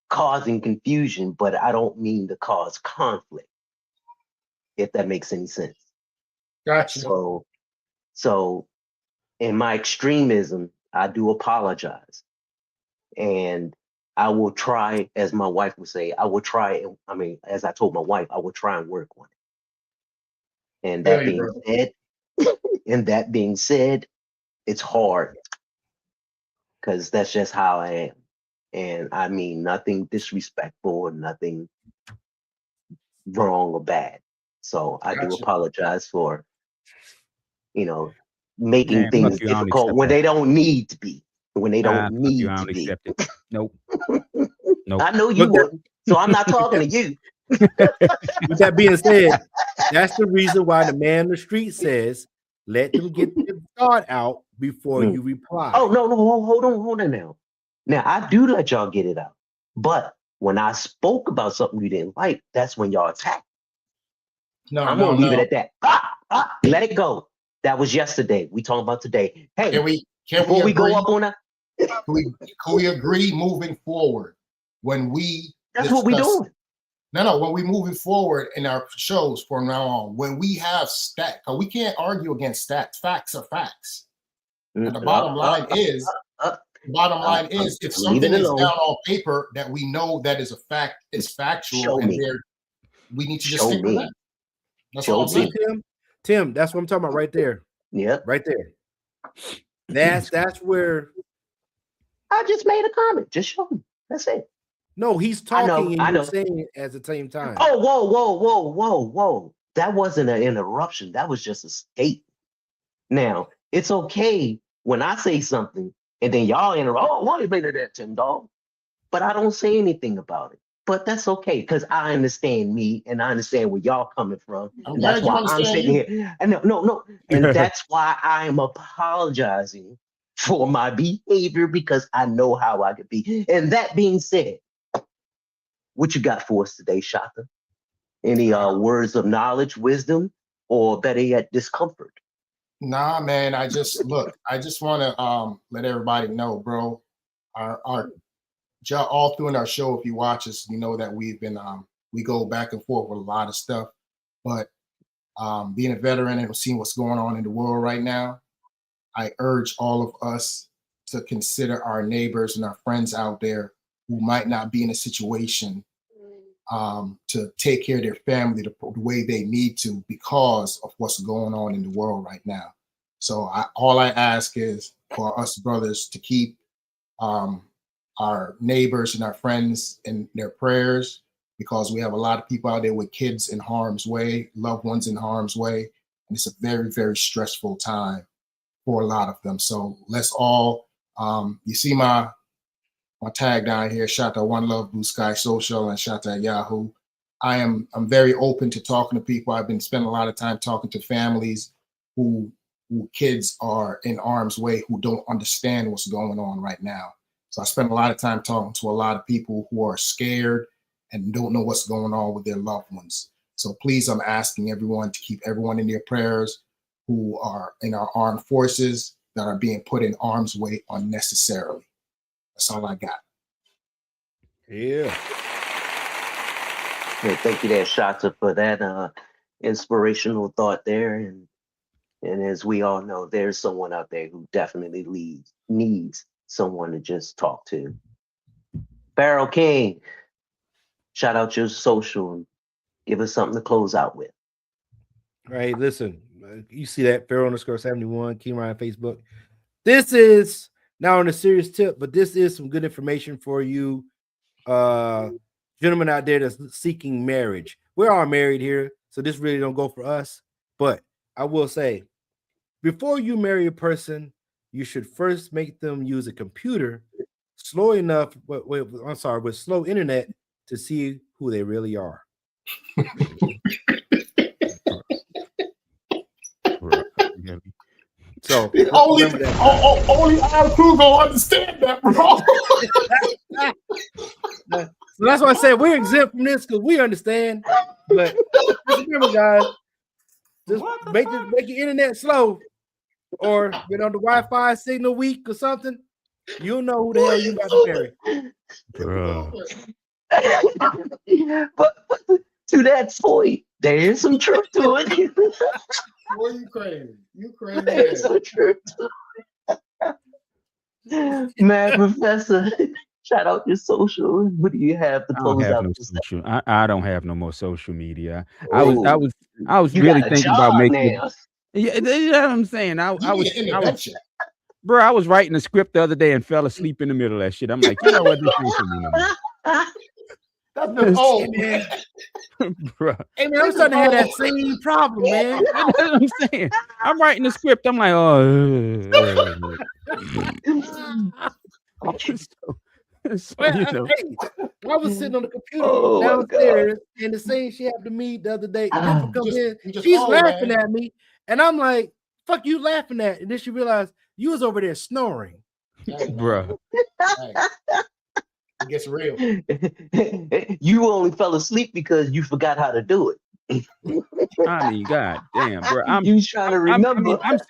causing confusion, but I don't mean to cause conflict, if that makes any sense. Gotcha. So in my extremism, I do apologize. And I will try, as my wife would say, as I told my wife, I will try and work on it. And that being said, it's hard because that's just how I am. And I mean nothing disrespectful or nothing wrong or bad. So I do apologize for, making things difficult when they don't need to be. When they don't need to be. Nope. I know you wouldn't, so I'm not talking to you. With that being said, that's the reason why the man on the street says, let them get their thought out before you reply. Oh, no, hold on now. Now, I do let y'all get it out. But when I spoke about something you didn't like, that's when y'all attack. I'm going to leave it at that. Let it go. That was yesterday. We talking about today. Hey, before we go up on that, can we agree moving forward when we that's what we doing. No, when we moving forward in our shows from now on, when we have stats, we can't argue against stats. Facts are facts. And the bottom line is, if something is down on paper that we know that is a fact, it's factual, and we need to just stick with that. That's all I'm saying. Tim, that's what I'm talking about right there. Yeah. Right there. That's where I just made a comment. Just show me. That's it. No, he's talking and you're saying it at the same time. Oh, whoa. That wasn't an interruption. That was just a statement. Now, it's okay when I say something and then y'all interrupt. Oh, why you made that, Tim Dog? But I don't say anything about it. But that's okay because I understand me and I understand where y'all coming from. And that's why I'm sitting here. And no. And that's why I'm apologizing for my behavior because I know how I could be. And that being said, what you got for us today, Shaka? Any words of knowledge, wisdom, or better yet, discomfort? Nah, man. I just want to let everybody know, bro. Our all through in our show, if you watch us, you know that we've been we go back and forth with a lot of stuff. But being a veteran and seeing what's going on in the world right now, I urge all of us to consider our neighbors and our friends out there who might not be in a situation to take care of their family the way they need to because of what's going on in the world right now. So all I ask is for us brothers to keep our neighbors and our friends in their prayers, because we have a lot of people out there with kids in harm's way, loved ones in harm's way, and it's a very, very stressful time for a lot of them. So let's all, you see my tag down here, shout out One Love Blue Sky Social and shout out Yahoo. I'm very open to talking to people. I've been spending a lot of time talking to families who kids are in harm's way, who don't understand what's going on right now. So I spend a lot of time talking to a lot of people who are scared and don't know what's going on with their loved ones. So please, I'm asking everyone to keep everyone in their prayers who are in our armed forces that are being put in harm's way unnecessarily. That's all I got. Yeah. Thank you there, Shaka, for that inspirational thought there. And as we all know, there's someone out there who definitely needs someone to just talk to. Pharaoh King, shout out your social and give us something to close out with. All right, listen, you see that Pharaoh_71, King Ryan Facebook. This is now on a serious tip, but this is some good information for you gentlemen out there that's seeking marriage. We're all married here, so this really don't go for us. But I will say, before you marry a person, you should first make them use a computer slow enough, with slow internet to see who they really are. So only our crew gonna understand that, bro. So that's why I said we're exempt from this because we understand. But just remember, guys, just make your internet slow, or get on the Wi-Fi signal weak or something. You'll know who the hell you about to marry. But to that point, there is some truth to it. Boy, you crazy. You crazy. There's some truth to it. Man, Professor, shout out your social. What do you have to close out? I don't have no more social media. I was really thinking about making. Yeah, you know what I'm saying. I was writing a script the other day and fell asleep in the middle of that shit. I'm like, you know what, this ain't for me no more. That's the old man. Bro. Hey man, I'm starting to have that same problem, man. That's what I'm saying. I'm writing the script. I'm like, I was sitting on the computer downstairs, and the same she happened to me the other day. She's laughing at me, and I'm like, "Fuck you laughing at?" And then she realized you was over there snoring, bro. It gets real. You only fell asleep because you forgot how to do it. I mean, god damn, bro. I'm trying to remember. I'm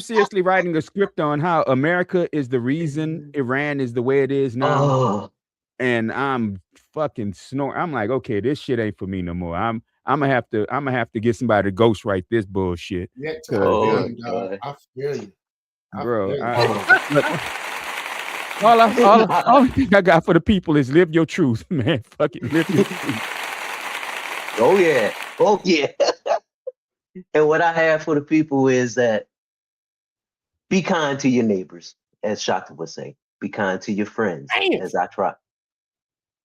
seriously writing a script on how America is the reason Iran is the way it is now. And I'm fucking snoring. I'm like, okay, this shit ain't for me no more. I'm gonna have to get somebody to ghostwrite this bullshit. Yeah, I feel you. Bro. All I think I got for the people is live your truth, man. Fucking live your truth. Oh yeah. And what I have for the people is that be kind to your neighbors, as Shaka would say. Be kind to your friends, as I try.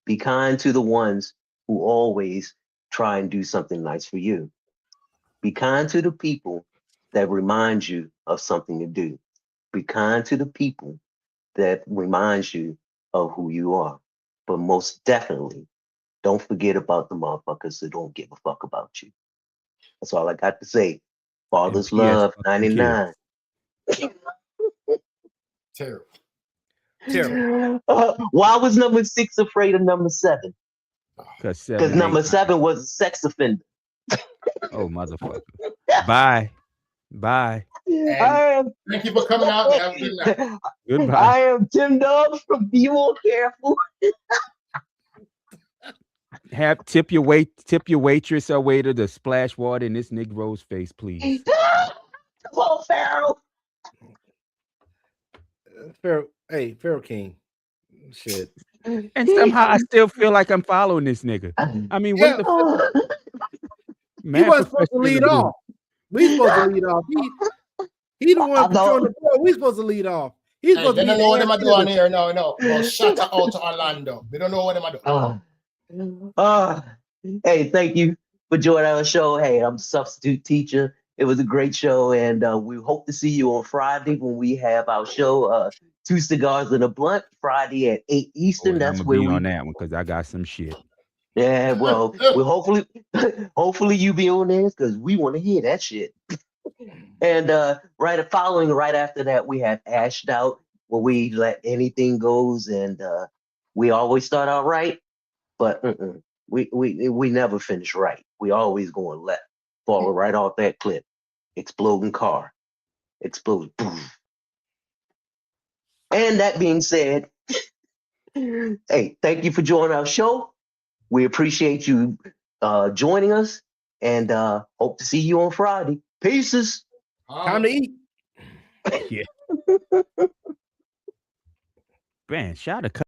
Be kind to the ones who always try and do something nice for you. Be kind to the people that remind you of something to do. Be kind to the people that reminds you of who you are. But most definitely, don't forget about the motherfuckers that don't give a fuck about you. That's all I got to say. Father's love, 99. Terrible. Why was number 6 afraid of number 7? Because number 7 was a sex offender. Oh, motherfucker. Bye. Thank you for coming out. Have a good night. Goodbye. I am Tim Dubs from Be More Careful. Tip your waitress or waiter to splash water in this Negro's face, please. Come on, Pharaoh. Pharaoh King. Shit. And somehow I still feel like I'm following this nigga. I mean, what the fuck? He wasn't supposed to lead off. We supposed to lead off. He the one controlling the ball. We supposed to lead off. He's supposed to they don't know what I'm doing here. No. Well, shout out to Orlando. They don't know what I'm doing. Hey, thank you for joining our show. Hey, I'm a substitute teacher. It was a great show, and we hope to see you on Friday when we have our show, 2 Cigars and a Blunt, Friday at 8 Eastern. That's where we on that one because I got some shit. Yeah, well, hopefully you be on there because we want to hear that shit. And right after that, we have Ashed Out, where we let anything goes, and we always start out right, but we never finish right. We always going left, falling right off that cliff, exploding car, explode. Boom. And that being said, hey, thank you for joining our show. We appreciate you joining us, and hope to see you on Friday. Pieces. Time to eat. Yeah. Man, shout out to